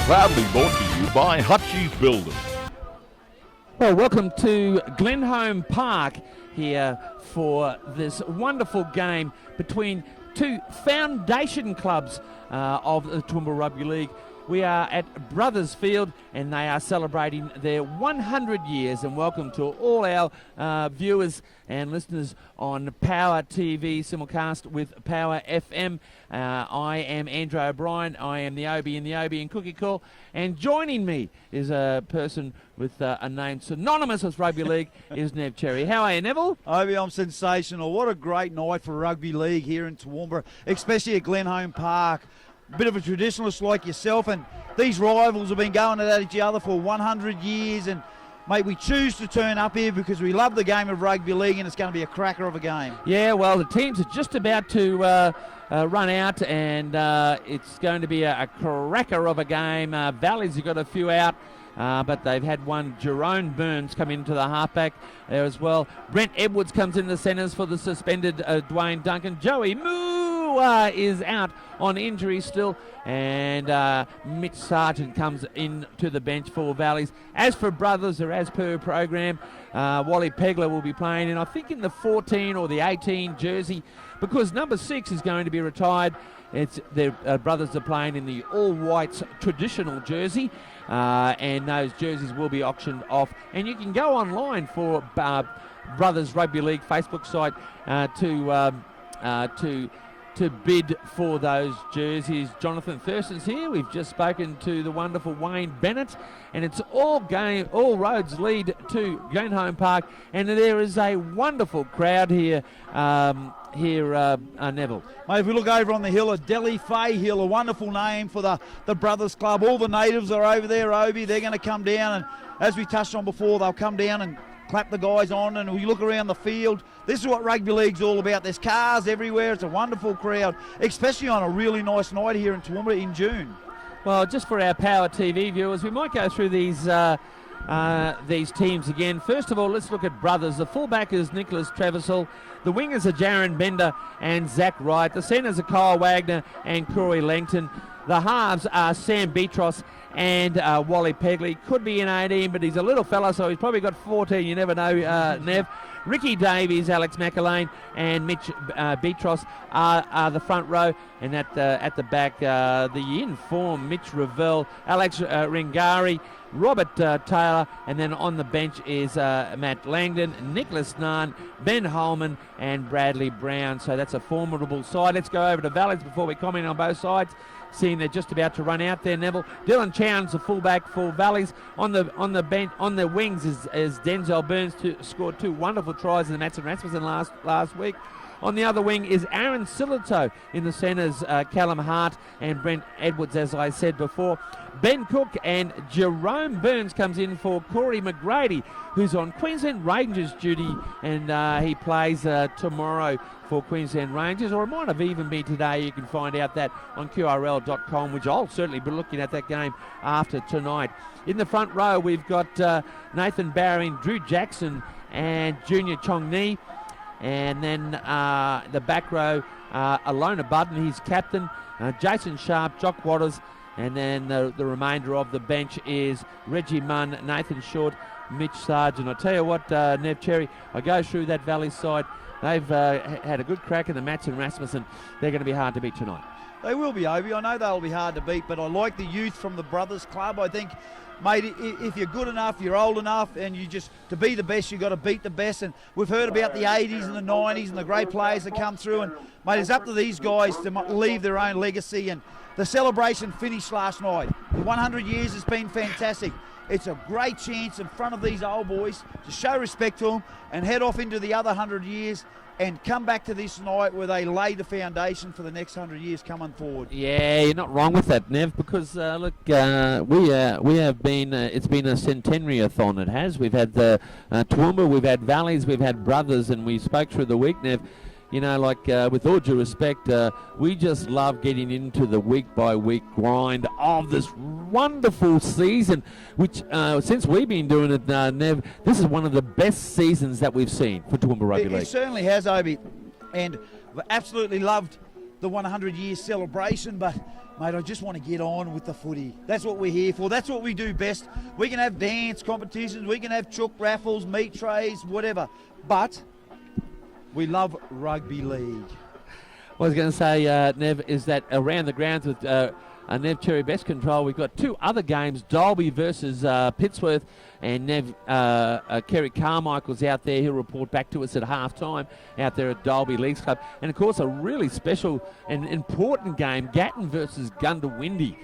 Proudly brought to you by Hutchie's Builders. Well, welcome to Glenholme Park here for this wonderful game between two foundation clubs of the Toowoomba Rugby League. We are at Brothers Field and they are celebrating their 100 years. And welcome to all our viewers and listeners on Power TV simulcast with Power FM. I am Andrew O'Brien. I am the Obie and Cookie Call. And joining me is a person with a name synonymous with rugby league is Nev Cherry. How are you, Neville? Obie, I'm sensational. What a great night for rugby league here in Toowoomba, especially at Glenholme Park. Bit of a traditionalist like yourself, and these rivals have been going at each other for 100 years, and mate, we choose to turn up here because we love the game of rugby league, and it's going to be a cracker of a game. Yeah, well, the teams are just about to run out, and it's going to be a cracker of a game. Valleys have got a few out, but they've had one. Jerome Burns come into the halfback there as well. Brent Edwards comes in the centres for the suspended Dwayne Duncan. Joey Moo is out on injury still, and Mitch Sargent comes into the bench for Valleys. As for Brothers, or as per program, Wally Pegler will be playing in, I think, in the 14 or the 18 jersey, because number 6 is going to be retired. It's their Brothers are playing in the all-whites traditional jersey, and those jerseys will be auctioned off. And you can go online for Brothers Rugby League Facebook site to bid for those jerseys. Jonathan Thurston's here. We've just spoken to the wonderful Wayne Bennett, and it's all roads lead to Glenholme Park, and there is a wonderful crowd here. Neville. Mate, if we look over on the hill, Delhi Fay Hill, a wonderful name for the Brothers Club. All the natives are over there, Obie. They're going to come down, and as we touched on before, they'll come down and clap the guys on, and we look around the field. This is what rugby league's all about. There's cars everywhere. It's a wonderful crowd, especially on a really nice night here in Toowoomba in June. Well, just for our Power TV viewers, we might go through these teams again. First of all, let's look at Brothers. The fullback is Nicholas Trevisall. The wingers are Jaron Bender and Zach Wright. The centres are Kyle Wagner and Corey Langton. The halves are Sam Beatros and Wally Pegley. Could be in 18, but he's a little fella, so he's probably got 14. You never know, Nev. Ricky Davies, Alex McAlane, and Mitch Beatros are the front row. And at the back, the in-form Mitch Revell, Alex Ringari, Robert Taylor, and then on the bench is Matt Langdon, Nicholas Nahn, Ben Holman, and Bradley Brown. So that's a formidable side. Let's go over to Valleys before we comment on both sides. Seeing they're just about to run out there, Neville. Dylan Chown's the fullback for Valleys. On the bench, on the wings is Denzel Burns, scored 2 wonderful tries in the Matson Rasmussen last week. On the other wing is Aaron Silito. In the centres, Callum Hart and Brent Edwards, as I said before. Ben Cook and Jerome Burns comes in for Corey McGrady, who's on Queensland Rangers duty, and he plays tomorrow for Queensland Rangers, or it might have even been today. You can find out that on QRL.com, which I'll certainly be looking at that game after tonight. In the front row, we've got Nathan Barron, Drew Jackson, and Junior Chong Ni. And then the back row, Alona Budden, he's captain, Jason Sharp, Jock Waters, and then the remainder of the bench is Reggie Munn, Nathan Short, Mitch Sargent. I tell you what, Nev Cherry, I go through that Valley side. They've had a good crack in the Matson Rasmussen. They're going to be hard to beat tonight. They will be, Obie. I know they'll be hard to beat, but I like the youth from the Brothers Club. I think, mate, if you're good enough, you're old enough, and to be the best, you've got to beat the best. And we've heard about the 80s and the 90s and the great players that come through. And, mate, it's up to these guys to leave their own legacy. And the celebration finished last night. The 100 years has been fantastic. It's a great chance in front of these old boys to show respect to them and head off into the other 100 years and come back to this night where they lay the foundation for the next 100 years coming forward. Yeah, you're not wrong with that, Nev, because look, we have been, it's been a centenary-a-thon, it has. We've had the Toowoomba, we've had Valleys, we've had Brothers, and we spoke through the week, Nev. You know, like, with all due respect, we just love getting into the week-by-week grind of this wonderful season, which, since we've been doing it, Nev, this is one of the best seasons that we've seen for Toowoomba Rugby League. It certainly has, Obie, and I've absolutely loved the 100-year celebration, but mate, I just want to get on with the footy. That's what we're here for. That's what we do best. We can have dance competitions, we can have chook raffles, meat trays, whatever, but we love rugby league. I was going to say, Nev, is that around the grounds with Nev Cherry Best Control, we've got two other games, Dalby versus Pittsworth, and Nev Kerry Carmichael's out there. He'll report back to us at half-time out there at Dalby Leagues Club. And, of course, a really special and important game, Gatton versus Gundawindi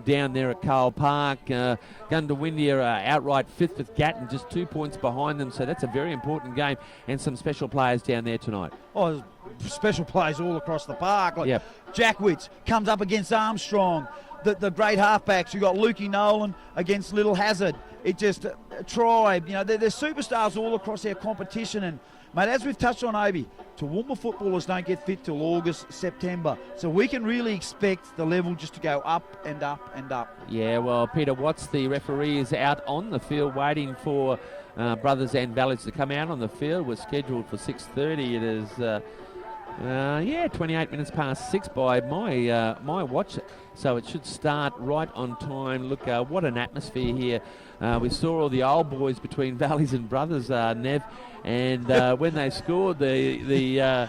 down there at Cole Park. Gundawindi are outright fifth with Gatton, just 2 points behind them, so that's a very important game, and some special players down there tonight. Oh, special players all across the park. Like yep. Jackwitz comes up against Armstrong. The great halfbacks. You've got Lukey Nolan against Little Hazard. It just, Tribe, you know, there's superstars all across our competition. And, mate, as we've touched on, Obi, Toowoomba footballers don't get fit till August, September. So we can really expect the level just to go up and up and up. Yeah, well, Peter Watts, the referee, is out on the field waiting for Brothers and Valleys to come out on the field. We're scheduled for 6:30. It is, 28 minutes past 6 by my watch. So it should start right on time. Look, what an atmosphere here. We saw all the old boys between Valleys and Brothers, Nev, and when they scored, the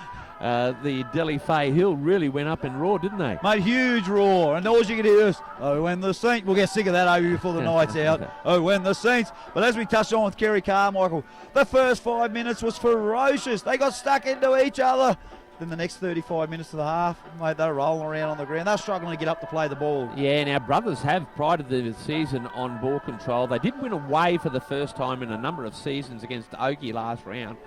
Delhi Fay Hill really went up and roared, didn't they? Mate, huge roar, and all you can hear is, oh, when the Saints, we'll get sick of that over before the night's out, oh, when the Saints. But as we touched on with Kerry Carmichael, the first 5 minutes was ferocious. They got stuck into each other. Then the next 35 minutes of the half, mate, they're rolling around on the ground. They're struggling to get up to play the ball. Yeah, now Brothers have prided the season on ball control. They did win away for the first time in a number of seasons against Oakey last round.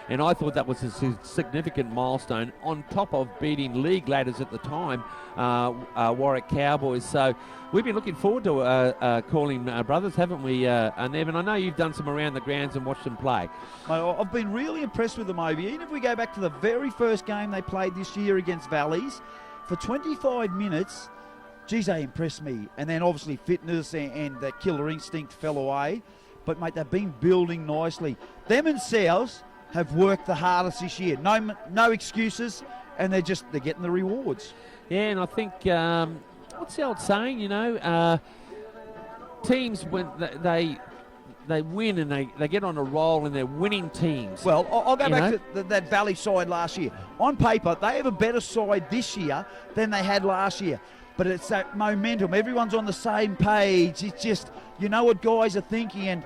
And I thought that was a significant milestone on top of beating league ladders at the time, Warwick Cowboys. So we've been looking forward to calling Brothers, haven't we, Nev? And I know you've done some around the grounds and watched them play. Mate, I've been really impressed with them, Obi. Even if we go back to the very first game they played this year against Valleys, for 25 minutes, geez, they impressed me. And then obviously fitness and that killer instinct fell away. But, mate, they've been building nicely. Them and South have worked the hardest this year. No excuses, and they're getting the rewards. Yeah, and I think, what's the old saying, you know, teams, when they win and they get on a roll and they're winning teams. Well, I'll go back to that Valley side last year. On paper, they have a better side this year than they had last year. But it's that momentum. Everyone's on the same page. It's just, you know what guys are thinking, and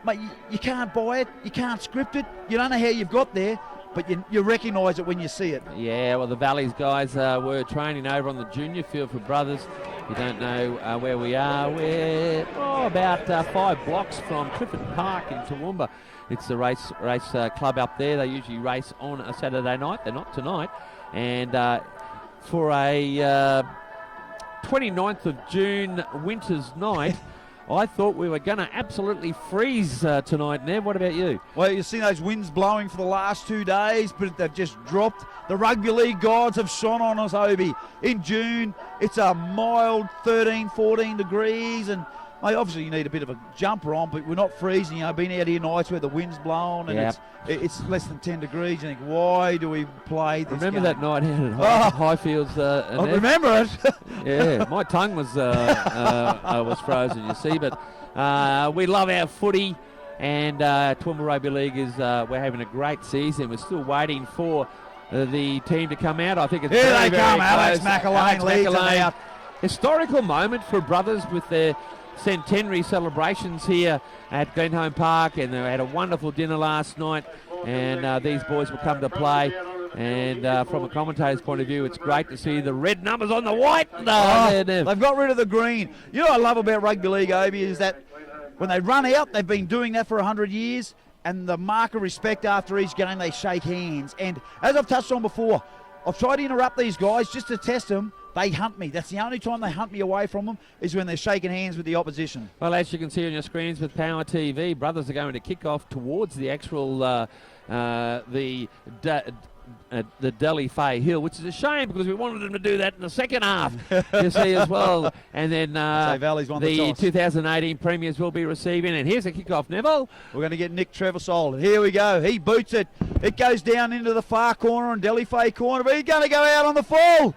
mate, you can't buy it, you can't script it, you don't know how you've got there, but you recognise it when you see it. Yeah, well, the Valleys guys were training over on the junior field for Brothers. You don't know where we are. We're about 5 blocks from Clifford Park in Toowoomba. It's the race club up there. They usually race on a Saturday night. They're not tonight. And for a 29th of June winter's night, I thought we were going to absolutely freeze tonight, Nev. What about you? Well, you've seen those winds blowing for the last 2 days, but they've just dropped. The rugby league gods have shone on us, Obi. In June, it's a mild 13, 14 degrees, and mate, obviously you need a bit of a jumper on, but we're not freezing. You know, been out here nights where the wind's blowing and it's less than 10 degrees. You think, why do we play this Remember game? that night out at Highfields? I remember it. Yeah, my tongue was frozen, you see. But we love our footy, and Toowoomba Rugby League is we're having a great season. We're still waiting for the team to come out. I think it's here very, they come. very Alex close. McElwain leads them out. Historical moment for Brothers with their Centenary celebrations here at Glenholme Park, and they had a wonderful dinner last night, and these boys will come to play. And from a commentator's point of view, it's great to see the red numbers on the white. They've got rid of the green. You know what I love about rugby league, Obi, is that when they run out, they've been doing that for 100 years, and the mark of respect after each game, they shake hands. And as I've touched on before, I've tried to interrupt these guys just to test them. They hunt me. That's the only time they hunt me away from them, is when they're shaking hands with the opposition. Well, as you can see on your screens with Power TV, Brothers are going to kick off towards the actual the Delhi Fay Hill, which is a shame because we wanted them to do that in the second half, you see, as well. And then the 2018 premiers will be receiving. And here's a kick-off, Neville. We're going to get Nick Trevisol. Here we go. He boots it. It goes down into the far corner on Delhi Fay corner, but he's going to go out on the full.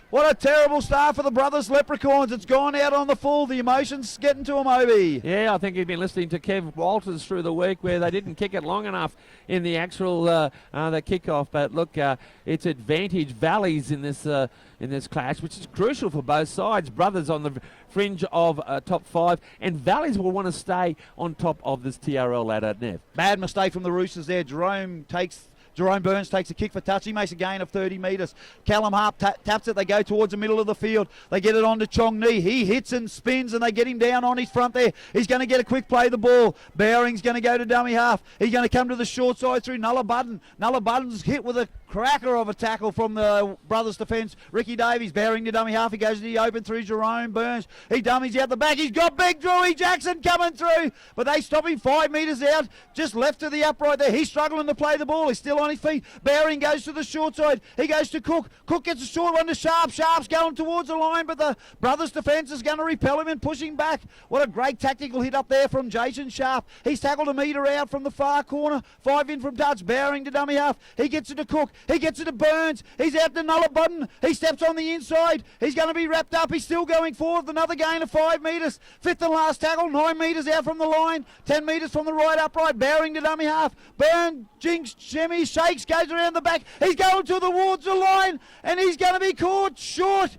What a terrible start for the Brothers Leprechauns. It's gone out on the full. The emotions getting to him, Obi. Yeah, I think he'd been listening to Kev Walters through the week where they didn't kick it long enough in the actual the kickoff. But look, it's advantage Valleys in this clash, which is crucial for both sides. Brothers on the fringe of top 5, and Valleys will want to stay on top of this TRL ladder, Nev. Bad mistake from the Roosters there. Jerome Burns takes a kick for touch. He makes a gain of 30 metres. Callum Harp taps it. They go towards the middle of the field. They get it on to Chong Ni. He hits and spins, and they get him down on his front there. He's going to get a quick play of the ball. Bowring's going to go to dummy half. He's going to come to the short side through Nulla Budden. Nulla Budden's hit with a cracker of a tackle from the Brothers defence. Ricky Davies, Bowring to dummy half. He goes to the open through Jerome Burns. He dummies out the back. He's got big Drewy Jackson coming through, but they stop him 5 metres out, just left to the upright there. He's struggling to play the ball. He's still on his feet. Bowring goes to the short side. He goes to Cook. Cook gets a short one to Sharp. Sharp's going towards the line, but the Brothers defence is going to repel him and push him back. What a great tactical hit up there from Jason Sharp. He's tackled a metre out from the far corner. 5 in from touch. Bowring to dummy half. He gets it to Cook. He gets it to Burns. He's out to Nulla Budden. He steps on the inside. He's going to be wrapped up. He's still going forward with another gain of 5 metres. Fifth and last tackle. 9 metres out from the line. 10 metres from the right upright. Bowring to dummy half. Burns, jinks, shimmy, shakes, goes around the back. He's going towards the line, and he's going to be caught short.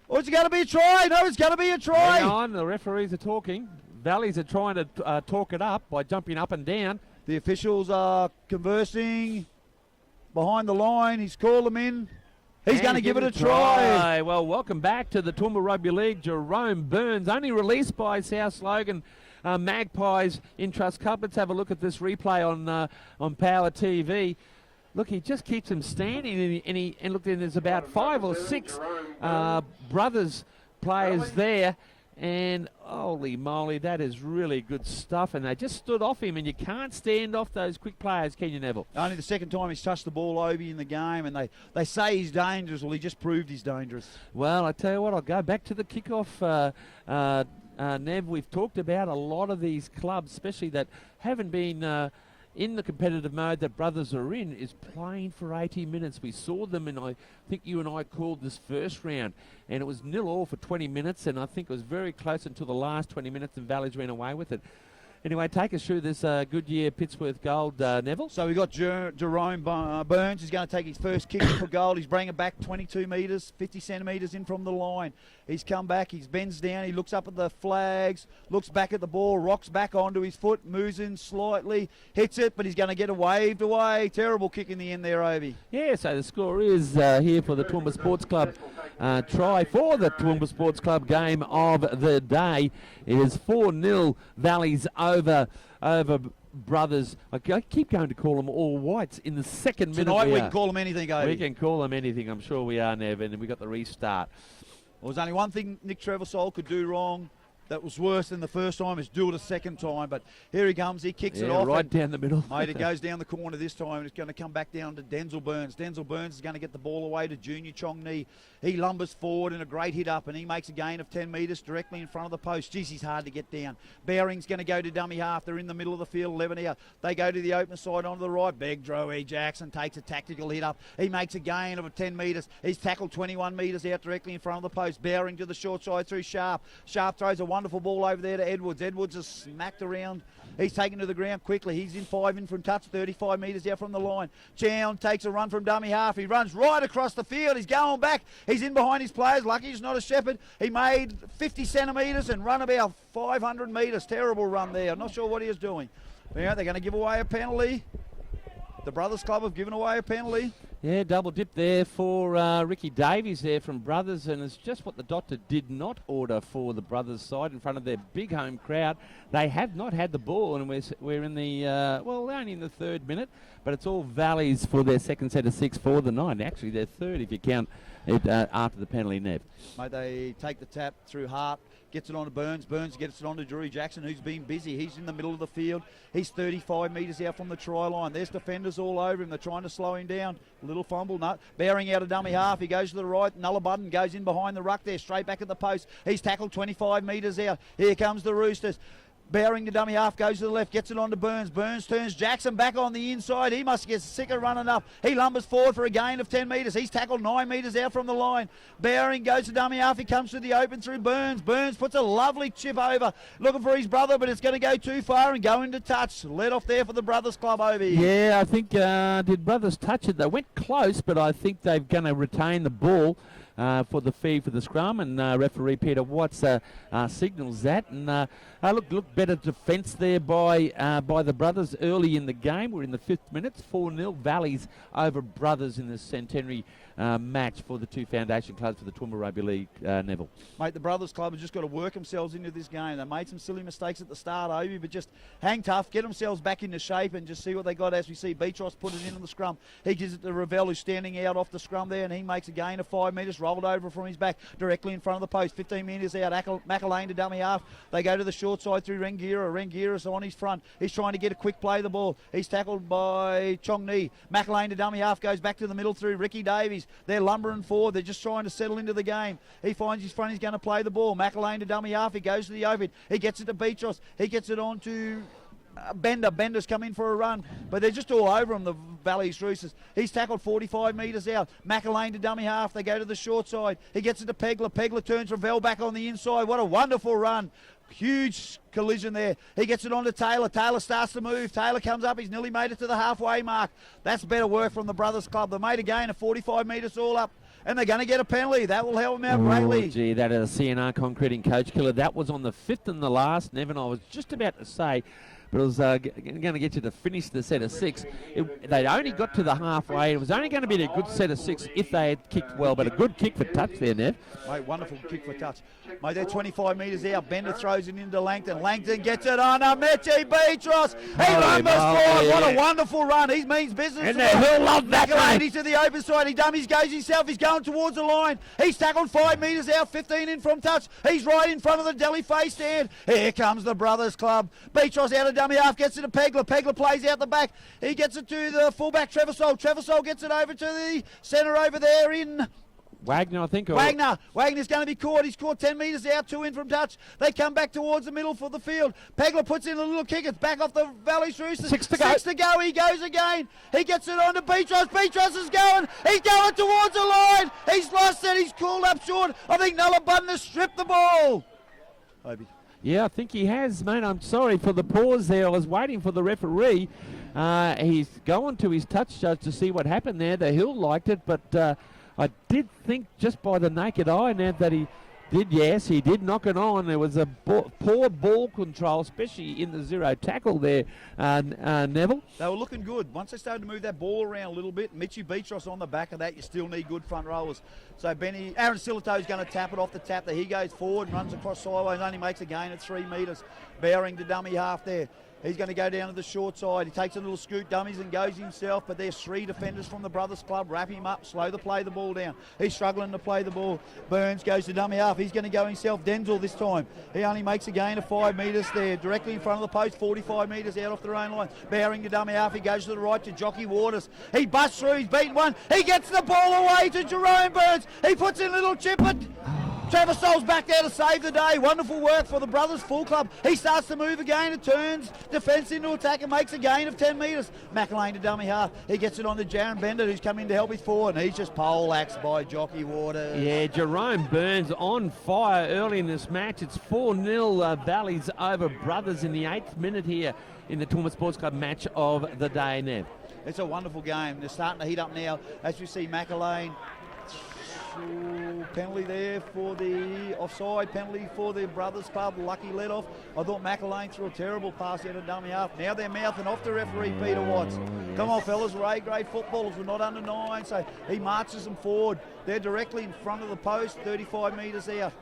Or is it going to be a try? No, it's going to be a try. Hang on, the referees are talking. Valleys are trying to talk it up by jumping up and down. The officials are conversing behind the line. He's called them in. He's going to give it a try. Well, welcome back to the Toowoomba Rugby League. Jerome Burns, only released by South Logan Magpies in Trust Cup. Let's have a look at this replay on Power TV. Look, he just keeps him standing, and look, there's about 5 or 6 Brothers players there, and holy moly, that is really good stuff, and they just stood off him, and you can't stand off those quick players, can you, Neville? Only the second time he's touched the ball, Obi, in the game, and they say he's dangerous. Well, he just proved he's dangerous. Well, I tell you what, I'll go back to the kickoff, Nev. We've talked about a lot of these clubs, especially that haven't been in the competitive mode that Brothers are in, is playing for 80 minutes. We saw them, and I think you and I called this first round, and it was 0-0 for 20 minutes, and I think it was very close until the last 20 minutes, and Valleys ran away with it. Anyway, take us through this Goodyear Pittsworth Gold, Neville. So we've got Jerome Burns. He's going to take his first kick for gold. He's bringing it back 22 metres, 50 centimetres in from the line. He's come back. He bends down. He looks up at the flags, looks back at the ball, rocks back onto his foot, moves in slightly, hits it, but he's going to get it waved away. Terrible kick in the end there, Obi. Yeah, so the score is here for the Toowoomba Sports Club. Try for the Toowoomba Sports Club game of the day. It is 4-0 Valleys over Brothers. I keep going to call them all whites in the second minute. Tonight we can call them anything, Obi. We can call them anything. I'm sure we are, Nev, and we got the restart. Well, there's only one thing Nick Trevisol could do wrong that was worse than the first time, is do it a second time. But here he comes. He kicks it off. Right down the middle. Mate, it goes down the corner this time, and it's going to come back down to Denzel Burns. Denzel Burns is going to get the ball away to Junior Chong Ni. He lumbers forward in a great hit up, and he makes a gain of 10 metres directly in front of the post. Jeez, he's hard to get down. Bowring's going to go to dummy half. They're in the middle of the field, 11 out. They go to the open side onto the right. Big Droe Jackson takes a tactical hit up. He makes a gain of 10 metres. He's tackled 21 metres out directly in front of the post. Bowring to the short side through Sharp. Sharp throws a wonderful ball over there to Edwards. Edwards is smacked around. He's taken to the ground quickly. He's in 5 in from touch, 35 metres out from the line. Chown takes a run from dummy half. He runs right across the field. He's going back. He's in behind his players. Lucky he's not a shepherd. He made 50 centimetres and run about 500 metres. Terrible run there. I'm not sure what he is doing. Yeah, they're going to give away a penalty. The Brothers Club have given away a penalty. Yeah, double dip there for Ricky Davies there from Brothers, and it's just what the doctor did not order for the Brothers side in front of their big home crowd. They have not had the ball, and we're in the, only in the 3rd minute, but it's all Valleys for their second set of 6 for the night. Actually, their 3rd if you count it after the penalty, Nev. Mate, they take the tap through Hart. Gets it on to Burns. Burns gets it on to Drewy Jackson, who's been busy. He's in the middle of the field. He's 35 metres out from the try line. There's defenders all over him. They're trying to slow him down. Little fumble. No. Bowring out of dummy half. He goes to the right. Nulla Budden goes in behind the ruck there, straight back at the post. He's tackled 25 metres out. Here comes the Roosters. Bearing the dummy half, goes to the left, gets it on to Burns. Burns turns Jackson back on the inside. He must get sick of running up. He lumbers forward for a gain of 10 metres. He's tackled 9 metres out from the line. Bearing goes to dummy half. He comes to the open through Burns. Burns puts a lovely chip over, looking for his brother, but it's going to go too far and go into touch. Let off there for the Brothers Club over here. Yeah, I think, did Brothers touch it? They went close, but I think they're going to retain the ball for the fee for the scrum, and referee Peter Watts signals that. And look, better defence there by the Brothers early in the game. We're in the 5th minute, 4-0 Valleys over Brothers in the Centenary match for the two foundation clubs for the Toowoomba Rugby League, Neville. Mate, the Brothers Club have just got to work themselves into this game. They made some silly mistakes at the start, Obi, but just hang tough, get themselves back into shape and just see what they got. As we see, Beatros put it in on the scrum. He gives it to Ravel, who's standing out off the scrum there, and he makes a gain of 5 metres, rolled over from his back, directly in front of the post. 15 metres out, McElwain to dummy half. They go to the short side through Rengira. Rengira's on his front. He's trying to get a quick play of the ball. He's tackled by Chong Ni. McElwain to dummy half, goes back to the middle through Ricky Davies. They're lumbering forward. They're just trying to settle into the game. He finds his front. He's going to play the ball. McElwain to dummy half. He goes to the open. He gets it to Beatros. He gets it on to Bender. Bender's come in for a run, but they're just all over him, the Valleys Roosters. He's tackled 45 metres out. McElwain to dummy half. They go to the short side. He gets it to Pegler. Pegler turns Ravel back on the inside. What a wonderful run. Huge collision there. He gets it on to Taylor. Taylor starts to move. Taylor comes up. He's nearly made it to the halfway mark. That's better work from the Brothers Club. They made a gain of 45 metres all up, and they're going to get a penalty. That will help them out greatly. Gee, that is a CNR concreting coach killer. That was on the 5th and the last. Nevin, I was just about to say, but it was going to get you to finish the set of 6. They only got to the halfway. It was only going to be a good set of 6 if they had kicked well, but a good kick for touch there, Nev. Mate, wonderful kick for touch. Mate, they're 25 metres out. Bender throws it into Langton. Langton gets it on Mechi Beatros. He lumbers forward. What a wonderful run. He means business. And he'll love that, mate. He's to the open side. He dummies, goes himself. He's going towards the line. He's tackled 5 metres out, 15 in from touch. He's right in front of the Delhi face stand. Here comes the Brothers Club. Beatros out of dummy half, gets it to Pegler. Pegler plays out the back. He gets it to the fullback, Trevisol. Trevisol gets it over to the centre over there in Wagner, I think. Wagner's going to be caught. He's caught 10 metres out, 2 in from touch. They come back towards the middle for the field. Pegler puts in a little kick. It's back off the Valley Roosters. 6 to go. 6 to go. He goes again. He gets it on to Beatros. Beatros is going. He's going towards the line. He's lost it. He's called up short. I think Nulla Button has stripped the ball. Obi. Yeah, I think he has, mate. I'm sorry for the pause there. I was waiting for the referee. He's going to his touch judge to see what happened there. The Hill liked it, but I did think just by the naked eye now that he did knock it on. There was a poor ball control, especially in the zero tackle there, Neville. They were looking good. Once they started to move that ball around a little bit, Mitchie Beatros on the back of that, you still need good front rowers. So Aaron Silito is going to tap it off the tap there. He goes forward and runs across sideways, only makes a gain of 3 metres. Bearing to dummy half there. He's going to go down to the short side. He takes a little scoot, dummies and goes himself, but there's 3 defenders from the Brothers Club. Wrap him up, slow to play the ball down. He's struggling to play the ball. Burns goes to dummy half. He's going to go himself. Denzel this time. He only makes a gain of 5 metres there, directly in front of the post, 45 metres out off their own line. Bearing to dummy half. He goes to the right to Jockey Waters. He busts through. He's beaten one. He gets the ball away to Jerome Burns. He puts in a little chip, but Trevisol's back there to save the day. Wonderful work for the Brothers Full Club. He starts to move again and turns defence into attack and makes a gain of 10 metres. McElwain to dummy half. He gets it on to Jaron Bender, who's come in to help his forward, and he's just pole-axed by Jockey Waters. Yeah, Jerome Burns on fire early in this match. It's 4-0 Valleys over Brothers in the 8th minute here in the Toowoomba Sports Club match of the day, Nev. It's a wonderful game. They're starting to heat up now. As we see McElwain. Penalty there for the offside, penalty for the Brothers Club, lucky let off. I thought McElwain threw a terrible pass out of dummy half. Now they're mouthing off the referee, Peter Watts. Come on fellas, we're A-grade footballers, we're not under 9, so he marches them forward. They're directly in front of the post, 35 metres out.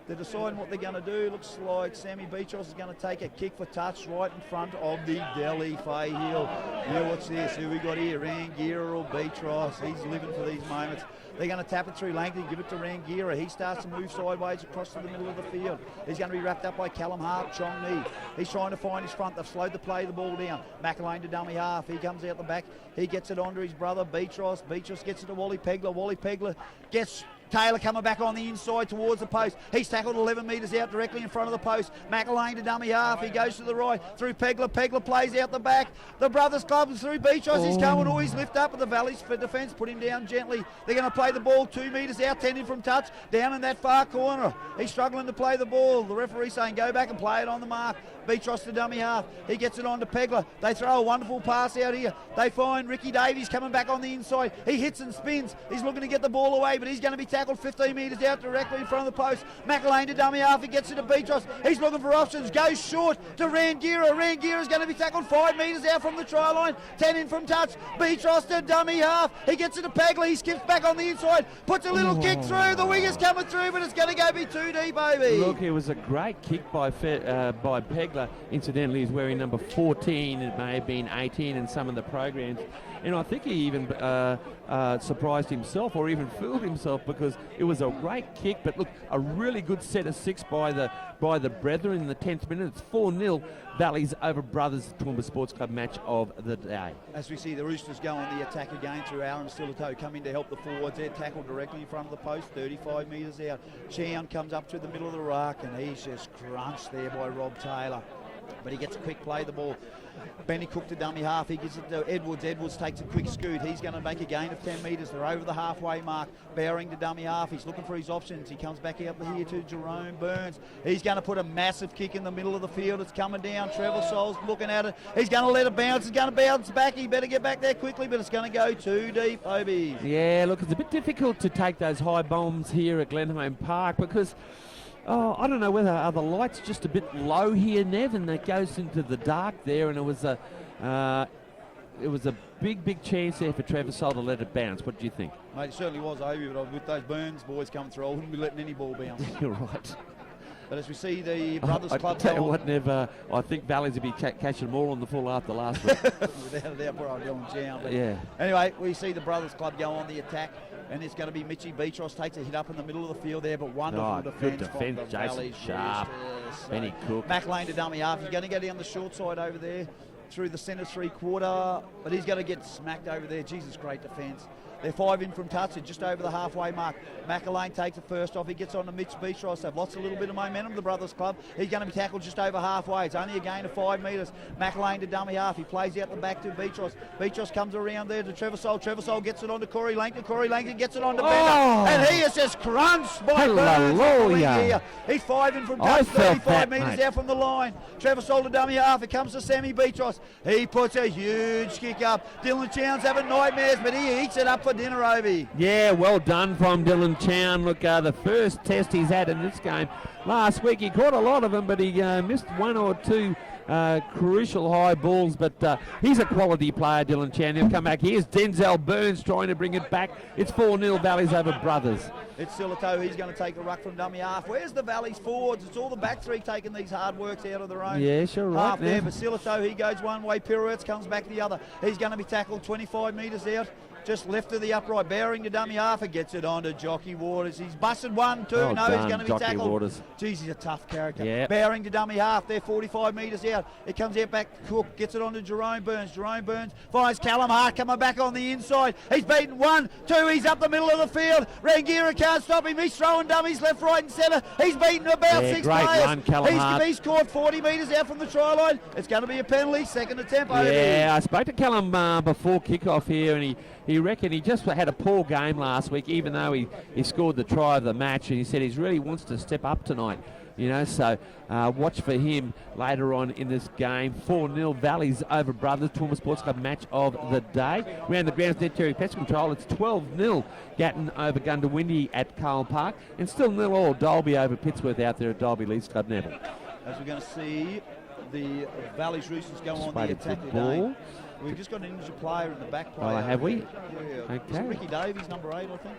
They're deciding what they're going to do. Looks like Sammy Beatros is going to take a kick for touch right in front of the Delhi Fayhill. Yeah, what's this? Who we got here? Rangira or Beatros? He's living for these moments. They're going to tap it through Langton, give it to Rangira. He starts to move sideways across to the middle of the field. He's going to be wrapped up by Callum Hart, Chong Ni. He's trying to find his front. They've slowed the play of the ball down. McElwain to dummy half. He comes out the back. He gets it onto his brother, Beatros. Beatros gets it to Wally Pegler. Wally Pegler gets Taylor coming back on the inside towards the post. He's tackled 11 metres out directly in front of the post. McElwain to dummy half. He goes to the right through Pegler. Pegler plays out the back. The Brothers Club through Beatrice. He's going always lift up, but the Valleys for defence put him down gently. They're going to play the ball 2 metres out, 10 in from touch, down in that far corner. He's struggling to play the ball. The referee saying go back and play it on the mark. Beatrice to dummy half. He gets it on to Pegler. They throw a wonderful pass out here. They find Ricky Davies coming back on the inside. He hits and spins. He's looking to get the ball away, but he's going to be tackled 15 metres out directly in front of the post. McElwain to dummy half. He gets it to Beatrice. He's looking for options. Goes short to Rangira. Rangira's going to be tackled 5 metres out from the try line. 10 in from touch. Beatrice to dummy half. He gets it to Pegler. He skips back on the inside. Puts a little kick through. The wing is coming through, but it's going to go be too deep, baby. Look, it was a great kick by Pegler. Incidentally, he's wearing number 14. It may have been 18 in some of the programs. And I think he even surprised himself or even fooled himself, because it was a great kick. But look, a really good set of 6 by the brethren in the 10th minute. It's 4-0 Valleys over Brothers, the Toowoomba Sports Club match of the day. As we see the Roosters go on the attack again through Aaron Sillitoe coming to help the forwards. They're tackled directly in front of the post, 35 metres out. Chown comes up to the middle of the ruck and he's just crunched there by Rob Taylor. But he gets a quick play the ball. Benny Cook to dummy half. He gives it to Edwards. Edwards takes a quick scoot. He's going to make a gain of 10 metres. They're over the halfway mark. Bowring to dummy half. He's looking for his options. He comes back out here to Jerome Burns. He's going to put a massive kick in the middle of the field. It's coming down. Trevor Soul's looking at it. He's going to let it bounce. He's going to bounce back. He better get back there quickly, but it's going to go too deep, Obies. Yeah, look, it's a bit difficult to take those high bombs here at Glenholme Park, because I don't know whether the light's just a bit low here, Nev, and it goes into the dark there, and it was a big chance there for Trevor Soul to let it bounce. What do you think? Mate, it certainly was, Obi, but with those Burns boys coming through, I wouldn't be letting any ball bounce. You're right. But as we see the Brothers Club... I tell you what, Nev, I think Valleys will be catching them all on the full after last week. Without a doubt, poor old Dylan Chown. But yeah. Anyway, we see the Brothers Club go on the attack, and it's going to be Mitchy Beatrice takes a hit up in the middle of the field there, but wonderful defence. Good defence, from the Jason Valleys Sharp, Roosters. Benny Cook. McElwain to dummy half. He's going to go down the short side over there through the centre 3/4, but he's going to get smacked over there. Jesus, great defence. They're 5 in from touch, just over the halfway mark. McElwain takes it first off. He gets on to Mitch Beatrice. They've lost a little bit of momentum, the Brothers Club. He's going to be tackled just over halfway. It's only a gain of 5 metres. McElwain to dummy half. He plays out the back to Beatrice. Beatrice comes around there to Trevor Soul. Trevor Soul gets it on to Corey Langton. Corey Langton gets it on to Bender. And he is just crunched by Burns. He's 5 in from touch, 35 metres out from the line. Trevor Soul to dummy half. It comes to Sammy Beatrice. He puts a huge kick up. Dylan Chown's having nightmares, but he eats it up for dinner, Obi. Yeah, well done from Dylan Chown. Look, the first test he's had in this game last week, he caught a lot of them, but he missed 1 or 2 crucial high balls. But he's a quality player, Dylan Chown. He'll come back. Here's Denzel Burns trying to bring it back. It's 4-0 Valleys over Brothers. It's Sillitoe. He's going to take a ruck from dummy half. Where's the Valleys forwards? It's all the back 3 taking these hard works out of their own half there. But Sillitoe, he goes one way, pirouettes, comes back the other. He's going to be tackled 25 metres out. Just left of the upright, Bowring to dummy half, and gets it on to Jockey Waters. He's busted 1, 2. Well no, done, he's going to be Jockey tackled. Waters. Jeez, he's a tough character. Yep. Bowring to dummy half. They're 45 metres out. It comes out back. Cook gets it on to Jerome Burns. Jerome Burns finds Callum Hart coming back on the inside. He's beaten 1, 2. He's up the middle of the field. Rangira can't stop him. He's throwing dummies left, right, and centre. He's beaten about 6 great players. Run, Callum Hart. He's caught 40 metres out from the try line. It's going to be a penalty. Second attempt. Yeah, I spoke to Callum before kickoff here, and he reckoned he just had a poor game last week, even though he scored the try of the match, and he said he really wants to step up tonight. You know, so watch for him later on in this game. 4-0 Valleys over Brothers, Toowoomba Sports Club match of the day. Around the grounds, Centenary Pest Control, it's 12-0 Gatton over Gundawindi at Carl Park, and still 0-all Dolby over Pittsworth out there at Dolby Leeds Club Neville. As we're going to see the Valleys Roosters go on the attack today. We've just got an injured player in the back player. Oh, have we? Yeah. Okay. Is it Ricky Davies, number 8, I think?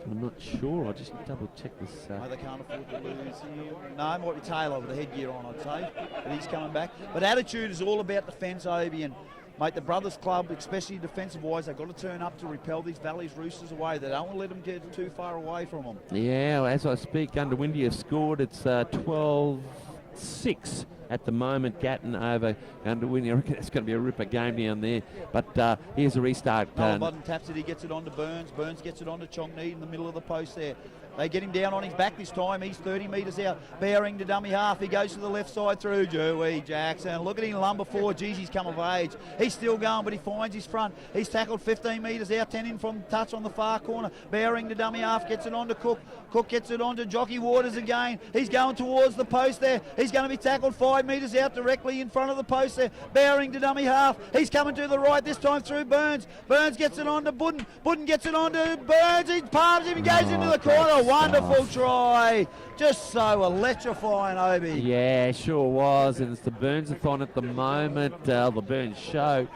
I'm not sure. I'll just double check this. No, they can't afford to lose him. No, it might be Taylor with the headgear on, I'd say. But he's coming back. But attitude is all about defence, Obi. And, mate, the Brothers Club, especially defensive-wise, they've got to turn up to repel these Valleys Roosters away. They don't want to let them get too far away from them. Yeah, well, as I speak, Gundawindi have scored. It's 12-6 at the moment. Gatton over Underwinning. I reckon it's going to be a ripper game down there. But here's a restart. Button taps it, he gets it on to Burns. Burns gets it on to Chongni in the middle of the post there. They get him down on his back this time. He's 30 metres out. Bearing to dummy half. He goes to the left side through. Joey Jackson. Look at him lumber forward. Geez, he's come of age. He's still going, but he finds his front. He's tackled 15 metres out. 10 in from touch on the far corner. Bearing to dummy half. Gets it on to Cook. Cook gets it on to Jockey Waters again. He's going towards the post there. He's going to be tackled 5 metres out directly in front of the post there. Bearing to dummy half. He's coming to the right this time through Burns. Burns gets it on to Budden. Budden gets it on to Burns. He palms him and goes into the corner. Wonderful try. Just so electrifying, Obi. Yeah, sure was. And it's the Burns-a-thon at the moment, the Burns show.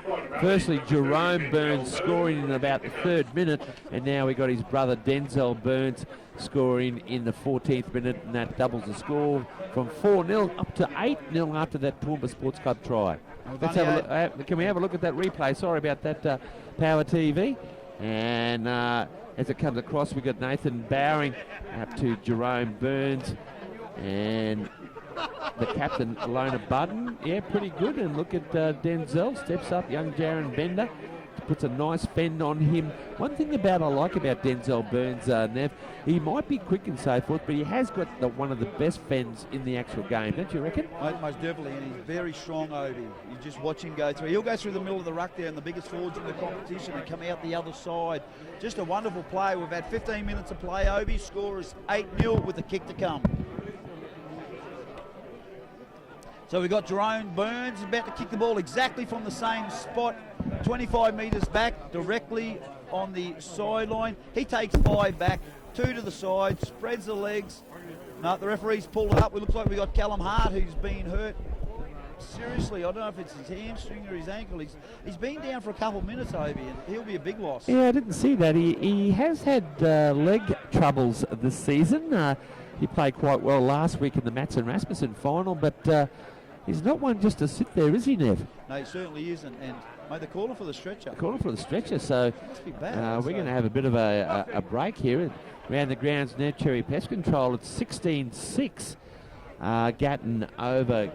Firstly, Jerome Burns scoring in about the 3rd minute. And now we got his brother Denzel Burns scoring in the 14th minute. And that doubles the score from 4-0 up to 8-0 after that Toowoomba Sports Club try. Let's have a look. Can we have a look at that replay? Sorry about that, Power TV. And as it comes across, we've got Nathan Bowering up to Jerome Burns. And the captain, Lona Budden. Yeah, pretty good. And look at Denzel. Steps up, young Jaron Bender. Puts a nice fend on him. One thing I like about Denzel Burns, Nev, he might be quick and so forth, but he has got one of the best fends in the actual game, don't you reckon? Most definitely, and he's very strong, Obi. You just watch him go through. He'll go through the middle of the ruck there and the biggest forwards in the competition and come out the other side. Just a wonderful play. We've had 15 minutes of play, Obi. Score is 8-0 with the kick to come. So we've got Jerome Burns about to kick the ball exactly from the same spot, 25 metres back, directly on the sideline. He takes 5 back, 2 to the side, spreads the legs. No, the referee's pulled it up. It looks like we got Callum Hart, who's been hurt seriously. I don't know if it's his hamstring or his ankle. He's been down for a couple of minutes, Obi, and he'll be a big loss. Yeah, I didn't see that. He has had leg troubles this season. He played quite well last week in the Matson Rasmussen final, but he's not one just to sit there, is he, Nev? No, he certainly isn't. And mate, they're calling for the stretcher. So must be bad, we're going to have a bit of a break here. Around the grounds now, Cherry Pest Control. It's 16-6. Gatton over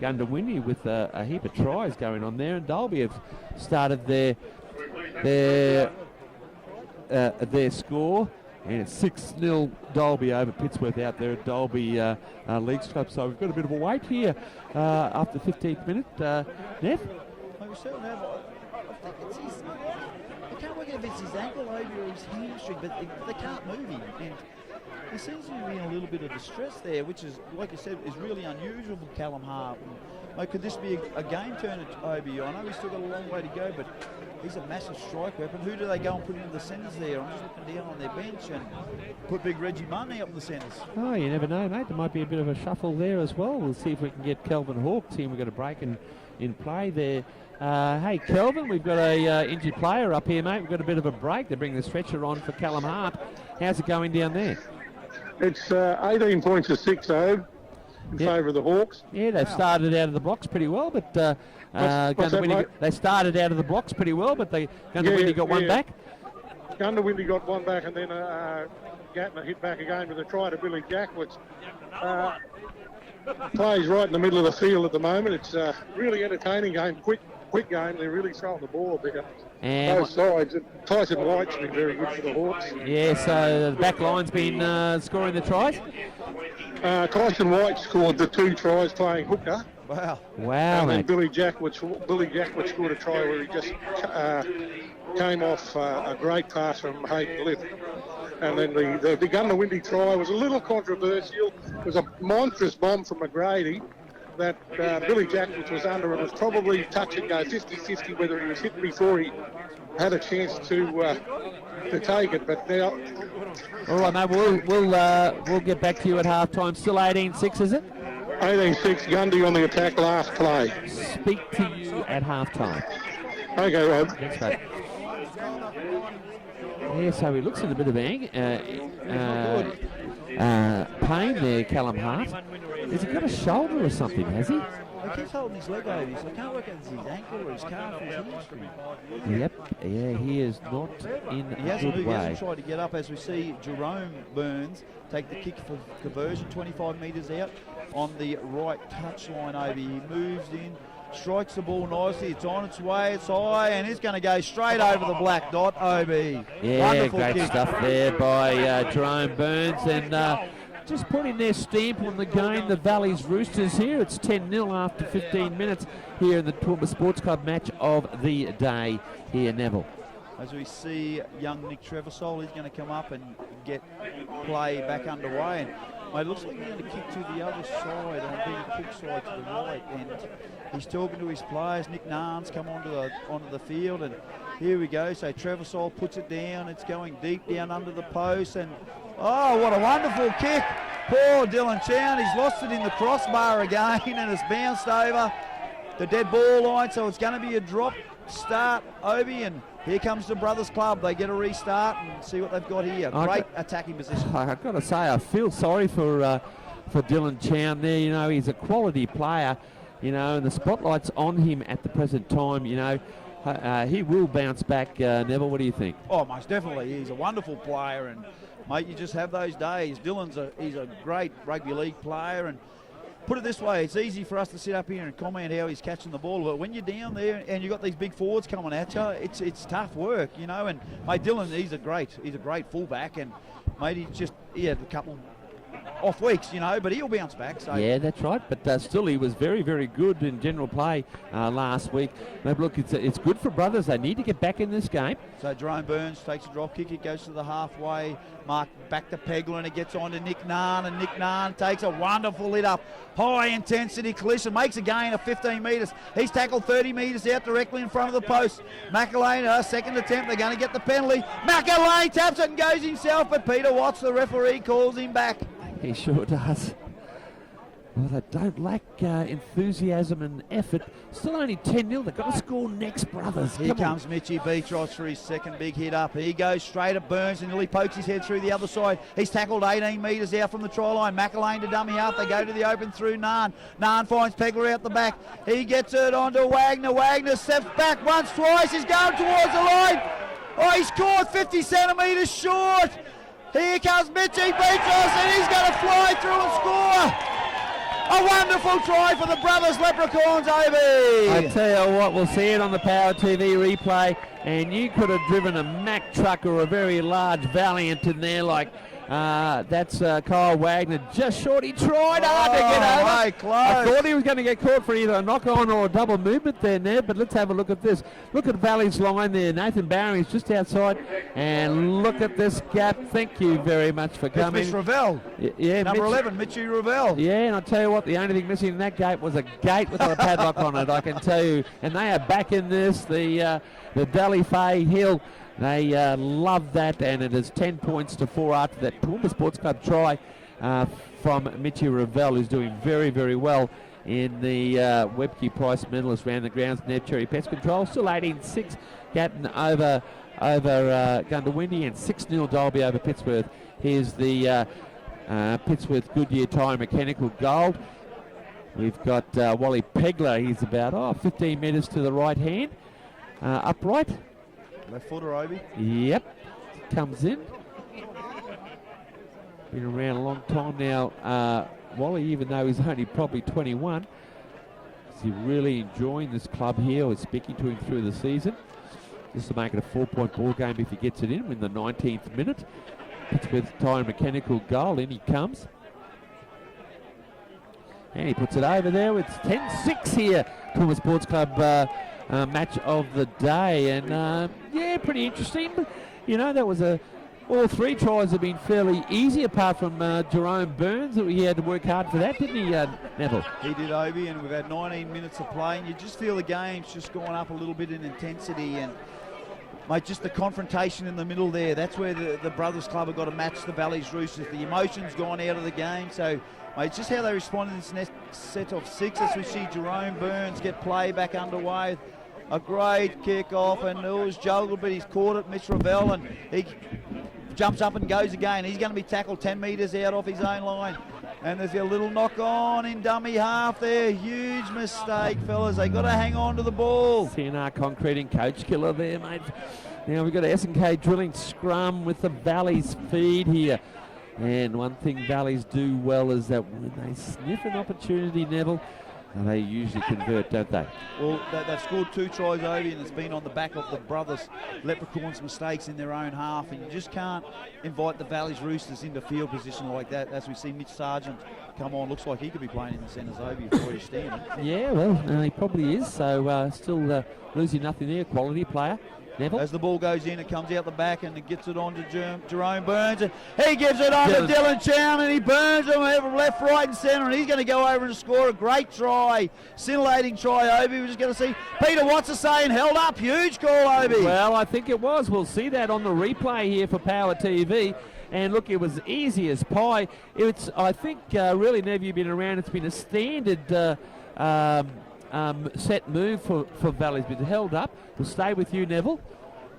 Gundawindi with a heap of tries going on there. And Dolby have started their score. And it's 6-0 Dolby over Pittsworth out there at Dolby Leagues Club. So we've got a bit of a wait here after the 15th minute. Nev? We certainly have. I think it's his. I can't work out if it's his ankle over or his hamstring, but they can't move him. And he seems to be in a little bit of distress there, which is, like I said, is really unusual for Callum Hart. Mate, could this be a game turner, Obi? I know he's still got a long way to go, but he's a massive strike weapon. Who do they go and put into the centres there? I'm just looking down on their bench and put big Reggie Mundy up in the centres. Oh, you never know, mate. There might be a bit of a shuffle there as well. We'll see if we can get Kelvin Hawke. Team, we've got a break in play there. Hey, Kelvin, we've got a injured player up here, mate. We've got a bit of a break. They're bringing the stretcher on for Callum Hart. How's it going down there? It's 18 points to 6-0 in favour of the Hawks. Yeah, they've started out of the blocks pretty well, but they started out of the blocks pretty well, but Gundawindi got one back. Gundawindi got one back, and then Gatner hit back again with a try to Billy Jackwitz. Plays right in the middle of the field at the moment. It's a really entertaining game, quick game. They're really throwing the ball a bit. Both sides. Tyson White's been very good for the Hawks. Yeah, so the back line's been scoring the tries. Tyson White scored the 2 tries playing hooker. Wow. And then Mate. Billy Jackwitz scored a try where he just came off a great pass from Hayden Lith. And then the Gundawindi try was a little controversial. It was a monstrous bomb from McGrady that Billy Jackwitz was under. It was probably touch and go 50-50 whether he was hit before he had a chance to take it. But now, all right, mate. We'll get back to you at half time. Still 18-6, is it? 18-6, Gundy on the attack last play. Speak to you at half time. Okay, Rob. Thanks, mate. Yeah, so he looks in a bit of pain there, Callum Hart. Has he got a shoulder or something, has he? He keeps holding his leg over, so I can't work out if it's his ankle or his calf or his hamstring. Yep, yeah, he is not in a good He way. hasn't tried to get up, as we see Jerome Burns take the kick for conversion, 25 metres out. on the right touchline, Obi. He moves in, strikes the ball nicely. It's on its way, it's high, and it's going to go straight over the black dot, Obi. Yeah, Wonderful great kick. stuff there by Jerome Burns, and just putting their stamp on the game, the Valley's Roosters here. It's 10-0 after 15 minutes here in the Toowoomba Sports Club match of the day here, Neville. As we see young Nick Trevisol, he's going to come up and get play back underway. And mate, it looks like he's going to kick to the other side, on the kick side to the right. And he's talking to his players. Nick Narn's come onto the field, and here we go. So Trevisol puts it down. It's going deep down under the post, and oh, what a wonderful kick! Poor Dylan Chown. He's lost it in the crossbar again, and it's bounced over the dead ball line. So it's going to be a drop start, Obi, and here comes the Brothers Club. They get a restart and see what they've got here. Great attacking position. I've got to say, I feel sorry for Dylan Chown there. You know, he's a quality player, you know, and the spotlight's on him at the present time, you know. He will bounce back, Neville. What do you think? Oh, most definitely. He's a wonderful player, and mate, you just have those days. He's a great rugby league player, and put it this way, it's easy for us to sit up here and comment how he's catching the ball, but when you're down there and you've got these big forwards coming at you, it's tough work, you know. And mate, Dylan, he's a great fullback, and mate, he had a couple off weeks, you know, but he'll bounce back. So yeah, that's right. But still, he was very, very good in general play last week. But look, it's good for Brothers. They need to get back in this game. So Jerome Burns takes a drop kick. It goes to the halfway mark, back to Pegler, and it gets on to Nick Narn, and Nick Narn takes a wonderful hit up, high intensity collision, makes a gain of 15 metres. He's tackled 30 metres out directly in front of the post. McElwain, second attempt, they're going to get the penalty. McElwain taps it and goes himself, but Peter Watts, the referee, calls him back. He sure does. Well, they don't lack enthusiasm and effort. Still only 10-0. They've got to score next, Brothers. Here comes Mitchy Beatrice for his second big hit up. He goes straight at Burns and nearly pokes his head through the other side. He's tackled 18 metres out from the try line. McElwain to dummy half. They go to the open through Narn. Narn finds Pegler out the back. He gets it onto Wagner. Wagner steps back once, twice. He's going towards the line. Oh, he scored 50 centimetres short. Here comes Mitchy Beatrice, and he's going to fly through and score. A wonderful try for the Brothers Leprechauns, Obi. I tell you what, we'll see it on the Power TV replay, and you could have driven a Mack truck or a very large Valiant in there like that's Kyle Wagner. Just short, he tried hard to get over. Hey, close. I thought he was going to get caught for either a knock-on or a double movement there, Ned, but let's have a look at this. Look at Valley's line there. Nathan Barring's just outside, and look at this gap. Thank you very much for coming. It's Mitch Ravel. Yeah, Number Mitch, 11, Mitchy Ravel. yeah, and I'll tell you what, the only thing missing in that gate was a gate with a padlock on it, I can tell you. And they are back in this, the Dally Fay Hill. They love that, and it is 10 points to 4 after that Toowoomba Sports Club try from Mitchy Ravel, who's doing very, very well in the Webke Prize medalist round the grounds. Nev Cherry Pest Control, still 18-6, Gatton over Gundawindi, and 6-0 Dalby over Pittsworth. Here's the Pittsworth Goodyear Tyre Mechanical Gold. We've got Wally Pegler. He's about 15 metres to the right hand, upright. Left footer, Obi. Yep, comes in. Been around a long time now, Wally, even though he's only probably 21. Is he really enjoying this club here? I was speaking to him through the season. Just to make it a 4-point ball game if he gets it in the 19th minute. Pittsworth Tyre Mechanical goal, in he comes. And he puts it over there. It's 10-6 here. Toowoomba Sports Club match of the day, and yeah, pretty interesting. But, you know, that was all three tries have been fairly easy, apart from Jerome Burns. He had to work hard for that, didn't he, Neville? He did, Obi, and we've had 19 minutes of play, and you just feel the game's just gone up a little bit in intensity, and mate, just the confrontation in the middle there, that's where the Brothers Club have got to match the Valley's Roosters. The emotion's gone out of the game, so mate, just how they respond in this next set of 6 as we see Jerome Burns get play back underway. A great kick off, and it was juggled, but he's caught it, Mitch Ravel, and he jumps up and goes again. He's going to be tackled 10 metres out off his own line. And there's a little knock on in dummy half there. Huge mistake, fellas. They got to hang on to the ball. CNR Concreting coach killer there, mate. Now we've got a S&K Drilling scrum with the Valley's feed here. And one thing Valleys do well is that when they sniff an opportunity, Neville, they usually convert, don't they? Well, they've scored 2 tries over, and it's been on the back of the brothers Leprechauns' mistakes in their own half, and you just can't invite the Valleys Roosters into field position like that. As we see Mitch Sargent come on, looks like he could be playing in the centres over before he's standing. Yeah, well, he probably is, so still losing nothing there, quality player. Neville. As the ball goes in, it comes out the back and it gets it on to Jerome Burns. And he gives it on to Dylan Chown, and he burns him left, right and centre, and he's going to go over and score a great try. Scintillating try, Obi. We're just going to see Peter Watts is saying held up. Huge call, Obi. Well, I think it was. We'll see that on the replay here for Power TV. And look, it was easy as pie. It's, I think, really, Nev, you've been around. It's been a standard set move for Valleys, but held up. We'll stay with you, Neville.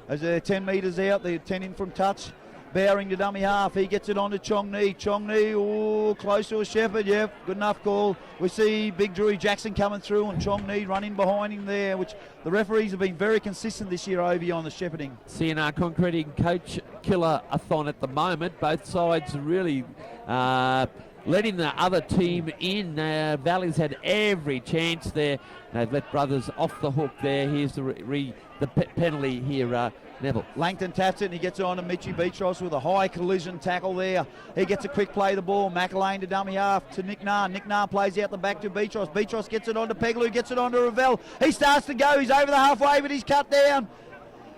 As they're 10 metres out, they're 10 in from touch. Bowering to dummy half. He gets it on to Chong Ni. Chong Ni, oh, close to a Shepherd. Yep, good enough call. We see Big Drury Jackson coming through and Chong Ni running behind him there, which the referees have been very consistent this year, Ovi, on the shepherding. CNR concreting coach killer-a-thon at the moment. Both sides really letting the other team in. Valleys had every chance there. They've let Brothers off the hook there. Here's the penalty here, Neville. Langton taps it and he gets it on to Mitchie Beatros with a high collision tackle there. He gets a quick play the ball. McElwain to dummy half to Nick Nairn. Nick Nairn plays out the back to Beatros. Beatros gets it on to Pegler, gets it on to Ravel. He starts to go. He's over the halfway, but he's cut down.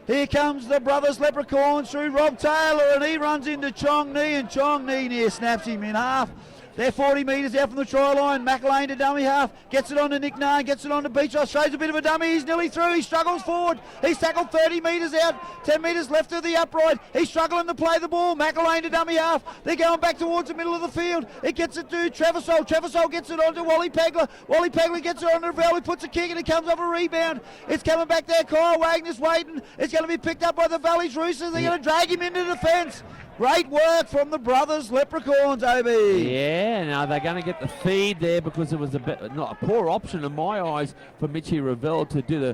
Here comes the Brothers Leprechauns through Rob Taylor, and he runs into Chong Ni, and Chong Ni near snaps him in half. They're 40 metres out from the try line. McElwain to dummy half. Gets it on to Nick Nairn. Gets it on to Beachos. Shows a bit of a dummy. He's nearly through. He struggles forward. He's tackled 30 metres out. 10 metres left of the upright. He's struggling to play the ball. McElwain to dummy half. They're going back towards the middle of the field. It gets it to Trevisol. Trevisol gets it on to Wally Pegler. Wally Pegler gets it on to Ravel. He puts a kick and it comes off a rebound. It's coming back there. Kyle Wagner's waiting. It's going to be picked up by the Valleys Roosters. They're going to drag him into defence. Great work from the Brothers Leprechauns, Obi. Yeah, now they're going to get the feed there because it was not a poor option in my eyes for Mitchie Ravel to do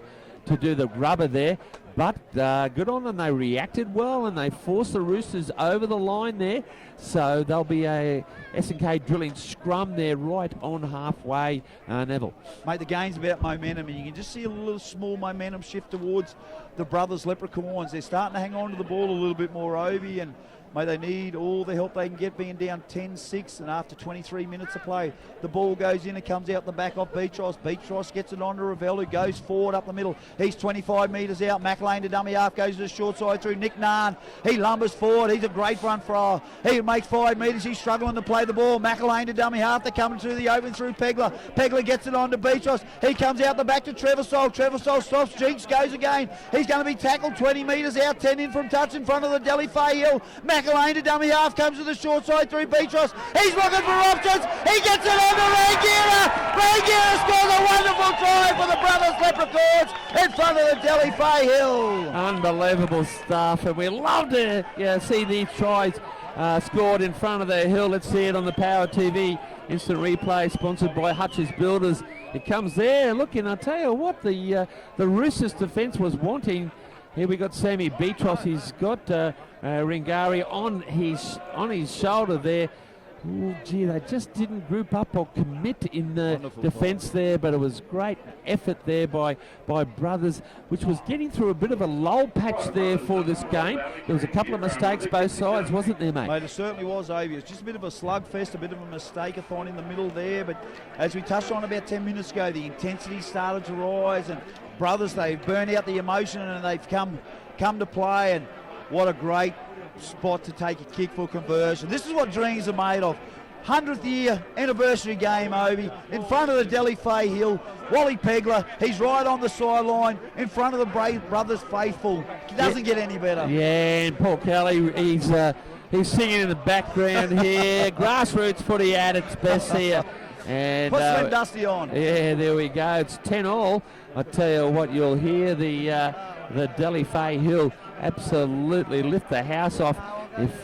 the rubber there. But good on them. They reacted well and they forced the Roosters over the line there. So there'll be a S&K drilling scrum there right on halfway, Neville. Mate, the game's about momentum, and you can just see a little small momentum shift towards the Brothers Leprechauns. They're starting to hang on to the ball a little bit more, Obi, and mate, they need all the help they can get, being down 10-6, and after 23 minutes of play, the ball goes in and comes out the back off Beatros. Beatros gets it on to Ravel, who goes forward up the middle. He's 25 metres out. McElwain to dummy half, goes to the short side through Nick Nairn. He lumbers forward. He's a great front thrower. He makes 5 metres. He's struggling to play the ball. McElwain to dummy half. They're coming through the open through Pegler. Pegler gets it on to Beatros. He comes out the back to Trevisol. Trevisol stops. Jinx goes again. He's going to be tackled 20 metres out, 10 in from touch in front of the Delhi Fay Hill. McElwain to dummy half, comes to the short side through Beatros. He's looking for options. He gets it on to Rangira. Rangira scores a wonderful try for the Brothers Leprechauns in front of the Delhi Fay Hill. Unbelievable stuff, and we love to see these tries scored in front of the hill. Let's see it on the Power TV instant replay, sponsored by Hutch's Builders. It comes there. Look, and I tell you what, the Roosters defence was wanting. Here we got Sammy Beatros. He's got Ringari on his shoulder there. Ooh, gee, they just didn't group up or commit in the defence there, but it was great effort there by Brothers, which was getting through a bit of a lull patch there for this game. There was a couple of mistakes both sides, wasn't there, mate? Mate, it certainly was, Avi. It was just a bit of a slugfest, a bit of a mistake-a-thon in the middle there, but as we touched on about 10 minutes ago, the intensity started to rise, and Brothers, they've burned out the emotion and they've come to play, and what a great spot to take a kick for conversion. This is what dreams are made of. 100th year anniversary game, Obi, in front of the Delhi Fay Hill. Wally Pegler, he's right on the sideline in front of the Brothers faithful. It doesn't get any better. Yeah, and Paul Kelly, he's singing in the background here. Grassroots footy at its best here. And put Slim Dusty on. Yeah, there we go. It's 10-all. I tell you what, you'll hear the Delhi Fay Hill absolutely lift the house off if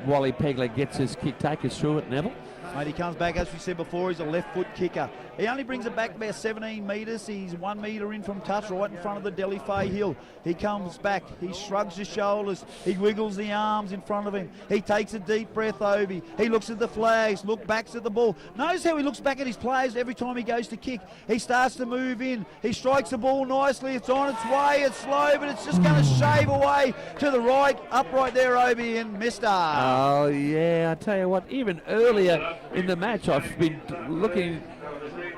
Wally Pegler gets his kick. Take us through it, Neville. Mate, he comes back, as we said before, he's a left foot kicker. He only brings it back about 17 metres. He's 1 metre in from touch, right in front of the Delhi Fay Hill. He comes back, he shrugs his shoulders, he wiggles the arms in front of him. He takes a deep breath, Obi. He looks at the flags, backs at the ball. Notice how he looks back at his players every time he goes to kick. He starts to move in. He strikes the ball nicely. It's on its way. It's slow, but it's just going to shave away to the right. Up right there, Obi, and Mister. Oh, yeah, I tell you what, even earlier in the match, I've been looking...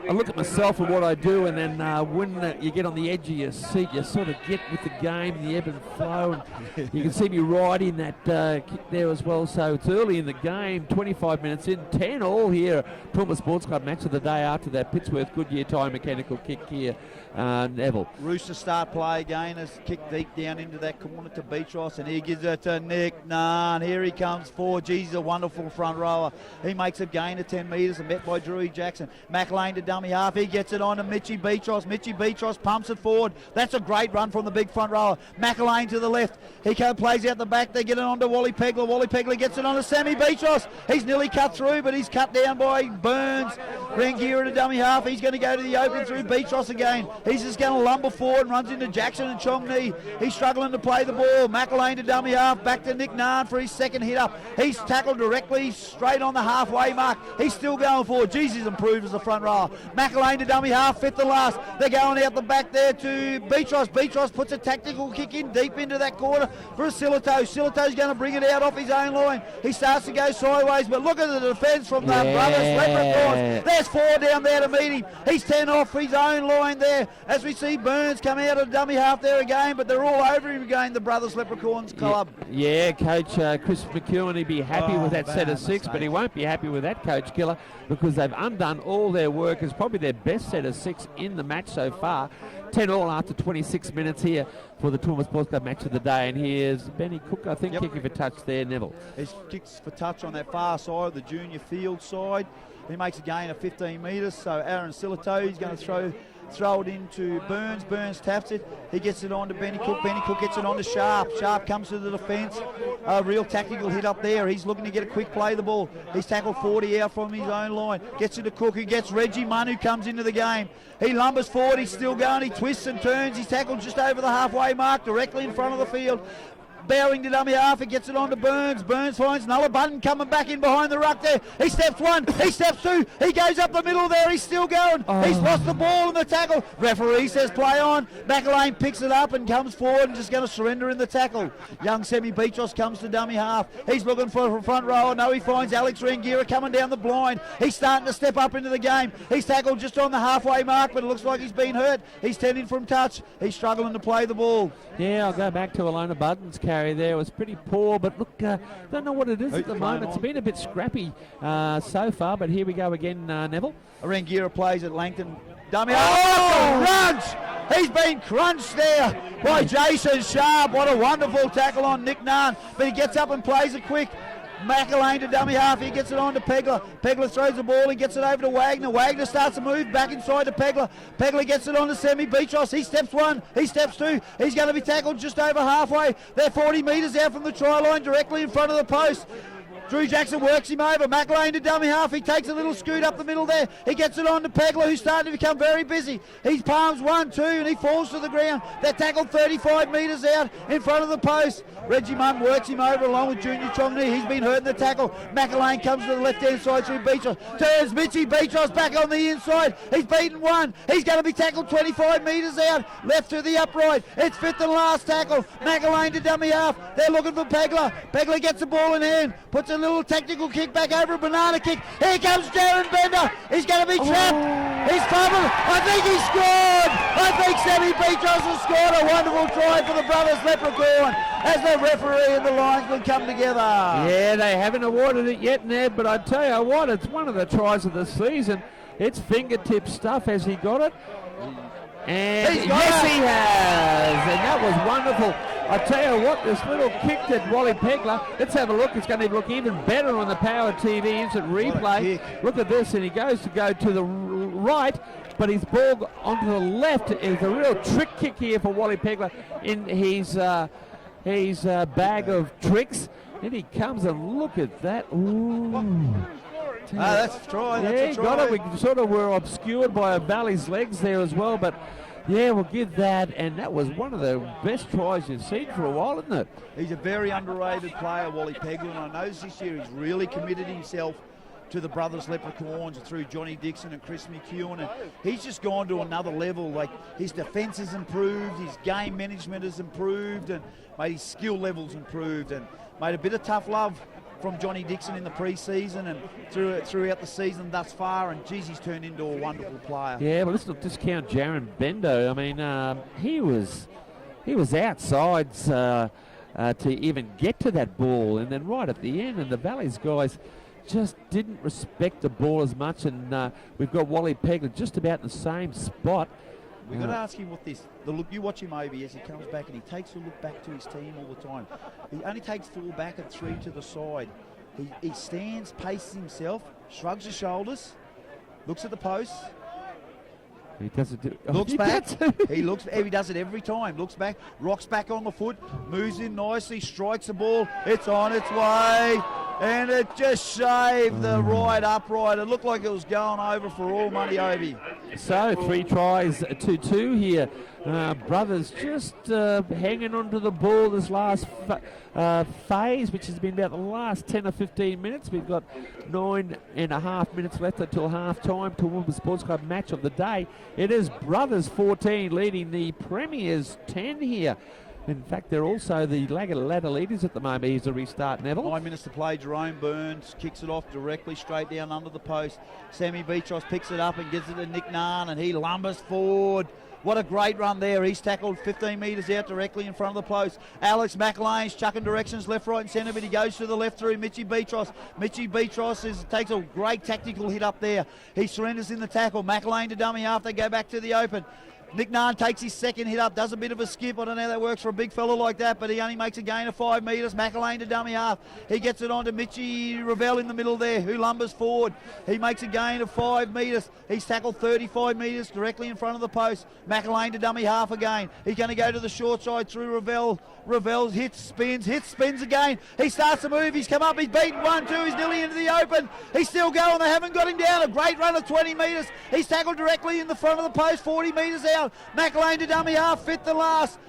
I look at myself and what I do, and then when you get on the edge of your seat, you sort of get with the game, the ebb and flow, and you can see me riding that kick there as well. So it's early in the game, 25 minutes in, 10 all here. Toowoomba Sports Club match of the day after that Pittsworth Goodyear Tyre mechanical kick here, Neville. Roosters start play again as kick deep down into that corner to Beatrice, and he gives it to Nick Nunn. Here he comes forward. Geez, he's a wonderful front rower. He makes a gain of 10 metres and met by Drewy Jackson. McLean to dummy half. He gets it on to Mitchy Beatrice. Mitchy Beatrice pumps it forward. That's a great run from the big front rower. McLean to the left. He plays out the back. They get it on to Wally Pegler. Wally Pegler gets it on to Sammy Beatrice. He's nearly cut through, but he's cut down by Burns. Rangira to dummy half. He's going to go to the open through Beatrice again. He's just going to lumber forward and runs into Jackson and Chong Ni. He's struggling to play the ball. McLean to dummy half. Back to Nick Nunn for his second hit up. He's tackled directly straight on the halfway mark. He's still going forward. Jeez, he's improved as a front rower. McLean to dummy half, fifth and last. They're going out the back there to Beatrice. Beatrice puts a tactical kick in deep into that corner for Silito. Silito's going to bring it out off his own line. He starts to go sideways, but look at the defence from the brothers Leprechauns. There's 4 down there to meet him. He's 10 off his own line there as we see Burns come out of dummy half there again, but they're all over him again, the brothers Leprechauns club. Yeah, Coach Chris McEwen, he'd be happy with that set of 6, but he won't be happy with that, Coach Killer, because they've undone all their work. It's probably their best set of 6 in the match so far. 10 all after 26 minutes here for the Toowoomba Sports Club match of the day. And here's Benny Cook, I think, kicking for touch there, Neville. He kicks for touch on that far side, the junior field side. He makes a gain of 15 metres, so Aaron Silito, he's going to throw it into Burns. Burns taps it. He gets it on to Benny Cook. Benny Cook gets it on to Sharp. Sharp comes to the defence. A real tactical hit up there. He's looking to get a quick play the ball. He's tackled 40 out from his own line. Gets it to Cook, who gets Reggie Munn, who comes into the game. He lumbers forward. He's still going. He twists and turns. He's tackled just over the halfway mark, directly in front of the field. Bowing to dummy half, it gets it on to Burns. Burns finds Nulla Button coming back in behind the ruck there. He steps 1, he steps 2, he goes up the middle there, he's still going. He's lost the ball in the tackle. Referee says play on. McElwain picks it up and comes forward and just going to surrender in the tackle. Young Semi Beatrice comes to dummy half. He's looking for a front rower. No, he finds Alex Rangira coming down the blind. He's starting to step up into the game. He's tackled just on the halfway mark, but it looks like he's been hurt. He's 10 in from touch. He's struggling to play the ball. Yeah, I'll go back to Alona Button's carry there. It was pretty poor, but look, don't know what it is at the moment. It's been a bit scrappy so far, but here we go again, Neville. Rangira plays at Langton. Dummy. Oh, crunch! He's been crunched there by Jason Sharp. What a wonderful tackle on Nick Nunn, but he gets up and plays it quick. McElwain to dummy half. He gets it on to Pegler. Pegler throws the ball. He gets it over to Wagner. Wagner starts to move back inside to Pegler. Pegler gets it on to Semi Beatrice. He steps 1. He steps 2. He's going to be tackled just over halfway. They're 40 metres out from the try line, directly in front of the post. Drew Jackson works him over. McLean to dummy half. He takes a little scoot up the middle there. He gets it on to Pegler, who's starting to become very busy. He palms 1, 2, and he falls to the ground. They're tackled 35 metres out in front of the post. Reggie Munn works him over along with Junior Chongni. He's been hurt in the tackle. McLean comes to the left-hand side through Beatrice. Turns Mitchy Beatrice back on the inside. He's beaten 1. He's going to be tackled 25 metres out. Left to the upright. It's 5th and last tackle. McLean to dummy half. They're looking for Pegler. Pegler gets the ball in hand. Puts a little technical kick back over a banana kick. Here comes Darren Bender. He's going to be trapped. He's fumbled. I think he scored. I think Sammy Beatrice has scored a wonderful try for the brothers Leprechaun as the referee and the linesman come together. Yeah, they haven't awarded it yet, Ned, but I tell you what, it's one of the tries of the season. It's fingertip stuff. Has he got it? And yes, he has. And that was wonderful. I tell you what, this little kick that Wally Pegler, let's have a look. It's going to look even better on the Power TV instant replay. Look at this, and he goes to go to the right, but his ball onto the left is a real trick kick here for Wally Pegler in his bag of tricks. And he comes and look at that. Ooh. That's a try. Yeah, That's a got try. it. We sort of were obscured by Valley's legs there as well, but yeah, we'll give that. And that was one of the best tries you've seen for a while, isn't it? He's a very underrated player, Wally Pegler, and I noticed this year he's really committed himself to the brothers Leprechauns through Johnny Dixon and Chris McEwen, and he's just gone to another level. Like, his defence has improved, his game management has improved, and mate, his skill levels improved, and made a bit of tough love from Johnny Dixon in the pre-season and throughout the season thus far, and geez, he's turned into a wonderful player. Yeah, well, let's not discount Jaron Bendo. I mean, he was outside to even get to that ball, and then right at the end, and the Valleys guys just didn't respect the ball as much, and we've got Wally Pegler just about in the same spot. We've got to ask him what the look. You watch him over as he comes back, and he takes a look back to his team all the time. He only takes 4 back and 3 to the side. He stands, paces himself, shrugs his shoulders, looks at the post. He doesn't do. Looks he back. does. He does it every time. Looks back, rocks back on the foot, moves in nicely, strikes the ball. It's on its way, and it just shaved the right upright. It looked like it was going over for all money, Obi. So 3 tries to 2 here. Brothers just hanging onto the ball this last phase, which has been about the last 10 or 15 minutes. We've got 9.5 minutes left until half time to Woomba Sports Club match of the day. It is Brothers 14 leading the Premiers 10 here. In fact, they're also the ladder leaders at the moment. Here's a restart, Neville. 9 minutes to play. Jerome Burns kicks it off directly straight down under the post. Sammy Beatros picks it up and gives it to Nick Narn, and he lumbers forward. What a great run there. He's tackled 15 metres out directly in front of the post. Alex McLean's chucking directions left, right and centre, but he goes to the left through Mitchy Beatros. Mitchy Beatros takes a great tactical hit up there. He surrenders in the tackle. McLean to dummy half. They go back to the open. Nick Narn takes his second hit up, does a bit of a skip. I don't know how that works for a big fella like that, but he only makes a gain of 5 metres. McElwain to dummy half. He gets it on to Mitchy Ravel in the middle there, who lumbers forward. He makes a gain of 5 metres. He's tackled 35 metres directly in front of the post. McElwain to dummy half again. He's going to go to the short side through Ravel. Ravel hits, spins again. He starts to move. He's come up. He's beaten 1-2. He's nearly into the open. He's still going. They haven't got him down. A great run of 20 metres. He's tackled directly in the front of the post, 40 metres out. McLean to dummy half, fit the last.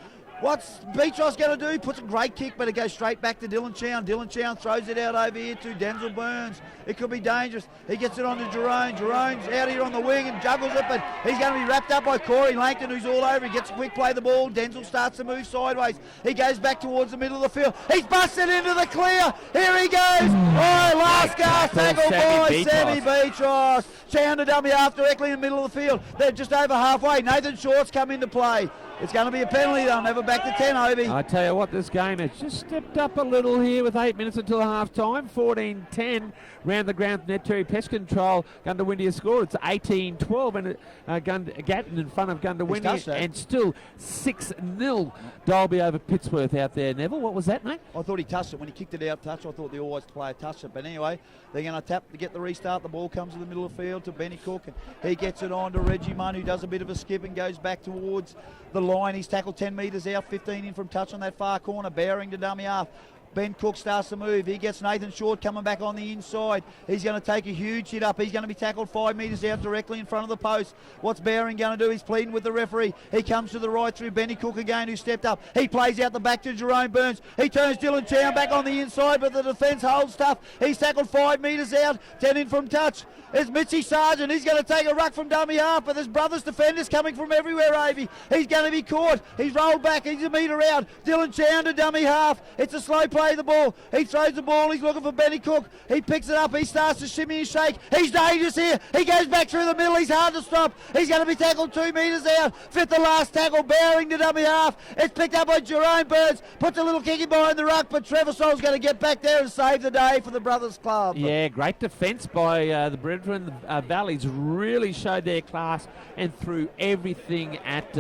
What's Beatros going to do? He puts a great kick, but it goes straight back to Dylan Chown. Dylan Chown throws it out over here to Denzel Burns. It could be dangerous. He gets it on to Jerome. Jerome's out here on the wing and juggles it, but he's going to be wrapped up by Corey Langton, who's all over. He gets a quick play the ball. Denzel starts to move sideways. He goes back towards the middle of the field. He's busted into the clear. Here he goes. Oh, last gasp tackle by Sammy Beatros. Chown to dummy half directly in the middle of the field. They're just over halfway. Nathan Short's come into play. It's going to be a penalty. They'll never back to 10, Obi. I tell you what, this game has just stepped up a little here with 8 minutes until half time. 14-10 round the ground. Net Terry Pest Control. Gundawindi has scored. It's 18-12 and Gatton in front of Gundawindi, and still 6-0 Dolby over Pittsworth out there. Neville, what was that, mate? I thought he touched it when he kicked it out touch. I thought the All-Whites player touched it, but anyway, they're going to tap to get the restart. The ball comes to the middle of the field to Benny Cook, and he gets it on to Reggie Munn, who does a bit of a skip and goes back towards the line. He's tackled 10 metres out, 15 in from touch on that far corner. Bearing to dummy half. Ben Cook starts to move. He gets Nathan Short coming back on the inside. He's going to take a huge hit up. He's going to be tackled 5 metres out directly in front of the post. What's Bearing going to do? He's pleading with the referee. He comes to the right through Benny Cook again, who stepped up. He plays out the back to Jerome Burns. He turns Dylan Chown back on the inside, but the defence holds tough. He's tackled 5 metres out, 10 in from touch. It's Mitchy Sargent. He's going to take a ruck from dummy half, but there's brothers defenders coming from everywhere, Avey. He's going to be caught. He's rolled back. He's a metre out. Dylan Chown to dummy half. It's a slow play, the ball. He throws the ball. He's looking for Benny Cook. He picks it up. He starts to shimmy and shake. He's dangerous here. He goes back through the middle. He's hard to stop. He's going to be tackled 2 metres out. Fit the last tackle. Bearing to dummy half. It's picked up by Jerome Burns. Puts a little kick in behind the ruck, but Trevor Sol's going to get back there and save the day for the Brothers Club. Yeah, great defence by the Brethren. Valleys really showed their class and threw everything at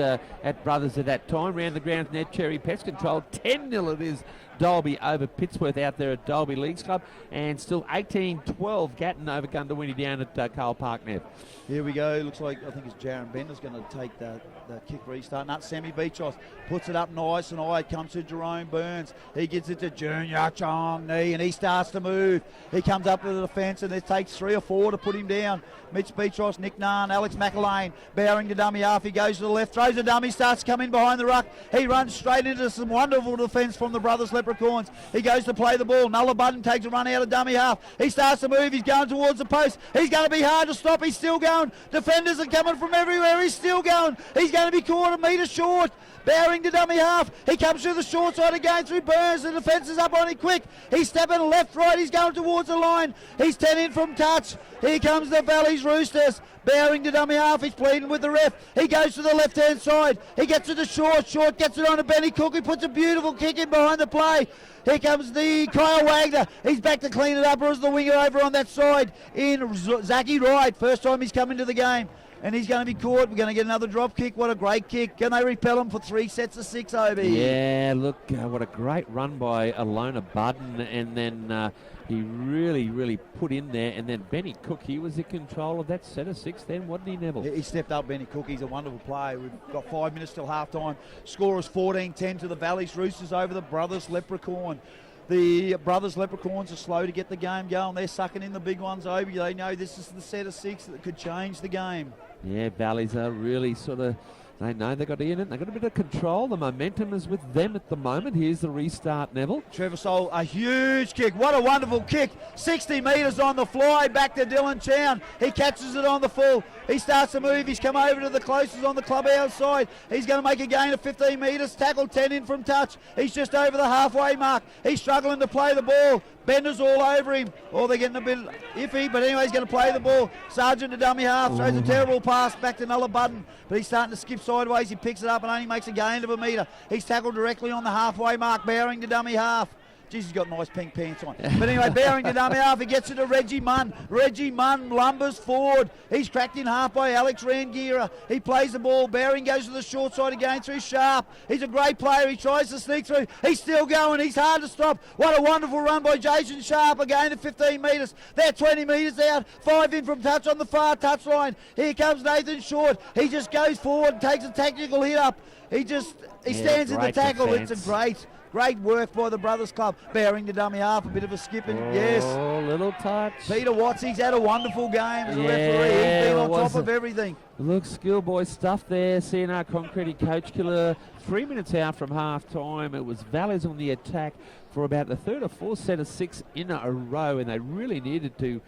Brothers at that time. Round the grounds, Net Cherry Pest Control. 10-0 it is. Dalby over Pittsworth out there at Dalby Leagues Club, and still 18-12 Gatton over Gundawini down at Carl Park Nev. Here we go. Looks like, I think it's Jaron Bender's going to take the kick restart. Not Sammy Beatrice puts it up nice and high. It comes to Jerome Burns. He gets it to Junior Chong Knee, and he starts to move. He comes up to the defence, and it takes 3 or 4 to put him down. Mitch Beatrice, Nick Nahn, Alex McElwain, bearing the dummy half. He goes to the left, throws the dummy, starts coming behind the ruck. He runs straight into some wonderful defence from the Brothers Leprechauns. He goes to play the ball. Nulla Budden takes a run out of dummy half. He starts to move. He's going towards the post. He's going to be hard to stop. He's still going. Defenders are coming from everywhere. He's still going. He's going to be caught a metre short. Bearing to dummy half. He comes through the short side again through Burns. The defence is up on him quick. He's stepping left, right. He's going towards the line. He's 10 in from touch. Here comes the Valleys Roosters. Bearing to dummy half. He's pleading with the ref. He goes to the left-hand side. He gets it to short. Short gets it on to Benny Cook. He puts a beautiful kick in behind the play. Here comes the Kyle Wagner. He's back to clean it up as the winger over on that side in Zachy Wright. First time he's come into the game. And he's going to be caught. We're going to get another drop kick. What a great kick. Can they repel him for 3 sets of 6, Obi? Yeah, look, what a great run by Alona Budden. And then he really put in there. And then Benny Cook, he was in control of that set of 6 then, wasn't he, Neville? He stepped up, Benny Cook. He's a wonderful player. We've got 5 minutes till half-time. Score is 14-10 to the Valleys Roosters over the Brothers Leprechaun. The Brothers Leprechauns are slow to get the game going. They're sucking in the big ones, Obi. They know this is the set of 6 that could change the game. Yeah, Valleys are really sort of, they know they've got in it. They've got a bit of control. The momentum is with them at the moment. Here's the restart, Neville. Trevor Soul, a huge kick. What a wonderful kick. 60 metres on the fly, back to Dylan Chown. He catches it on the full. He starts to move. He's come over to the closest on the clubhouse side. He's going to make a gain of 15 metres. Tackle 10 in from touch. He's just over the halfway mark. He's struggling to play the ball. Bender's all over him. Oh, they're getting a bit iffy, but anyway, he's going to play the ball. Sargent to dummy half, throws a terrible pass back to Nulla Budden, but he's starting to skip sideways. He picks it up and only makes a gain of 1 metre. He's tackled directly on the halfway mark, Bearing to dummy half. Jeez, he's got nice pink pants on. But anyway, Bearing to dummy half. He gets it to Reggie Munn. Reggie Munn lumbers forward. He's cracked in half by Alex Rangira. He plays the ball. Bearing goes to the short side again through Sharp. He's a great player. He tries to sneak through. He's still going. He's hard to stop. What a wonderful run by Jason Sharp. A gain of 15 metres. They're 20 metres out. 5 in from touch on the far touchline. Here comes Nathan Short. He just goes forward and takes a tactical hit up. He stands in the tackle. Defense. It's a great work by the Brothers Club. Bearing to dummy half, a bit of a skipping. Yes. Oh, little touch. Peter Watts, he's had a wonderful game as a referee. He's been on top of everything. Look, schoolboy stuff there. CNR Concrete Coach Killer. 3 minutes out from half time. It was Valleys on the attack for about the 3rd or 4th set of 6 in a row, and they really needed to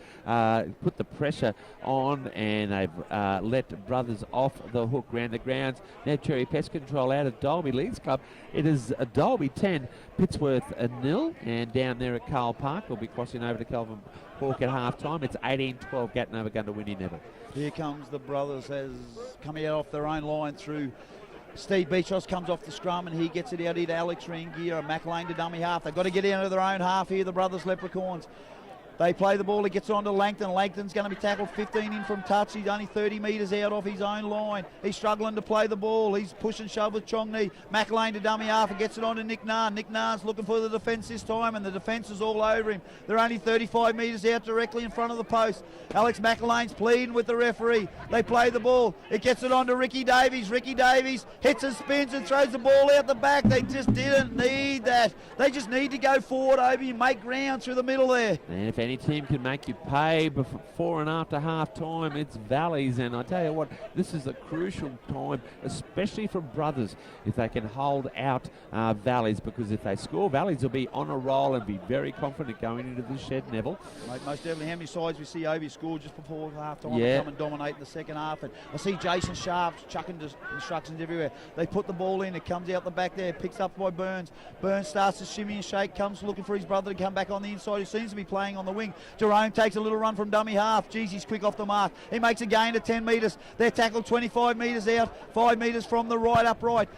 put the pressure on, and they've let Brothers off the hook round the grounds. Now Cherry Pest Control out of Dalby Leagues Club. It is Dalby 10, Pittsworth 0, and down there at Carl Park we'll be crossing over to Kelvin Hawk at half time. It's 18-12 Gatton over Gundawini Neville. Here comes the Brothers as coming out off their own line through Steve Beachos. Comes off the scrum and he gets it out here to Alex Rangira. McLean to dummy half. They've got to get into their own half here, the Brothers Leprechauns. They play the ball. He gets on to Langton. Langton's going to be tackled 15 in from touch. He's only 30 metres out off his own line. He's struggling to play the ball. He's push and shove with Chongney. McLean to dummy half and gets it on to Nick Nahn. Nick Nahn's looking for the defence this time, and the defence is all over him. They're only 35 metres out directly in front of the post. Alex McElwain's pleading with the referee. They play the ball. It gets it on to Ricky Davies. Ricky Davies hits and spins and throws the ball out the back. They just didn't need that. They just need to go forward, Obi, and make ground through the middle there. And if any team can make you pay before and after half time, it's Valleys. And I tell you what, this is a crucial time, especially for Brothers, if they can hold out Valleys, because if they score, Valleys will be on a roll and be very confident going into the shed, Neville. Mate, most definitely. How many sides we see Obi score just before half time? Yeah. Come and dominate in the second half. And I see Jason Sharp chucking instructions everywhere. They put the ball in. It comes out the back there. Picks up by Burns. Burns starts to shimmy and shake. Comes looking for his brother to come back on the inside. He seems to be playing on the wing. Jerome takes a little run from dummy half. Jeez, he's quick off the mark. He makes a gain of 10 metres. They're tackled 25 metres out. 5 metres from the right upright.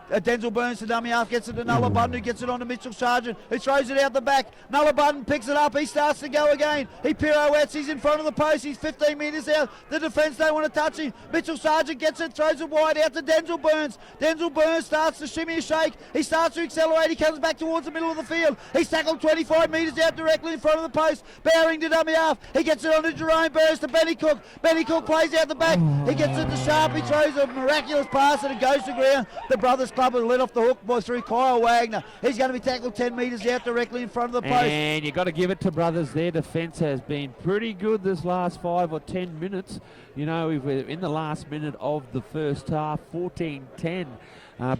Denzel Burns to dummy half, gets it to Nullarbutton, who gets it on to Mitchell Sargent, who throws it out the back. Nullarbutton picks it up, he starts to go again. He pirouettes, he's in front of the post, he's 15 metres out. The defence don't want to touch him. Mitchell Sargent gets it, throws it wide out to Denzel Burns. Denzel Burns starts to shimmy a shake, he starts to accelerate, he comes back towards the middle of the field. He's tackled 25 metres out directly in front of the post. Bowering to dummy half, he gets it on to Jerome Burns to Benny Cook. Benny Cook plays out the back, he gets it to Sharp, he throws a miraculous pass and it goes to ground. The Brothers Club has let off the hook by through Kyle Wagner. He's going to be tackled 10 metres out directly in front of the post. And you've got to give it to Brothers. Their defence has been pretty good this last 5 or 10 minutes. You know, we're in the last minute of the first half, 14-10.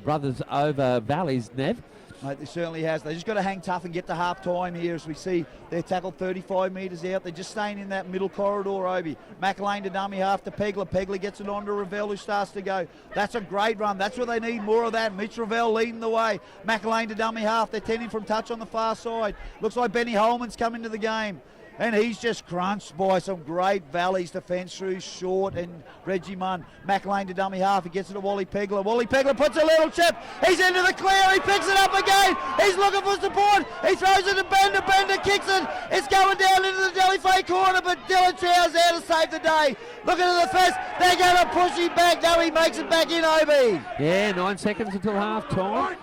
Brothers over Valleys, Nev. Mate, they certainly has. They just got to hang tough and get to half time here as we see they're tackled 35 metres out. They're just staying in that middle corridor, Obi. McLean to dummy half to Pegler. Pegler gets it on to Ravel, who starts to go. That's a great run. That's what they need, more of that. Mitch Ravel leading the way. McLean to dummy half. They're tending from touch on the far side. Looks like Benny Holman's come into the game. And he's just crunched by some great Valleys defence through Short and Reggie Munn. McLean to dummy half. He gets it to Wally Pegler. Wally Pegler puts a little chip. He's into the clear. He picks it up again. He's looking for support. He throws it to Bender. Bender kicks it. It's going down into the Delhi corner, but Dylan Chow's there to save the day. Looking at the fence. They're going to push him back. No, he makes it back in, Obi. Yeah, 9 seconds until half time.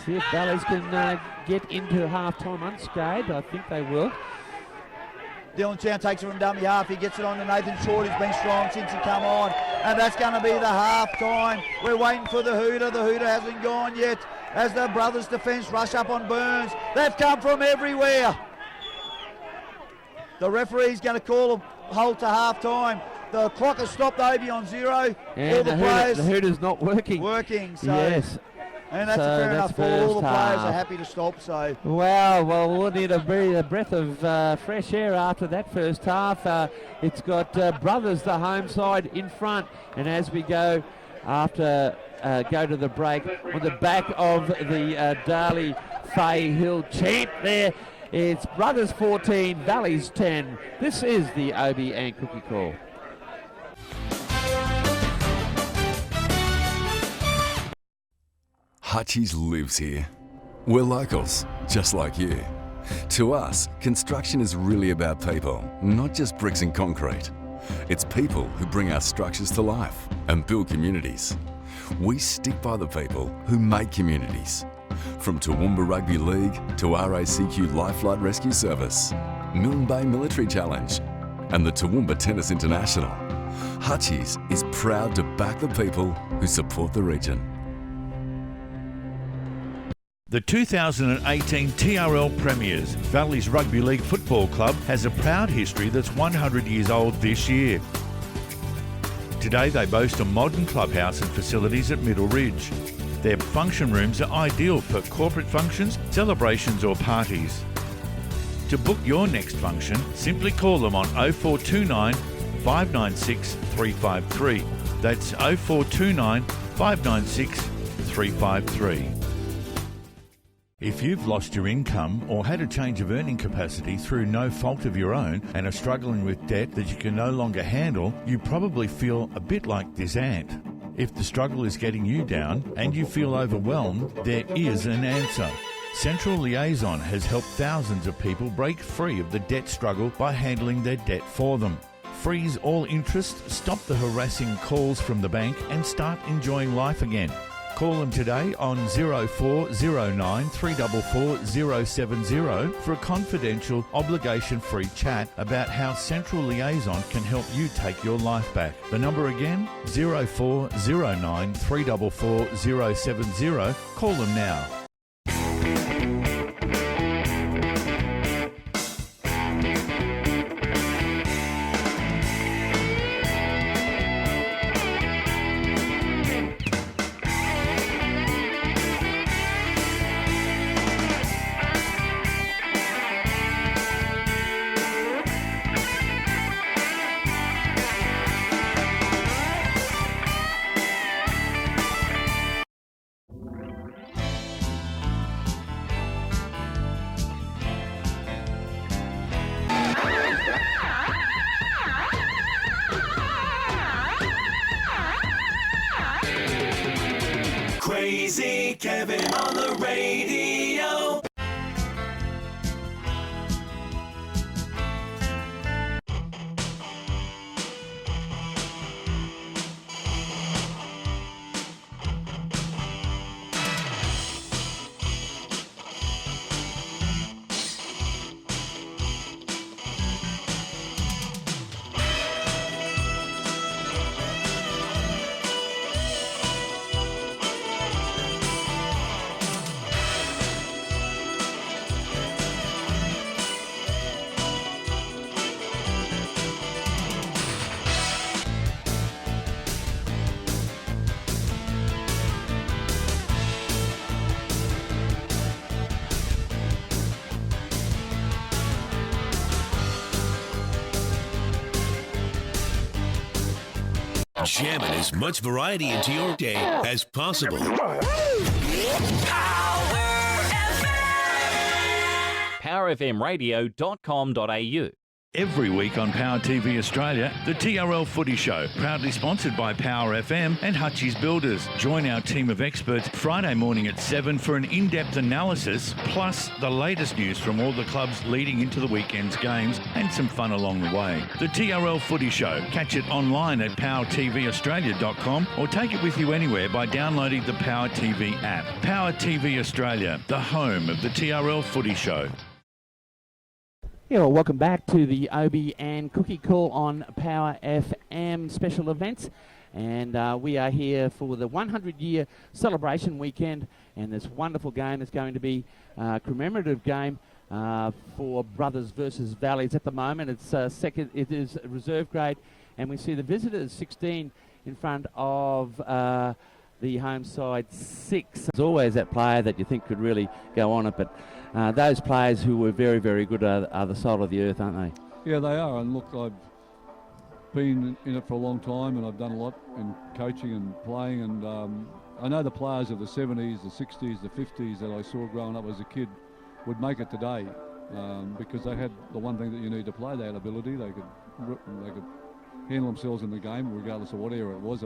See if Valleys can get into half time unscathed. I think they will. Dylan Chow takes it from dummy half. He gets it on to Nathan Short, who's been strong since he come on. And that's going to be the half time. We're waiting for the Hooter. The Hooter hasn't gone yet as the Brothers defence rush up on Burns. They've come from everywhere. The referee's going to call a halt to half time. The clock has stopped Obi on 0. And all the players the Hooter's not working. So yes. And that's fair enough. All the players half. are happy to stop. So well, we'll need a breath of fresh air after that first half. It's got Brothers, the home side, in front. And as we go go to the break, on the back of the Darley Fay Hill chant there, it's Brothers 14, Valleys 10. This is the Obi and Cookie Call. Hutchie's lives here. We're locals, just like you. To us, construction is really about people, not just bricks and concrete. It's people who bring our structures to life and build communities. We stick by the people who make communities. From Toowoomba Rugby League to RACQ Lifelight Rescue Service, Milne Bay Military Challenge, and the Toowoomba Tennis International, Hutchie's is proud to back the people who support the region. The 2018 TRL Premiers, Valleys Rugby League Football Club, has a proud history that's 100 years old this year. Today they boast a modern clubhouse and facilities at Middle Ridge. Their function rooms are ideal for corporate functions, celebrations or parties. To book your next function, simply call them on 0429 596 353. That's 0429 596 353. If you've lost your income or had a change of earning capacity through no fault of your own and are struggling with debt that you can no longer handle, you probably feel a bit like this ant. If the struggle is getting you down and you feel overwhelmed, there is an answer. Central Liaison has helped thousands of people break free of the debt struggle by handling their debt for them. Freeze all interest, stop the harassing calls from the bank and start enjoying life again. Call them today on 0409 344 070 for a confidential, obligation-free chat about how Central Liaison can help you take your life back. The number again, 0409 344 070. Call them now. Radio. Jamming as much variety into your day as possible. PowerFMRadio.com.au. Every week on Power TV Australia, the TRL Footy Show, proudly sponsored by Power FM and Hutchie's Builders. Join our team of experts Friday morning at 7 for an in-depth analysis, plus the latest news from all the clubs leading into the weekend's games and some fun along the way. The TRL Footy Show. Catch it online at powertvaustralia.com or take it with you anywhere by downloading the Power TV app. Power TV Australia, the home of the TRL Footy Show. Yeah, well, welcome back to the Obie and Cookie Call on Power FM special events. And we are here for the 100-year celebration weekend. And this wonderful game is going to be a commemorative game for Brothers versus Valleys. At the moment, it's second. It is reserve grade. And we see the visitors 16 in front of the home side 6. There's always that player that you think could really go on it, but those players who were very, very good are the salt of the earth, aren't they? Yeah, they are. And look, I've been in it for a long time, and I've done a lot in coaching and playing. And I know the players of the 70s, the 60s, the 50s that I saw growing up as a kid would make it today because they had the one thing that you need to play. They had ability. They could handle themselves in the game, regardless of what era it was.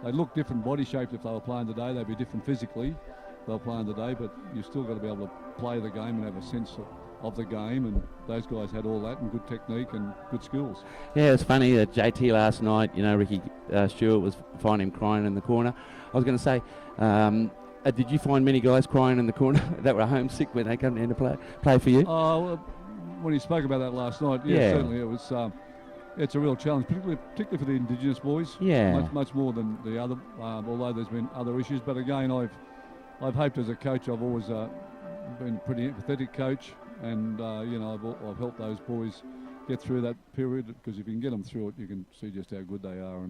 They'd look different body shapes if they were playing today. They'd be different physically if they were playing today, but you still got to be able to play the game and have a sense of the game, and those guys had all that and good technique and good skills. Yeah, it's funny that JT last night, Ricky Stewart was finding him crying in the corner. I was going to say, did you find many guys crying in the corner that were homesick when they come in to play for you? Well, when he spoke about that last night, yeah. Certainly it was. It's a real challenge, particularly for the Indigenous boys. Yeah. Much more than the other, although there's been other issues. But again, I've hoped as a coach, I've always been a pretty empathetic coach, and I've helped those boys get through that period, because if you can get them through it, you can see just how good they are.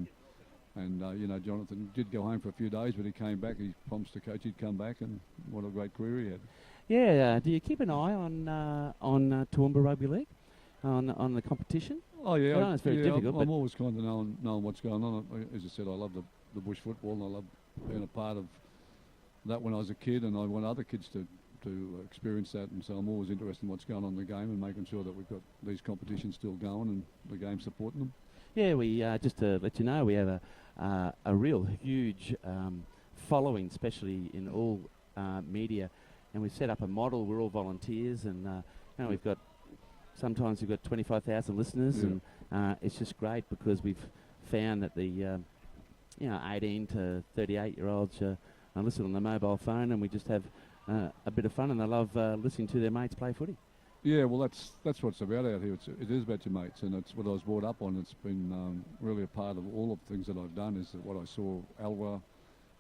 And Jonathan did go home for a few days, but he came back. He promised the coach he'd come back, and what a great career he had. Yeah. Do you keep an eye on Toowoomba Rugby League, on the competition? Oh yeah, I know it's very difficult. I'm always kind of knowing what's going on. As I said, I love the bush football, and I love being a part of that when I was a kid, and I want other kids to experience that. And so I'm always interested in what's going on in the game and making sure that we've got these competitions still going and the game supporting them. Yeah, we just to let you know, we have a real huge following, especially in all media, and we've set up a model. We're all volunteers, and we've got. Sometimes we've got 25,000 listeners, and it's just great because we've found that the 18 to 38-year-olds listen on their mobile phone, and we just have a bit of fun, and they love listening to their mates play footy. Yeah, well, that's what it's about out here. It is about your mates, and it's what I was brought up on. It's been really a part of all of the things that I've done. Is that what I saw Alwa,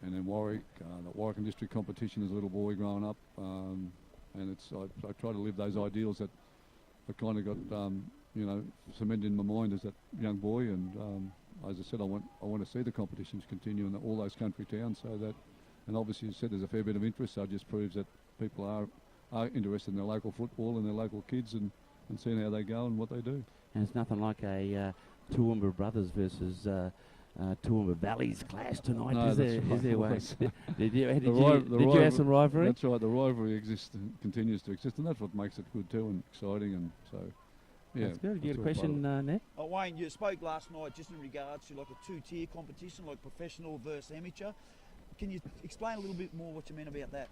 and then Warwick, the Warwick and District competition as a little boy growing up, and I try to live those ideals that I kind of got, cemented in my mind as that young boy, and as I said, I want to see the competitions continue in all those country towns, so that, and obviously you said there's a fair bit of interest, so it just proves that people are interested in their local football and their local kids, and seeing how they go and what they do. And it's nothing like a Toowoomba Brothers versus Toowoomba Valleys clash tonight, no, is there? Right. Is there way? Did you have some rivalry? That's right. The rivalry exists and continues to exist, and that's what makes it good too and exciting. And so, yeah. That's good. You got a question, Ned? Wayne, you spoke last night just in regards to like a two-tier competition, like professional versus amateur. Can you explain a little bit more what you mean about that?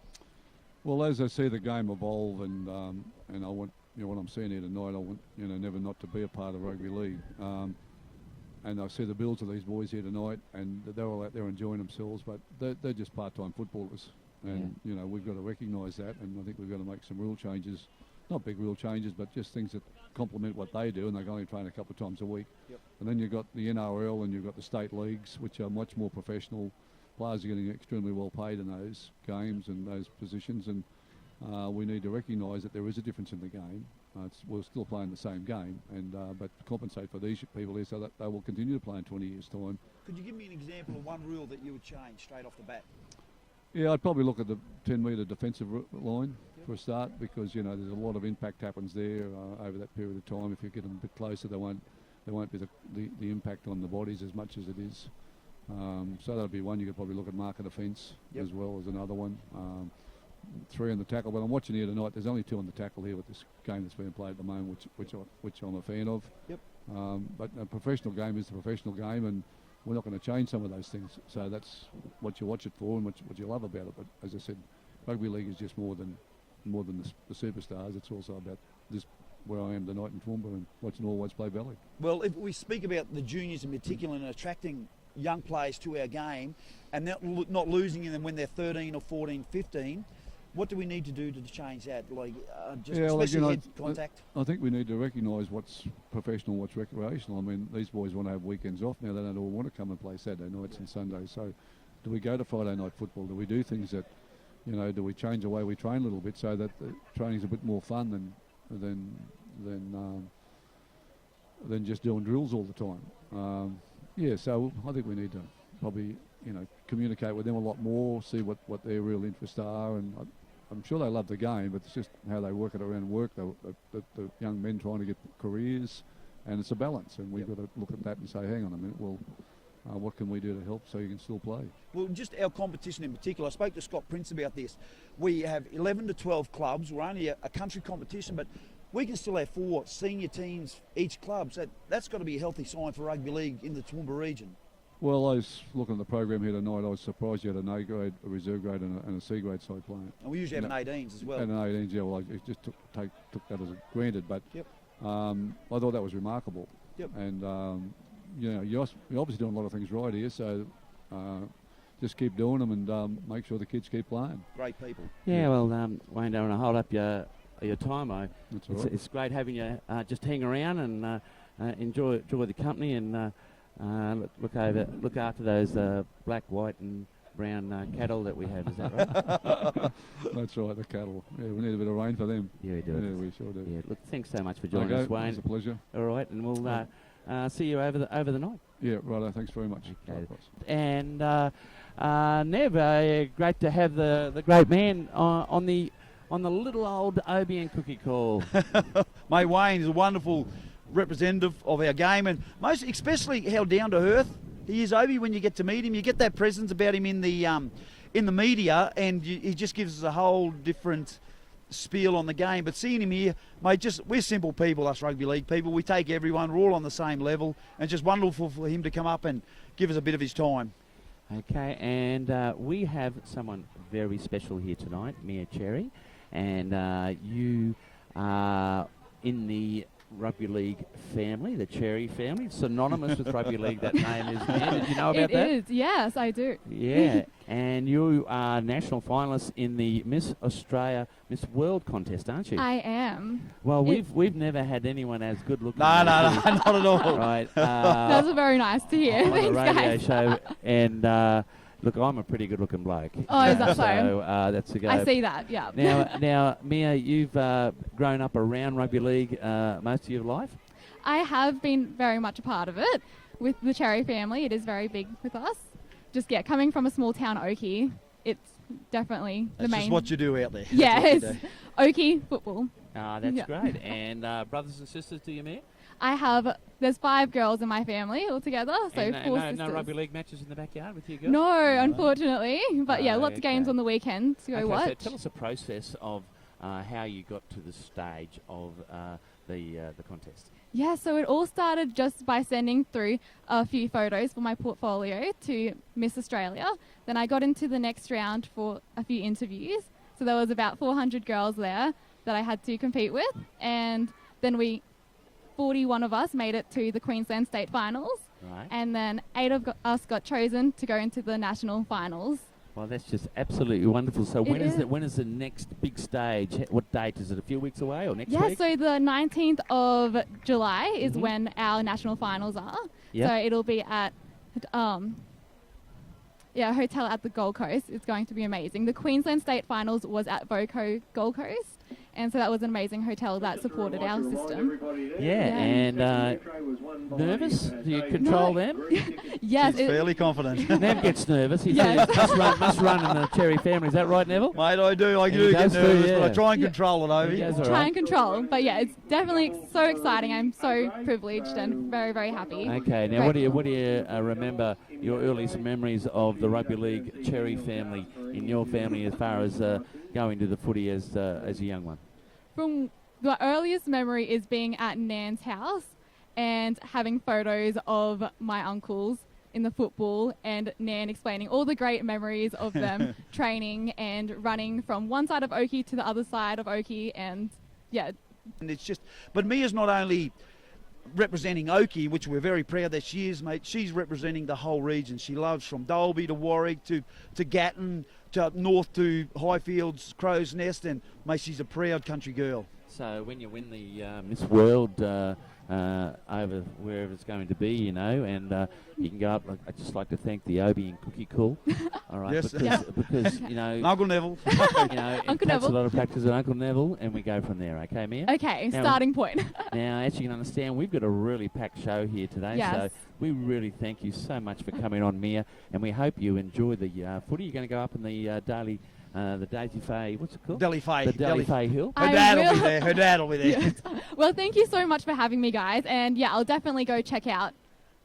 Well, as I see the game evolve, and I want, what I'm seeing here tonight, I want, never not to be a part of rugby league. And I see the builds of these boys here tonight, and they're all out there enjoying themselves, but they're just part-time footballers. And, we've got to recognise that, and I think we've got to make some rule changes. Not big rule changes, but just things that complement what they do, and they can only train a couple of times a week. Yep. And then you've got the NRL and you've got the state leagues, which are much more professional. Players are getting extremely well paid in those games and those positions, and we need to recognise that there is a difference in the game. We're still playing the same game, and but to compensate for these people here so that they will continue to play in 20 years' time. Could you give me an example of one rule that you would change straight off the bat? Yeah, I'd probably look at the 10-metre defensive line for a start, because there's a lot of impact happens there over that period of time. If you get them a bit closer, there won't be the impact on the bodies as much as it is. So that'll be one. You could probably look at marker defence as well as another one. 3 on the tackle. But I'm watching here tonight. There's only 2 on the tackle here with this game that's being played at the moment, which I'm a fan of. Yep. But a professional game is a professional game, and we're not going to change some of those things. So that's what you watch it for and what you love about it. But as I said, rugby league is just more than the superstars. It's also about this, where I am tonight in Toowoomba and watching all play Valley. Well, if we speak about the juniors in particular and attracting young players to our game and not losing them when they're 13 or 14, 15, what do we need to do to change that? Especially head contact? I think we need to recognise what's professional, what's recreational. I mean, these boys want to have weekends off now. They don't all want to come and play Saturday nights and Sundays. So do we go to Friday night football? Do we do things that, do we change the way we train a little bit so that the training's a bit more fun than just doing drills all the time? So I think we need to probably, communicate with them a lot more, see what their real interests are, and I'm sure they love the game, but it's just how they work it around work. The young men trying to get careers, and it's a balance, and we've got to look at that and say, hang on a minute, well, what can we do to help so you can still play? Well, just our competition in particular, I spoke to Scott Prince about this. We have 11 to 12 clubs. We're only a country competition, but we can still have 4 senior teams each club. So that's got to be a healthy sign for rugby league in the Toowoomba region. Well, I was looking at the program here tonight. I was surprised you had an A grade, a reserve grade, and a C grade side playing. And we usually have an 18s as well. And an 18s, yeah. Well, I just took that as granted, but I thought that was remarkable. Yep. And you're obviously doing a lot of things right here, so just keep doing them and make sure the kids keep playing. Great people. Yeah, well, Wayne, don't want to hold up your time. It's great having you just hang around and enjoy the company and look after those black, white and brown cattle that we have. Is that right? That's right, the cattle. Yeah, we need a bit of rain for them. Yeah, we do. Yeah, we sure do. Yeah, look, thanks so much for joining us, Wayne. It's a pleasure. All right, and we'll see you over the night. Yeah, righto. Thanks very much. Okay. And Nev, great to have the great man on the little old Obie and Cookie call. Mate, Wayne is a wonderful representative of our game, and especially how down to earth he is, Obie. When you get to meet him, you get that presence about him in the media, and he just gives us a whole different spiel on the game. But seeing him here, mate, we're simple people, us rugby league people. We take everyone. We're all on the same level, and it's just wonderful for him to come up and give us a bit of his time. Okay, and we have someone very special here tonight, Mia Cherry, and you are in the rugby league family, the Cherry family, synonymous with rugby league. That name is there. Did you know about that? It is, yes, I do. Yeah, and you are national finalist in the Miss Australia, Miss World contest, aren't you? I am. Well, we've never had anyone as good looking. No, not at all. Right. That's very nice to hear. On Thanks, the radio guys. show, and look, I'm a pretty good looking bloke. Oh, is that so? So that's a go. I see that, yeah. Now, Mia, you've grown up around rugby league most of your life? I have been very much a part of it with the Cherry family. It is very big with us. Just, coming from a small town, Oakey, it's definitely the main... That's just what you do out there. Yes, Oakey football. That's great. And brothers and sisters, do you, Mia? There's 5 girls in my family altogether, so and 4 sisters. No rugby league matches in the backyard with you girls? No, unfortunately. But lots of games on the weekend to go watch. So tell us the process of how you got to the stage of the contest. Yeah, so it all started just by sending through a few photos for my portfolio to Miss Australia. Then I got into the next round for a few interviews. So there was about 400 girls there that I had to compete with, and then 41 of us made it to the Queensland State Finals, Right. and then 8 of us got chosen to go into the national finals. Well, that's just absolutely wonderful. So when is. when is the next big stage? What date is it? A few weeks away or next Yeah, week? so the 19th of July is when our national finals are. Yep. So it'll be at a hotel at the Gold Coast. It's going to be amazing. The Queensland State Finals was at Voco Gold Coast, and so that was an amazing hotel that supported our system. And nervous? Do you control them? Yes. She's fairly confident. Nev gets nervous. He Yes. must run in the Cherry family. Is that right, Neville? Mate, I do. I He do get does too, nervous, yeah. but I try and control it, He Ovi. goes all Try right. and control. But yeah, it's definitely so exciting. I'm so privileged and very, very happy. Okay, now Great. what do you remember your earliest memories of the rugby league Cherry family in your family as far as going to the footy as a young one? From the earliest memory is being at Nan's house and having photos of my uncles in the football, and Nan explaining all the great memories of them training and running from one side of Oakey to the other side of Oakey, and yeah. And it's just, but Mia's not only representing Oakey, which we're very proud that she is, mate. She's representing the whole region. She loves from Dalby to Warwick to Gatton to up north to Highfields, Crow's Nest, and mate, she's a proud country girl. So when you win the Miss World over wherever it's going to be, you know, and you can go up. I'd just like to thank the Obi and Cookie Call. All right, Yes. because you know, Uncle Neville. you know, it Uncle takes Neville. a lot of practice with Uncle Neville, and we go from there. Okay, Mia. Okay, Now- starting point. Now, as you can understand, we've got a really packed show here today, Yes. so we really thank you so much for coming on, Mia, and we hope you enjoy the footy. You're going to go up in the the Daisy Fay, what's it called? Deli Fay. The Deli Fay Hill. Her I dad will will. be there. Her dad will be there. Yes. Well, thank you so much for having me, guys, and yeah, I'll definitely go check out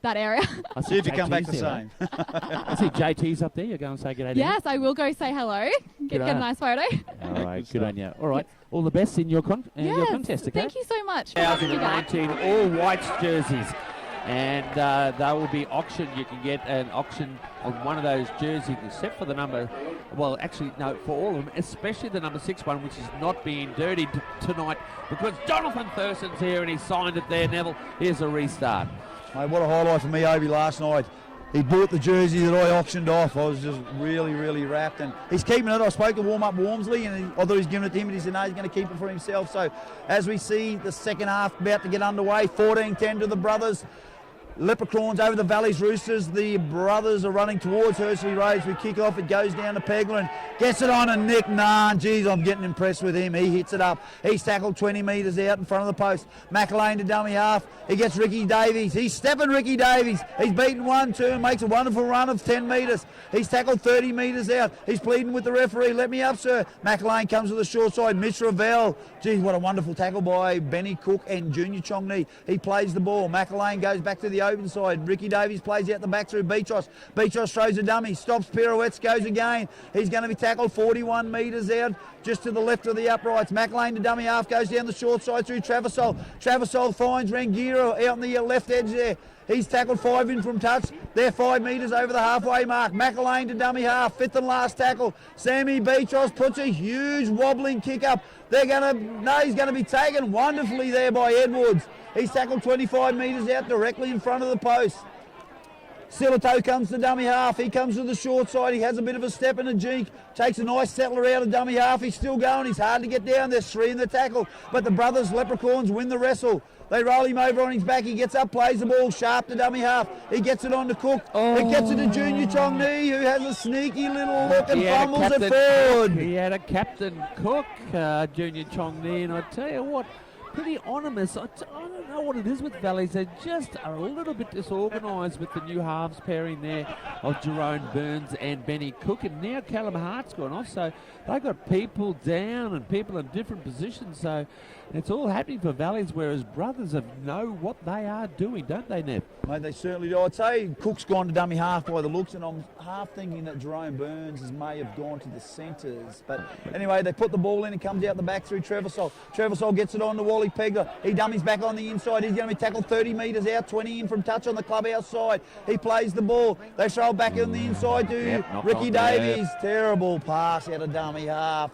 that area. I See if you come back the JT's there, same. eh? I see JT's up there. You'll go and say good day to him? Yes, I will go say hello, get a on. nice photo. All right, good on you. All right, all the best in your your contest, okay? Thank you so much for having me back. 2019 all whites jerseys, and they will be auctioned. You can get an auction on one of those jerseys, except for the number. Well, actually, no, for all of them, especially the number 6 one, which is not being dirtied tonight because Jonathan Thurston's here and he signed it there. Neville, here's a restart. Mate, what a highlight for me, Obi, last night. He bought the jersey that I auctioned off. I was just really, really wrapped. And he's keeping it. I spoke to Warm Up Wormsley, and I thought he was giving it to him, but he said, no, he's going to keep it for himself. So as we see the second half about to get underway, 14-10 to the brothers. Leprechauns over the Valleys Roosters. The brothers are running towards Hursley Rose. We kick off. It goes down to Pegler and gets it on to Nick Nahn. Geez, I'm getting impressed with him. He hits it up. He's tackled 20 metres out in front of the post. McElwain to dummy half. He gets Ricky Davies. He's stepping Ricky Davies. He's beaten 1-2 and makes a wonderful run of 10 metres. He's tackled 30 metres out. He's pleading with the referee. Let me up, sir. McElwain comes to the short side. Mitch Ravel. Geez, what a wonderful tackle by Benny Cook and Junior Chongney. He plays the ball. McElwain goes back to the open side. Ricky Davies plays out the back through Beatros. Beatros throws a dummy, stops, pirouettes, goes again. He's going to be tackled 41 metres out, just to the left of the uprights. McLean to dummy half, goes down the short side through Traversol. Traversol finds Rangira out on the left edge there. He's tackled 5 in from touch. They're 5 metres over the halfway mark. McElwain to dummy half, 5th and last tackle. Sammy Beatros puts a huge wobbling kick up. He's going to be taken wonderfully there by Edwards. He's tackled 25 metres out directly in front of the post. Silito comes to dummy half. He comes to the short side. He has a bit of a step and a jink. Takes a nice settler out of dummy half. He's still going. He's hard to get down. There's 3 in the tackle. But the brothers Leprechauns win the wrestle. They roll him over on his back. He gets up, plays the ball sharp to dummy half. He gets it on to Cook. He gets it to Junior Chongney, who has a sneaky little look and fumbles it forward. He had a Captain Cook, Junior Chongney, and I tell you what, pretty ominous. I don't know what it is with Valleys. They just are a little bit disorganised with the new halves pairing there of Jerome Burns and Benny Cook. And now Callum Hart's gone off, so they've got people down and people in different positions. So it's all happening for Valleys, whereas brothers know what they are doing, don't they, Nev? Mate, they certainly do. I'd say Cook's gone to dummy half by the looks, and I'm half thinking that Jerome Burns may have gone to the centres. But anyway, they put the ball in and comes out the back through Trevisol. Trevisol gets it on to Wally Pegler. He dummies back on the inside. He's going to be tackled 30 metres out, 20 in from touch on the clubhouse side. He plays the ball. They throw it back on the inside to Ricky Davies. Terrible pass out of dummy half.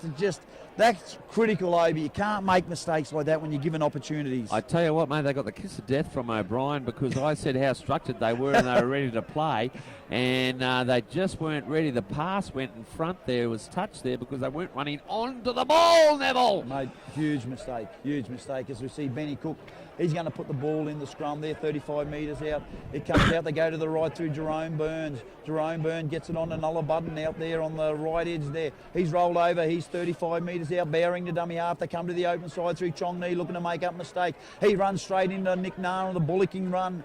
That's critical, Obi. You can't make mistakes like that when you're given opportunities. I tell you what, mate, they got the kiss of death from O'Brien because I said how structured they were and they were ready to play, and they just weren't ready. The pass went in front there. It was touched there because they weren't running onto the ball, Neville. Mate, huge mistake as we see Benny Cook. He's going to put the ball in the scrum there, 35 metres out. It comes out, they go to the right through Jerome Burns. Jerome Burns gets it on to Nulla Budden out there on the right edge there. He's rolled over, he's 35 metres out, bearing the dummy half. They come to the open side through Chong Ni, looking to make up a mistake. He runs straight into Nick Nairn on the bullocking run.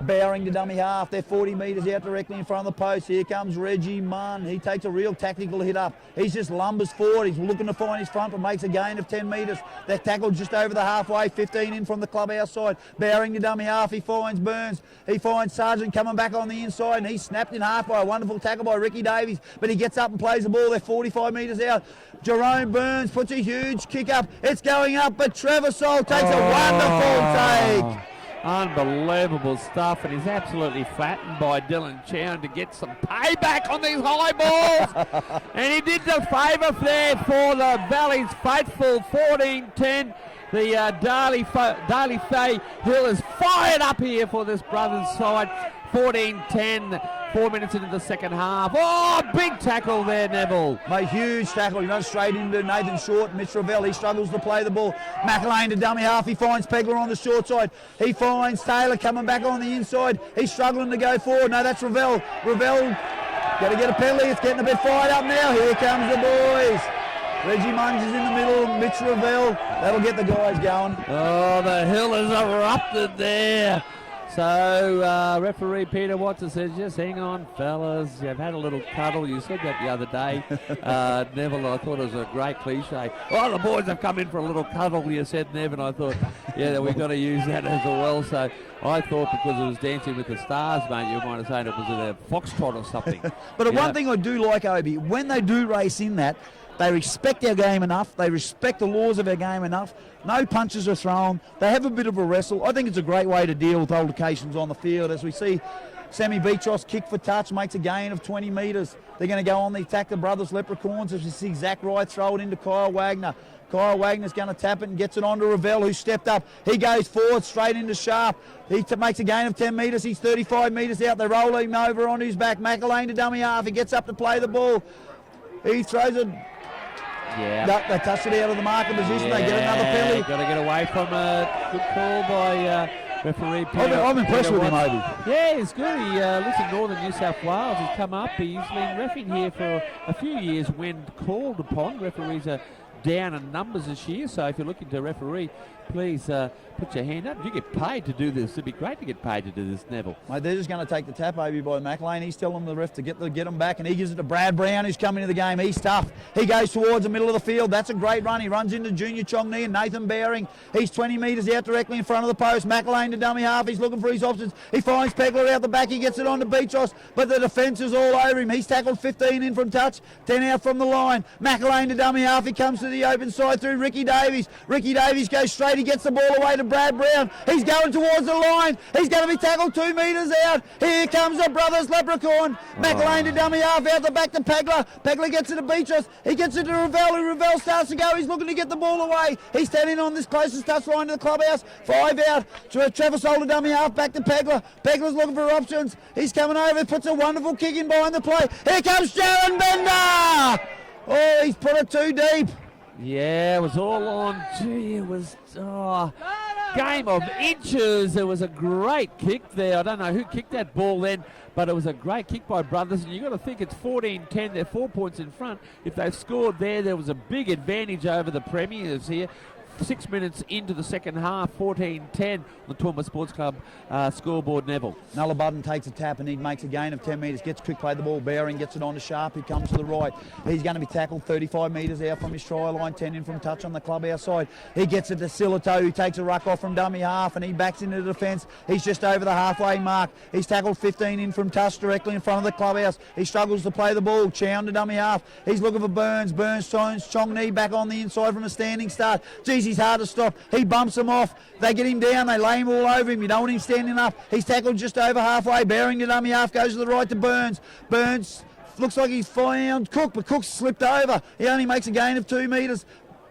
Bowering to dummy half. They're 40 metres out directly in front of the post. Here comes Reggie Munn. He takes a real tactical hit up. He's just lumbers forward. He's looking to find his front but makes a gain of 10 metres. They're tackled just over the halfway, 15 in from the clubhouse side. Bowering to dummy half. He finds Burns. He finds Sargent coming back on the inside, and he's snapped in half by a wonderful tackle by Ricky Davies, but he gets up and plays the ball. They're 45 metres out. Jerome Burns puts a huge kick up. It's going up, but Trevisol takes a wonderful take. Unbelievable stuff, and he's absolutely flattened by Dylan Chown to get some payback on these high balls. And he did the favour there for the Valley's faithful. 14-10. The Darley Fay Hill is fired up here for this brothers side. 14-10. 4 minutes into the second half. Oh, big tackle there, Neville. Mate, huge tackle. He runs straight into Nathan Short. Mitch Ravel, he struggles to play the ball. McElwain to dummy half. He finds Pegler on the short side. He finds Taylor coming back on the inside. He's struggling to go forward. No, that's Ravel. Ravel, got to get a penalty. It's getting a bit fired up now. Here comes the boys. Reggie Munns is in the middle. Mitch Ravel. That'll get the guys going. Oh, the hill has erupted there. So, referee Peter Watson says, just hang on, fellas. You've had a little cuddle. You said that the other day. Neville, I thought it was a great cliche. Oh, the boys have come in for a little cuddle, you said, Nev, and I thought, yeah, we've got to use that as well. So, I thought because it was Dancing with the Stars, mate, you might have said it was a foxtrot or something. But one thing I do like, Obi, when they do race in that, they respect our game enough. They respect the laws of our game enough. No punches are thrown. They have a bit of a wrestle. I think it's a great way to deal with altercations on the field. As we see, Sammy Beatros kick for touch, makes a gain of 20 metres. They're going to go on the attack the brothers Leprechauns. As we see Zach Wright throw it into Kyle Wagner. Kyle Wagner's going to tap it and gets it on to Ravel, who stepped up. He goes forward straight into Sharp. He makes a gain of 10 metres. He's 35 metres out. They roll him over on his back. McElwain to dummy half. He gets up to play the ball. He throws it. Yeah. They touch it out of the marker position. They get another penalty. Got to get away from a good call by referee Peter. I'm impressed with him, Obi. Yeah, he's good. He lives in northern New South Wales. He's come up. He's been reffing here for a few years when called upon. Referees are down in numbers this year, so if you're looking to referee, please put your hand up. You get paid to do this. It'd be great to get paid to do this, Neville. Mate, they're just going to take the tap over by McElwain. He's telling the ref to get him back, and he gives it to Brad Brown, who's coming into the game. He's tough. He goes towards the middle of the field. That's a great run. He runs into Junior Chong Ni and Nathan Bowering. He's 20 metres out directly in front of the post. McElwain to dummy half. He's looking for his options. He finds Pegler out the back. He gets it on to Beatros, but the defence is all over him. He's tackled 15 in from touch, 10 out from the line. McElwain to dummy half. He comes to the open side through Ricky Davies. Ricky Davies goes straight. He gets the ball away to Brad Brown. He's going towards the line. He's going to be tackled 2 metres out. Here comes the brothers Leprechaun. McElwain to dummy half out the back to Pegler. Pegler gets it to Beatros. He gets it to Ravel. And Ravel starts to go. He's looking to get the ball away. He's standing on this closest touch line to the clubhouse. 5 out. Trevisol to dummy half back to Pegler. Pegler's looking for options. He's coming over. Puts a wonderful kick in behind the play. Here comes Jaron Bender. Oh, he's put it too deep. Yeah, it was all on. Gee, it was game of inches. It was a great kick there. I don't know who kicked that ball then, but it was a great kick by brothers. And you've got to think it's 14-10. They're 4 points in front. If they scored there was a big advantage over the Premiers here. 6 minutes into the second half, 14-10 on the Toowoomba Sports Club scoreboard, Neville. Nulla Budden takes a tap and he makes a gain of 10 metres, gets quick play the ball, Bowring gets it on to Sharp, who comes to the right. He's going to be tackled 35 metres out from his try line, 10 in from touch on the club outside. He gets it to Silito, who takes a ruck off from dummy half and he backs into the defence. He's just over the halfway mark. He's tackled 15 in from touch directly in front of the clubhouse. He struggles to play the ball, Chow to dummy half. He's looking for Burns. Burns turns Chong Knee back on the inside from a standing start. Geez, he's hard to stop. He bumps him off. They get him down. They lay him all over him. You don't want him standing up. He's tackled just over halfway. Bowring to dummy half, goes to the right to Burns. Burns looks like he's found Cook, but Cook's slipped over. He only makes a gain of 2 metres.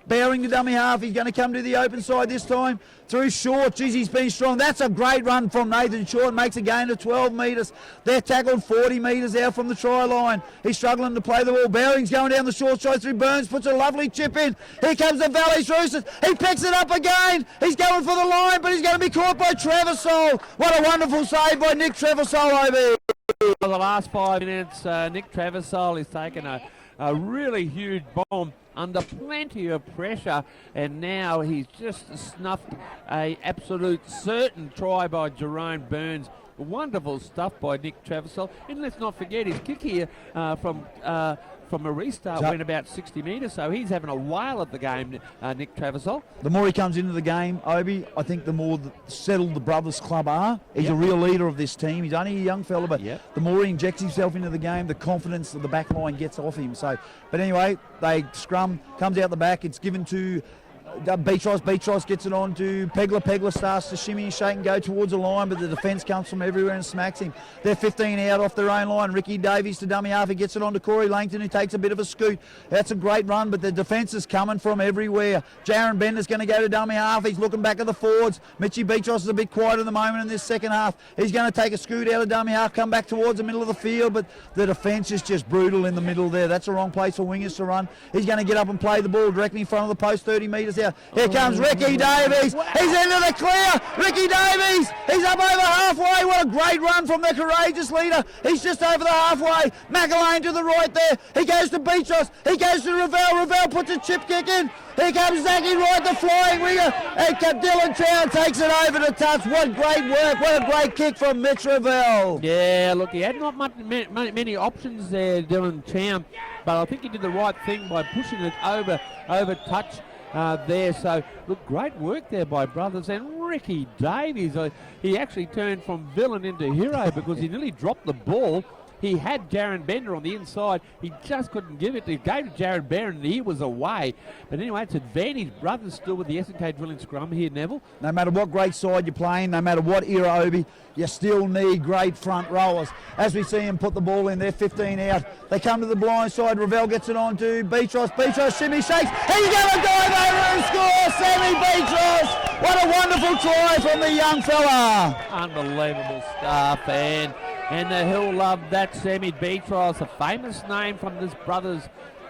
Bowring to dummy half. He's going to come to the open side this time. Through Short. Geez, he's been strong. That's a great run from Nathan Short. Makes a gain of 12 metres. They're tackled 40 metres out from the try line. He's struggling to play the ball. Bowring's going down the short side through Burns. Puts a lovely chip in. Here comes the Valley's Roosters. He picks it up again. He's going for the line, but he's going to be caught by Trevisol. What a wonderful save by Nick Trevisol over here. For the last 5 minutes, Nick Trevisol has taken a really huge bomb under plenty of pressure, and now he's just snuffed a absolute certain try by Jerome Burns. Wonderful stuff by Nick Trevisol. And let's not forget his kick here from a restart went about 60 metres, so he's having a whale of the game, Nick Trevisol. The more he comes into the game, Obi, I think the more settled the Brothers Club are. He's a real leader of this team. He's only a young fella, but the more he injects himself into the game, the confidence of the back line gets off him. So, but anyway, they scrum, comes out the back, it's given to Beatrice gets it on to Pegler. Pegler starts to shimmy and shake and go towards the line, but the defence comes from everywhere and smacks him. They're 15 out off their own line. Ricky Davies to dummy half. He gets it on to Corey Langton, who takes a bit of a scoot. That's a great run, but the defence is coming from everywhere. Jaron Bender's going to go to dummy half. He's looking back at the forwards. Mitchie Beatrice is a bit quiet at the moment in this second half. He's going to take a scoot out of dummy half, come back towards the middle of the field, but the defence is just brutal in the middle there. That's the wrong place for wingers to run. He's going to get up and play the ball directly in front of the post, 30 metres out. Here comes Ricky Davies. Wow. He's into the clear. Ricky Davies. He's up over halfway. What a great run from the courageous leader. He's just over the halfway. McElwain to the right there. He goes to Beatrice. He goes to Ravel. Ravel puts a chip kick in. Here comes Zachy Wright, the flying winger. And Dylan Chow takes it over to touch. What great work. What a great kick from Mitch Ravel. Yeah, look, he had not many options there, Dylan Chow, but I think he did the right thing by pushing it over touch. There, so look, great work there by Brothers. And Ricky Davies, he actually turned from villain into hero because he nearly dropped the ball. He had Jaron Bender on the inside. He just couldn't give it. He gave to Jaron Bender and he was away. But anyway, it's advantage. Brothers still with the S&K drilling scrum here, Neville. No matter what great side you're playing, no matter what era, Obi, you still need great front rowers. As we see him put the ball in there, 15 out. They come to the blind side. Ravel gets it on to Beatrice. Beatrice shimmy shakes. He's going to dive over and score. Sammy Beatrice. What a wonderful try from the young fella. Unbelievable stuff. And he'll love that. Sammy Beatrice, a famous name from this Brothers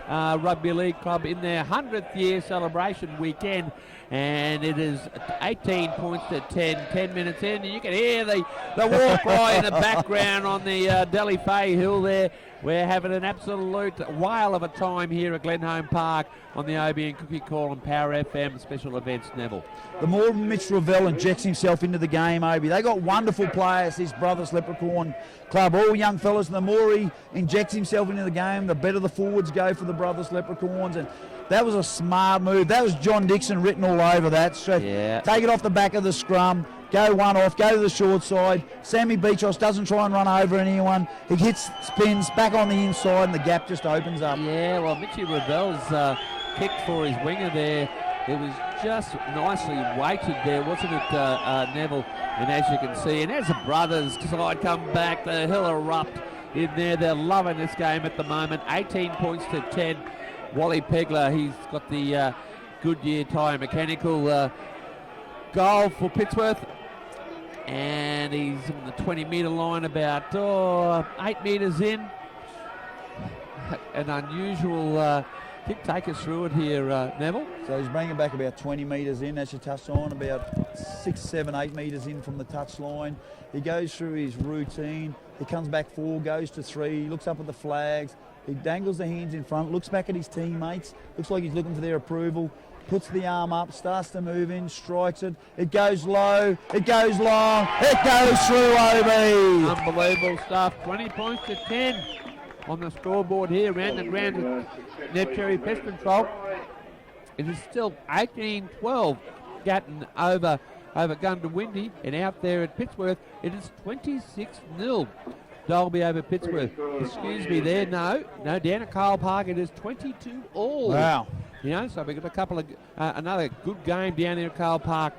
Rugby League Club in their 100th year celebration weekend. And it is 18 points to 10 minutes in. And you can hear the war cry in the background on the Delhi Fay Hill there. We're having an absolute whale of a time here at Glenholme Park on the OB and Cookie Call and Power FM special events, Neville. The more Mitch Ravel injects himself into the game, Obi, they got wonderful players, this Brothers Leprechaun Club, all young fellas. The more he injects himself into the game, the better the forwards go for the Brothers Leprechauns. And that was a smart move. That was John Dixon written all over that. So take it off the back of the scrum. Go one off, go to the short side. Sammy Beatrice doesn't try and run over anyone. He hits, spins, back on the inside, and the gap just opens up. Yeah, well, Mitchie Ravel's kicked for his winger there. It was just nicely weighted there, wasn't it, Neville? And as you can see, and as the Brothers side come back, the hill erupt in there. They're loving this game at the moment. 18 points to 10. Wally Pegler, he's got the Goodyear Tyre Mechanical goal for Pittsworth. And he's on the 20-metre line, about 8 metres in. An unusual kick. Take us through it here, Neville. So he's bringing back about 20 metres in, as you touched on, about 6, 7, 8 metres in from the touch line. He goes through his routine. He comes back 4, goes to 3, looks up at the flags. He dangles the hands in front, looks back at his teammates, looks like he's looking for their approval. puts the arm up, starts to move in, strikes it. It goes low, it goes long, it goes through, Obi. Unbelievable stuff. 20 points to 10 on the scoreboard here around the ground at Nepcherry Pest Control. It is still 18-12 Gatton over Gundawindi, and out there at Pittsworth it is 26-0 Dalby over Pittsworth. Excuse me there, no, down at Kyle Park it is 22-all. Wow. You know, so we've got a couple of another good game down there at Kyle Park,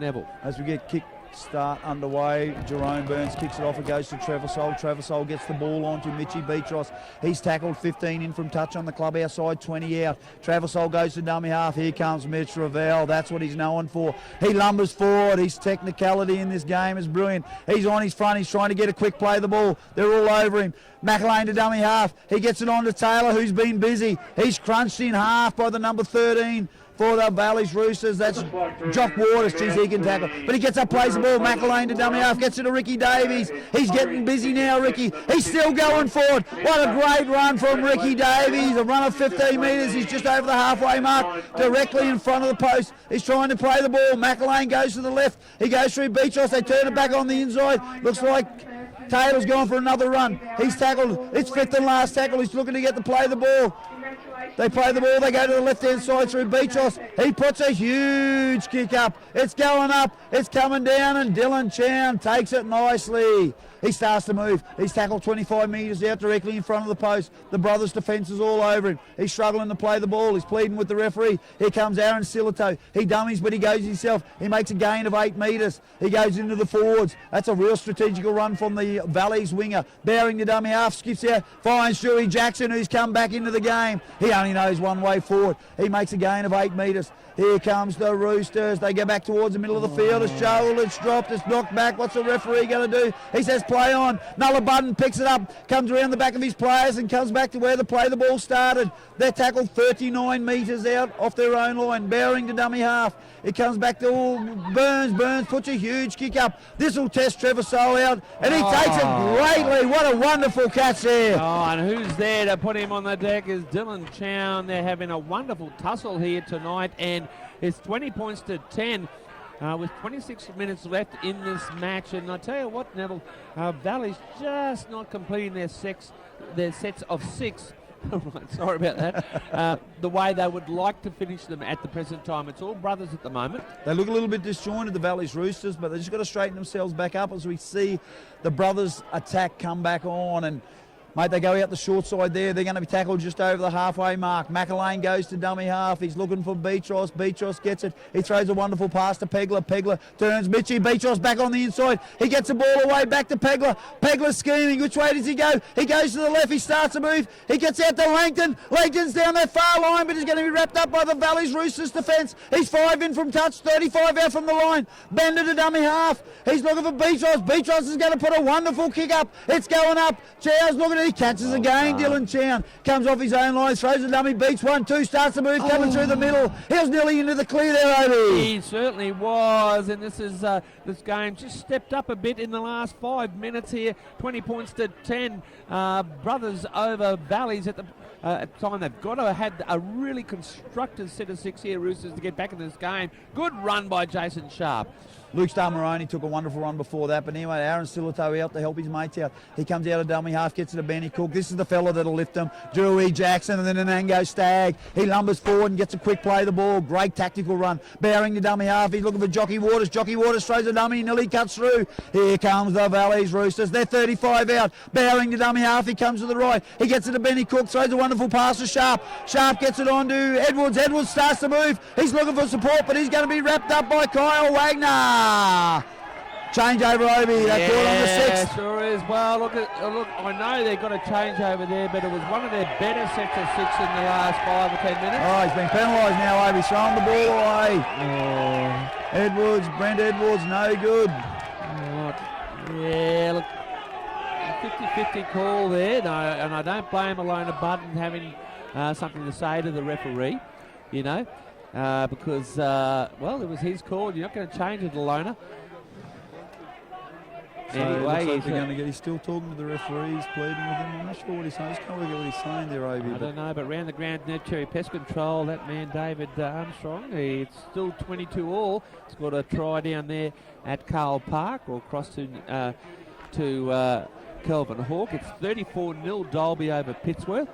Neville. As we get kick start underway, Jerome Burns kicks it off, it goes to Trevisol. Trevisol gets the ball onto Mitchy Beatros. He's tackled 15 in from touch on the clubhouse side, 20 out. Trevisol goes to dummy half. Here comes Mitch Ravel. That's what he's known for. He lumbers forward. His technicality in this game is brilliant. He's on his front. He's trying to get a quick play of the ball. They're all over him. McElwain to dummy half. He gets it on to Taylor, who's been busy. He's crunched in half by the number 13. For the Valleys Roosters, that's Jock Waters. Geez, he can tackle. But he gets up, plays the ball. McElwain to dummy half, gets it to Ricky Davies. He's getting busy now, Ricky. He's still going forward. What a great run from Ricky Davies. A run of 15 metres. He's just over the halfway mark, directly in front of the post. He's trying to play the ball. McElwain goes to the left. He goes through Beachos. They turn it back on the inside. Looks like Taylor's going for another run. He's tackled. It's fifth and last tackle. He's looking to get to play the ball. They play the ball, they go to the left-hand side through Beachos. He puts a huge kick up. It's going up, it's coming down, and Dylan Chown takes it nicely. He starts to move. He's tackled 25 metres out directly in front of the post. The brothers' defence is all over him. He's struggling to play the ball. He's pleading with the referee. Here comes Aaron Silito. He dummies, but he goes himself. He makes a gain of 8 metres. He goes into the forwards. That's a real strategical run from the Valleys winger. Bowring the dummy half, skips out, finds Stewie Jackson, who's come back into the game. He only knows one way forward. He makes a gain of 8 metres. Here comes the Roosters. They go back towards the middle of the field. It's Joel. It's dropped. It's knocked back. What's the referee going to do? He says play on. Nulla Budden picks it up, comes around the back of his players and comes back to where the ball started. They're tackled 39 metres out off their own line. Bowring to dummy half. It comes back to Burns. Burns puts a huge kick up. This will test Trevor Soul out, and he takes it greatly. What a wonderful catch there. Oh, and who's there to put him on the deck is Dylan Chown. They're having a wonderful tussle here tonight, and it's 20 points to 10 with 26 minutes left in this match. And I tell you what, Neville, Valley's just not completing their sets of 6. Right, sorry about that. The way they would like to finish them at the present time. It's all brothers at the moment. They look a little bit disjointed, the Valleys Roosters, but they just got to straighten themselves back up as we see the brothers' attack come back on. And mate, they go out the short side there. They're going to be tackled just over the halfway mark. McElwain goes to dummy half. He's looking for Beatros. Beatros gets it. He throws a wonderful pass to Pegler. Pegler turns Mitchy. Beatros back on the inside. He gets the ball away back to Pegler. Pegler scheming. Which way does he go? He goes to the left. He starts to move. He gets out to Langton. Langton's down that far line, but he's going to be wrapped up by the Valleys Roosters defence. He's 5 in from touch, 35 out from the line. Bender to dummy half. He's looking for Beatros. Beatros is going to put a wonderful kick up. It's going up. Chow's looking at it. He catches again. Dylan Chown comes off his own line, throws a dummy, beats 1-2, starts to move, coming through the middle. He was nearly into the clear there, Obi. He certainly was, and this game just stepped up a bit in the last 5 minutes here. 20 points to 10. Brothers over Valleys at the time. They've got to have had a really constructed set of 6 here, Roosters, to get back in this game. Good run by Jason Sharp. Luke Starmaroni took a wonderful run before that, but anyway, Aaron Silito out to help his mates out. He comes out of dummy half, gets it to Benny Cook. This is the fella that'll lift him. Drew Jackson, and then Anango Stagg. He lumbers forward and gets a quick play of the ball. Great tactical run. Bowring the dummy half. He's looking for Jockey Waters. Jockey Waters throws a dummy, nearly cuts through. Here comes the Valleys Roosters. They're 35 out. Bowring the dummy half. He comes to the right. He gets it to Benny Cook. Throws a wonderful pass to Sharp. Sharp gets it on to Edwards. Edwards starts to move. He's looking for support, but he's going to be wrapped up by Kyle Wagner. Change over, Obi. They caught on the 6th. Sure is. Well, look, I know they've got a change over there, but it was one of their better sets of 6 in the last 5 or 10 minutes. Oh, he's been penalised now, Obi. Throwing the ball away. Edwards, Brent Edwards, no good. Yeah, look, 50-50 call there, no, and I don't blame Alona Budden having something to say to the referee, you know, because, well, it was his call. You're not going to change it, Alona. So Anyway, it looks like he's they're going to get. He's still talking to the referees, pleading with him. I'm not sure what he's saying. I just can't work out what he's saying there, Obi. I don't know, but round the ground, Cherry Pest Control, that man David Armstrong, it's still 22 all. He's got a try down there at Carl Park, or across to Kelvin Hawke. It's 34-0 Dalby over Pittsworth.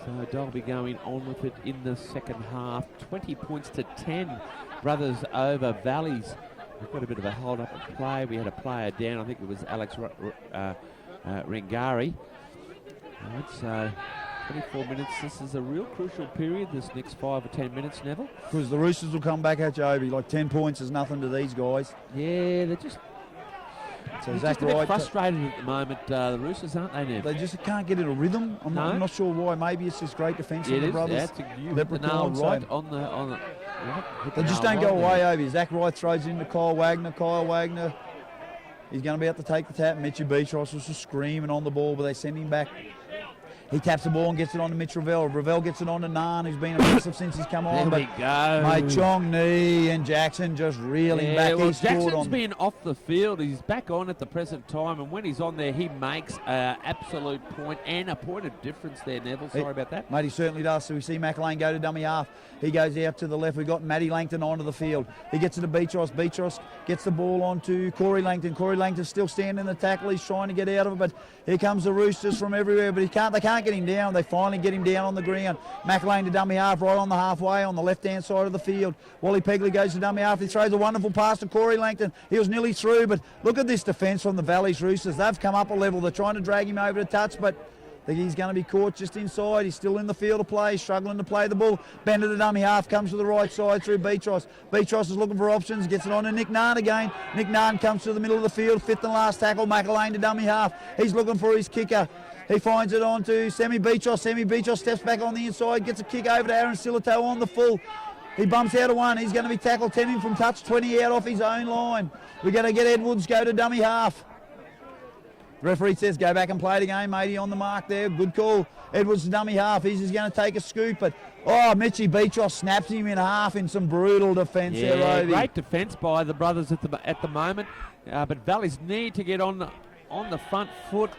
So Dalby going on with it in the second half. 20 points to 10. Brothers over Valleys. We've got a bit of a hold-up of play. We had a player down. I think it was Alex Rengari. Right, so 24 minutes. This is a real crucial period, this next 5 or 10 minutes, Neville. Because the Roosters will come back at you, Obi. Like 10 points is nothing to these guys. Yeah, they're just... So They're Zach just a bit Wright, frustrated at the moment, the Roosters, aren't they, Nev? they just can't get in a rhythm. I'm not sure why. Maybe it's just great defence from the brothers. You hit the nail right on the They just don't go away, Obi. Zach Wright throws it into Kyle Wagner. Kyle Wagner, he's going to be able to take the tap. Mitchie Beachross was just screaming on the ball, but they send him back. He taps the ball and gets it on to Mitch Ravel. Ravel gets it on to Nan, who's been aggressive since he's come on. There we go. Mate, Chong Ni and Jackson just reeling back. Well, He scored Jackson's on. been off the field. He's back on at the present time, and when he's on there, he makes an absolute point and a point of difference there, Neville. Sorry about that. Mate, he certainly does. So we see McLean go to dummy half. He goes out to the left. We've got Matty Langton onto the field. He gets it to Beachross. Beachross gets the ball on to Corey Langton. Corey Langton's still standing in the tackle. He's trying to get out of it, but here comes the Roosters from everywhere, but they can't get him down. They finally get him down on the ground. McLean to dummy half, right on the halfway on the left-hand side of the field. Wally Pegley goes to dummy half. He throws a wonderful pass to Corey Langton. He was nearly through, but look at this defence from the Valleys Roosters. They've come up a level. They're trying to drag him over to touch, but he's going to be caught just inside. He's still in the field of play, struggling to play the ball. Bender to dummy half, comes to the right side through Beachross. Beachross is looking for options, gets it on to Nick Narn again. Nick Narn comes to the middle of the field, fifth and last tackle. McElwain to dummy half. He's looking for his kicker. He finds it on to Sammy Beachross. Sammy Beachross steps back on the inside, gets a kick over to Aaron Silito on the full. He bumps out of one. He's going to be tackled 10 in from touch, 20 out off his own line. We're going to get Edwards go to dummy half. Referee says go back and play the game, matey, on the mark there. Good call. Edwards to dummy half. He's just going to take a scoop, but Mitchie Beachross snaps him in half in some brutal defence there, Obi. Great defence by the brothers at the moment, but Valleys need to get on the front foot.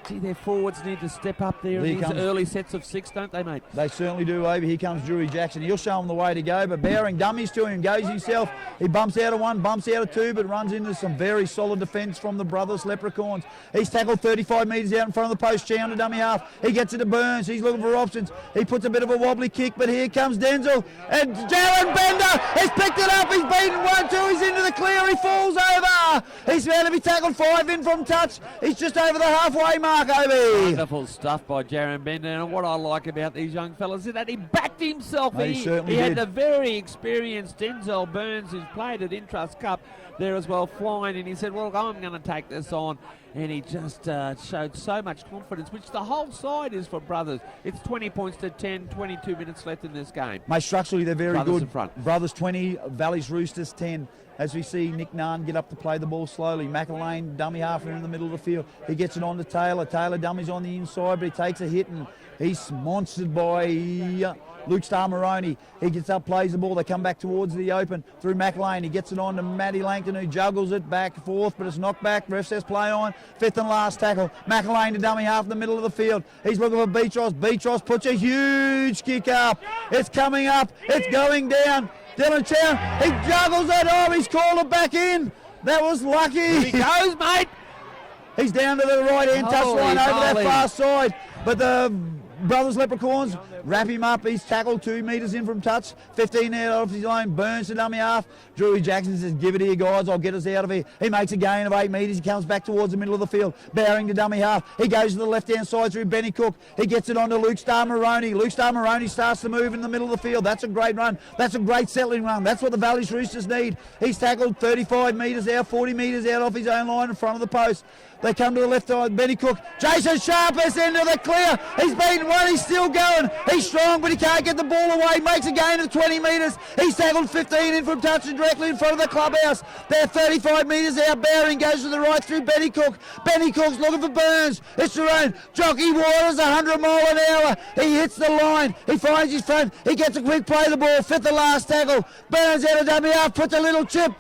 Gee, their forwards need to step up there in these early sets of 6, don't they, mate? They certainly do, Obi. Here comes Drury Jackson. He'll show him the way to go, but Bowring dummies to him, goes himself. He bumps out of one, bumps out of two, but runs into some very solid defence from the brothers Leprechauns. He's tackled 35 metres out in front of the post, Chown to dummy half. He gets it to Burns. He's looking for options. He puts a bit of a wobbly kick, but here comes Denzel. And Jaron Bender has picked it up. He's beaten 1-2. He's into the clear. He falls over. He's about to be tackled 5 in from touch. He's just over the halfway mark, Obi. Wonderful stuff by Jaron Bender, and what I like about these young fellas is that he backed himself. He certainly had did. the very experienced Denzel Burns, who's played at Intrust Cup there as well, flying, and he said, well, I'm going to take this on, and he just showed so much confidence, which the whole side is for brothers. It's 20 points to 10, 22 minutes left in this game. Mate, structurally they're very Brothers good. in front. Brothers 20, Valleys Roosters 10. As we see Nick Narn get up to play the ball slowly. McElwain, dummy half in the middle of the field. He gets it on to Taylor. Taylor dummies on the inside, but he takes a hit and he's monstered by Luke Starmaroni. He gets up, plays the ball. They come back towards the open through McLean. He gets it on to Matty Langton, who juggles it back and forth, but it's knocked back. Ref says play on. Fifth and last tackle. McLean to dummy half in the middle of the field. He's looking for Beachross. Beachross puts a huge kick up. It's coming up. It's going down. Dylan Chown, he juggles it. He's called it back in. That was lucky. Here he goes, mate. He's down to the right-hand touchline over that far side. But the brothers Leprechauns wrap him up. He's tackled 2 metres in from touch. 15 out of his line. Burns to dummy half. Drury Jackson says, give it here, guys. I'll get us out of here. He makes a gain of 8 metres. He comes back towards the middle of the field. Bowring to dummy half. He goes to the left-hand side through Benny Cook. He gets it on to Luke Starmaroni. Luke Starmaroni starts to move in the middle of the field. That's a great run. That's a great settling run. That's what the Valleys Roosters need. He's tackled 35 metres out, 40 metres out off his own line in front of the post. They come to the left side. Benny Cook. Jason Sharp is into the clear. He's beaten one. He's still going. He's strong, but he can't get the ball away. Makes a gain of 20 metres. He's tackled 15 in from touch and directly in front of the clubhouse. They're 35 metres out. Bowring goes to the right through Benny Cook. Benny Cook's looking for Burns. It's Jerome. Jockey Waters, 100 mile an hour. He hits the line. He finds his front. He gets a quick play of the ball. Fifth and last tackle. Burns out of dummy half. Puts a little chip.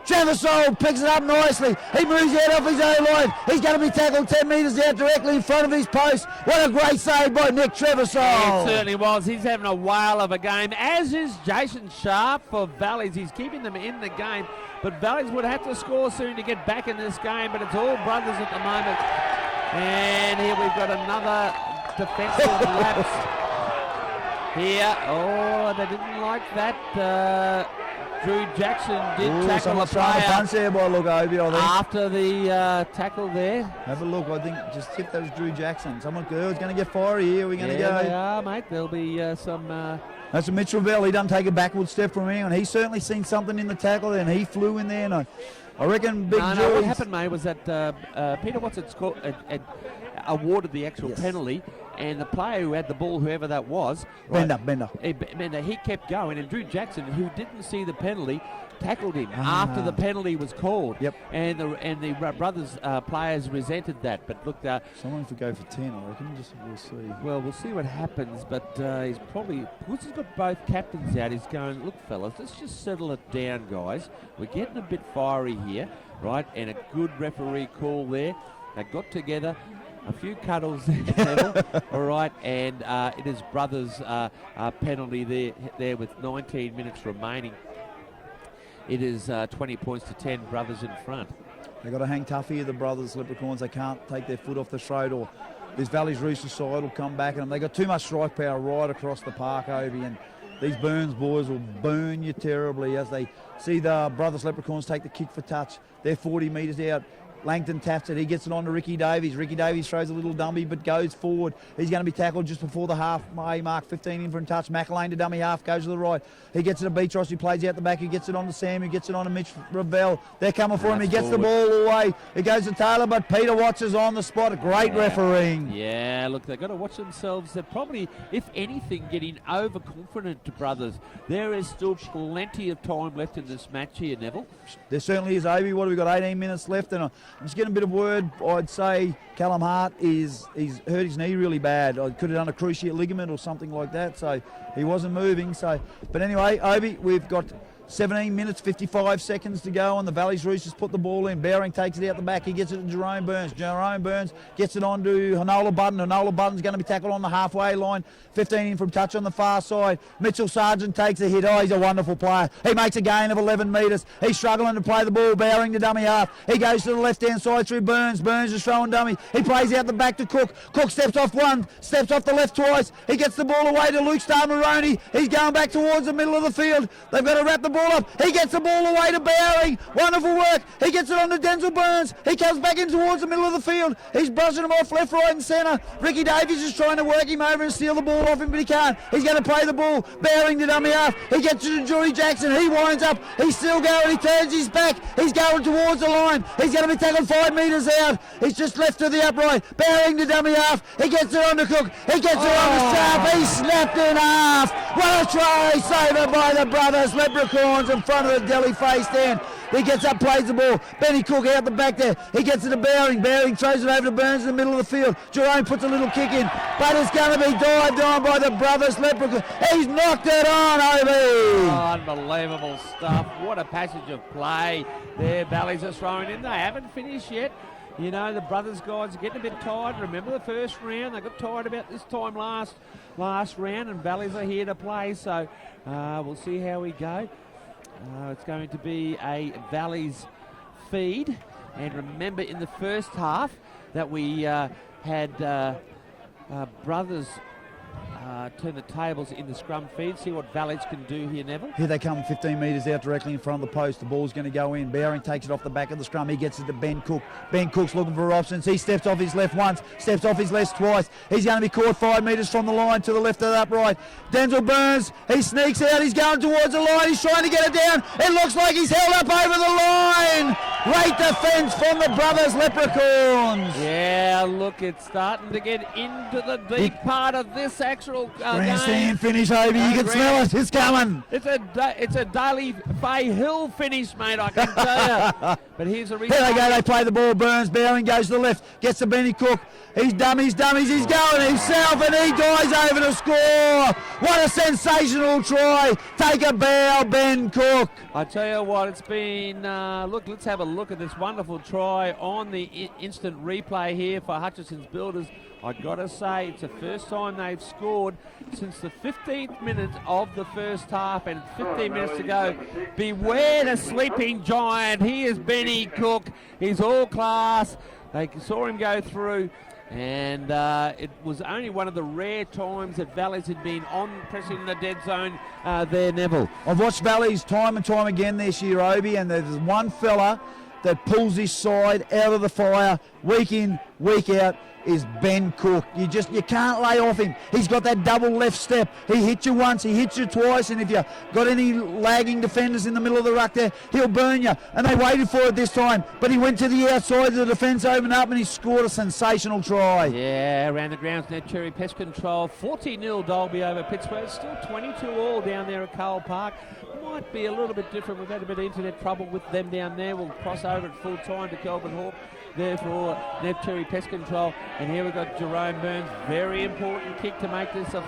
Trevisol picks it up nicely. He moves out off his own line. He's going to be tackled 10 metres out directly in front of his post. What a great save by Nick Trevisol. It certainly was. He's having a whale of a game, as is Jason Sharp for Valleys. He's keeping them in the game, but Valleys would have to score soon to get back in this game, but it's all brothers at the moment. And here we've got another defensive lapse. Here, oh, they didn't like that. Drew Jackson did tackle the player there by look, Obi, I think. after the tackle there. Have a look. I think just tip that was Drew Jackson. Someone's going to get fiery here. We're going to go. They are, mate. There'll be some. That's a Mitchell Bell. He doesn't take a backward step from him, and he's certainly seen something in the tackle there, and he flew in there. And I reckon Big Drew. No, what happened, mate, was that Peter Watson awarded the actual penalty, and the player who had the ball, whoever that was, Bender, he kept going, and Drew Jackson, who didn't see the penalty, tackled him after the penalty was called. Yep. And the brothers players resented that. But look, someone could go for 10, I reckon. We'll see. Well, we'll see what happens. But he's probably, because he's got both captains out, he's going, look, fellas, let's just settle it down, guys. We're getting a bit fiery here, right? And a good referee call there. They got together. A few cuddles there, all right, and it is brothers' penalty there with 19 minutes remaining. It is 20 points to 10, brothers in front. They've got to hang tough here, the brothers, Leprechauns. They can't take their foot off the throat, or this Valley's Rooster side will come back, and they've got too much strike power right across the park, Obi, and these Burns boys will burn you terribly as they see the brothers Leprechauns take the kick for touch. They're 40 metres out. Langton taps it. He gets it on to Ricky Davies. Ricky Davies throws a little dummy but goes forward. He's going to be tackled just before the halfway mark. 15 in for a touch. McElwain to dummy half. Goes to the right. He gets it to Beatros, who plays out the back. He gets it on to Sam, who gets it on to Mitch Ravel. They're coming for him. He gets the ball away. It goes to Taylor, but Peter Watts is on the spot. A great refereeing. Yeah, look, they've got to watch themselves. They're probably, if anything, getting overconfident to brothers. There is still plenty of time left in this match here, Neville. There certainly is, Obi. What have we got? 18 minutes left, and I'm just getting a bit of word. I'd say Callum Hart he's hurt his knee really bad. I could have done a cruciate ligament or something like that, so he wasn't moving. So, but anyway, Obi, we've got 17 minutes, 55 seconds to go, and the Valley's Roosters put the ball in. Bowring takes it out the back. He gets it to Jerome Burns. Jerome Burns gets it on to Hanola Button. Hanola Button's going to be tackled on the halfway line. 15 in from touch on the far side. Mitchell Sargent takes a hit. Oh, he's a wonderful player. He makes a gain of 11 metres. He's struggling to play the ball. Bowring to dummy half. He goes to the left-hand side through Burns. Burns is throwing dummy. He plays out the back to Cook. Cook steps off one, steps off the left twice. He gets the ball away to Luke Star-Maroney. He's going back towards the middle of the field. They've got to wrap the ball up. He gets the ball away to Bowring. Wonderful work. He gets it on to Denzel Burns. He comes back in towards the middle of the field. He's brushing him off left, right and centre. Ricky Davies is trying to work him over and steal the ball off him, but he can't. He's going to play the ball. Bowring to dummy half. He gets it to Joey Jackson. He winds up. He's still going. He turns his back. He's going towards the line. He's going to be tackled 5 metres out. He's just left to the upright. Bowring to dummy half. He gets it on to Cook. He gets it on to Sharp. He snapped in half. What a try saver by the brothers Leprechauns in front of the Delhi face stand. He gets up, plays the ball. Benny Cook out the back there. He gets it to Bowring. Bowring throws it over to Burns in the middle of the field. Jerome puts a little kick in, but it's going to be dived on by the brothers Leprechauns. He's knocked it on, Obi. Oh, unbelievable stuff. What a passage of play there. Valleys are throwing in. They haven't finished yet. You know, the brothers guys are getting a bit tired. Remember the first round? They got tired about this time last round, and Valleys are here to play. So we'll see how we go. It's going to be a Valleys feed. And remember, in the first half that we had brothers turn the tables in the scrum feed. See what Valleys can do here, Neville. Here they come, 15 metres out directly in front of the post. The ball's going to go in. Bowring takes it off the back of the scrum. He gets it to Ben Cook. Ben Cook's looking for options. He steps off his left once, steps off his left twice. He's going to be caught 5 metres from the line to the left of the upright. Denzel Burns, he sneaks out. He's going towards the line. He's trying to get it down. It looks like he's held up over the line. Great defence from the brothers Leprechauns. Yeah, look, it's starting to get into the deep part of this actual game. Grandstand finish, Obi. You can smell it. It's coming. It's a Daly Bay Hill finish, mate, I can tell you. But here's a reason. Here they go. They play the ball. Burns. Bowling goes to the left. Gets to Benny Cook. He's dummies. He's going himself and he dives over to score. What a sensational try. Take a bow, Ben Cook. I tell you what, it's been, look, let's have a look at this wonderful try on the instant replay here for Hutchison's Builders. I gotta say, it's the first time they've scored since the 15th minute of the first half, and 15 minutes to go. Beware the sleeping giant. He is Benny Cook. He's all class. They saw him go through, and it was only one of the rare times that Valleys had been on pressing the dead zone there, Neville. I've watched Valleys time and time again this year, Obi, and there's one fella that pulls his side out of the fire week in, week out, is Ben Cook. You can't lay off him. He's got that double left step. He hits you once, he hits you twice, and if you got any lagging defenders in the middle of the ruck there, he'll burn you. And they waited for it this time, but he went to the outside, the defence opened up, and he scored a sensational try. Yeah, around the grounds, Net Cherry Pest Control, 40-0 Dolby over Pittsburgh, still 22-all down there at Cole Park. Might be a little bit different. We've had a bit of internet trouble with them down there. We'll cross over at full time to Kelvin Hawke there for Neb Cherry Pest Control. And here we've got Jerome Burns. Very important kick to make this a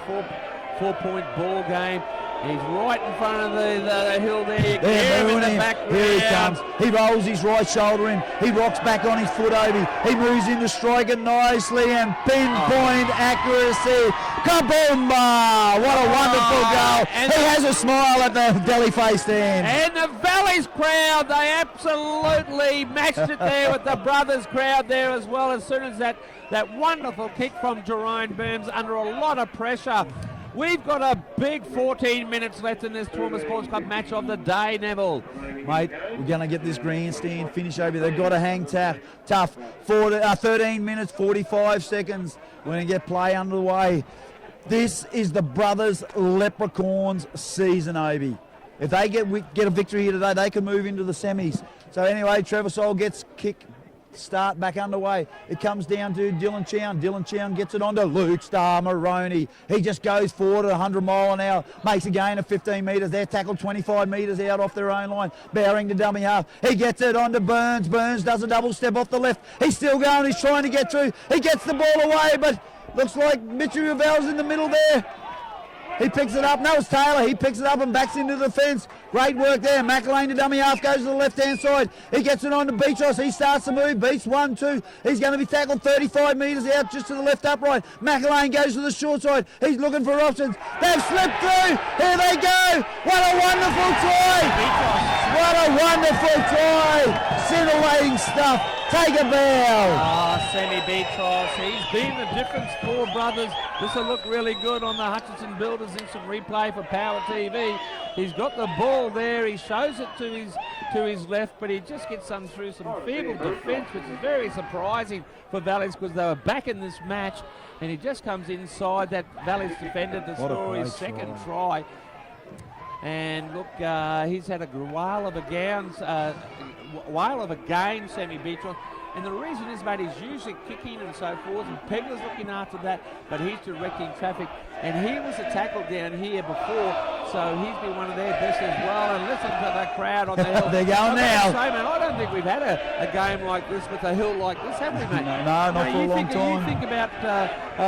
four-point ball game. He's right in front of the hill there. You get him in the back. Here he comes. He rolls his right shoulder in. He rocks back on his foot, Obi. He moves in to strike it nicely and pinpoint accuracy. Kaboomba! What a wonderful goal. He has a smile at the Delhi face stand. And the Valleys crowd, they absolutely matched it there with the brothers crowd there as well. As soon as that wonderful kick from Jerome Burns under a lot of pressure. We've got a big 14 minutes left in this Toowoomba Sports Club match of the day, Neville. Mate, we're going to get this grandstand finish over. They've got to hang tough. 13 minutes, 45 seconds. We're going to get play underway. This is the Brothers Leprechauns season, Obi. If they get a victory here today, they can move into the semis. So anyway, Trevor Sol gets kick. Start back underway. It comes down to Dylan Chown. Dylan Chown gets it onto Luke Star Maroney. He just goes forward at 100 mile an hour, makes a gain of 15 metres. They're tackled 25 metres out off their own line. Bowring to dummy half. He gets it onto Burns. Burns does a double step off the left. He's still going. He's trying to get through. He gets the ball away, but looks like Mitchell Ravel's in the middle there. He picks it up. No, it's Taylor. He picks it up and backs into the fence. Great work there. McElwain to dummy half, goes to the left-hand side. He gets it on to Beatros. He starts to move. Beats 1-2. He's going to be tackled 35 metres out just to the left upright. McElwain goes to the short side. He's looking for options. They've slipped through. Here they go. What a wonderful try. What a wonderful try. Scintillating stuff. Take a bow. Sammy Beatros. He's been the difference for brothers. This will look really good on the Hutchinson Builders instant replay for Power TV. He's got the ball there. He shows it to his left, but he just gets through some feeble defence, which is very surprising for Valleys because they were back in this match, and he just comes inside that Valleys defender to score his second try. And look, he's had a whale of a gain, Sammy Beatros. And the reason is, mate, he's usually kicking and so forth, and Pegler's looking after that, but he's directing traffic. And he was a tackle down here before, so he's been one of their best as well. And listen to the crowd on the hill. They're going now. Say, man, I don't think we've had a game like this with a hill like this, have we, mate? No, not for a long time. You think about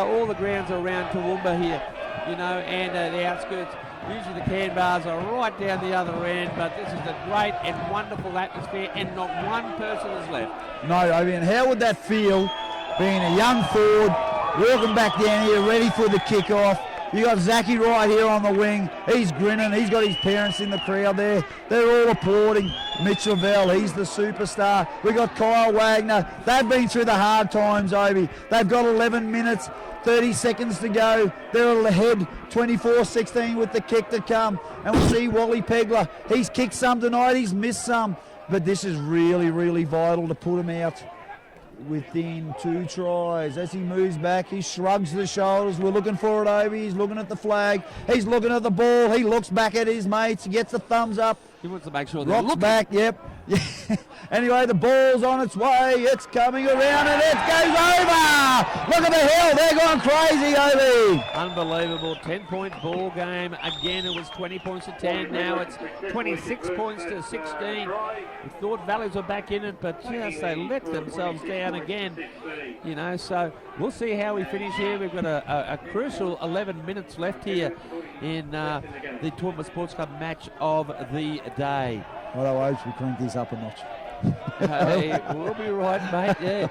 all the grounds around Toowoomba here, you know, and the outskirts. Usually the can bars are right down the other end, but this is a great and wonderful atmosphere, and not one person is left. No, I mean, how would that feel being a young forward, walking back down here, ready for the kickoff? You got Zachy right here on the wing. He's grinning. He's got his parents in the crowd there. They're all applauding Mitch Lavelle. He's the superstar. We got Kyle Wagner. They've been through the hard times, Obi. They've got 11 minutes. 30 seconds to go. They're ahead 24-16 with the kick to come. And we'll see Wally Pegler. He's kicked some tonight. He's missed some. But this is really, really vital to put him out within 2 tries. As he moves back, he shrugs the shoulders. We're looking for it, Obi. He's looking at the flag. He's looking at the ball. He looks back at his mates. He gets a thumbs up. He wants to make sure they're looking. Back, yep. Yeah. Anyway, the ball's on its way. It's coming around and it goes over. Look at the hill. They're going crazy, Obi. Unbelievable. 10-point ball game. Again, it was 20 points to 10. Now it's 26 points to 16. We thought Valleys were back in it, but just they let themselves down again. You know, so we'll see how we finish here. We've got a crucial 11 minutes left here in the Toowoomba Sports Club match of the day. Well, I hope we crank this up a notch. Hey, we'll be right, mate. Yeah.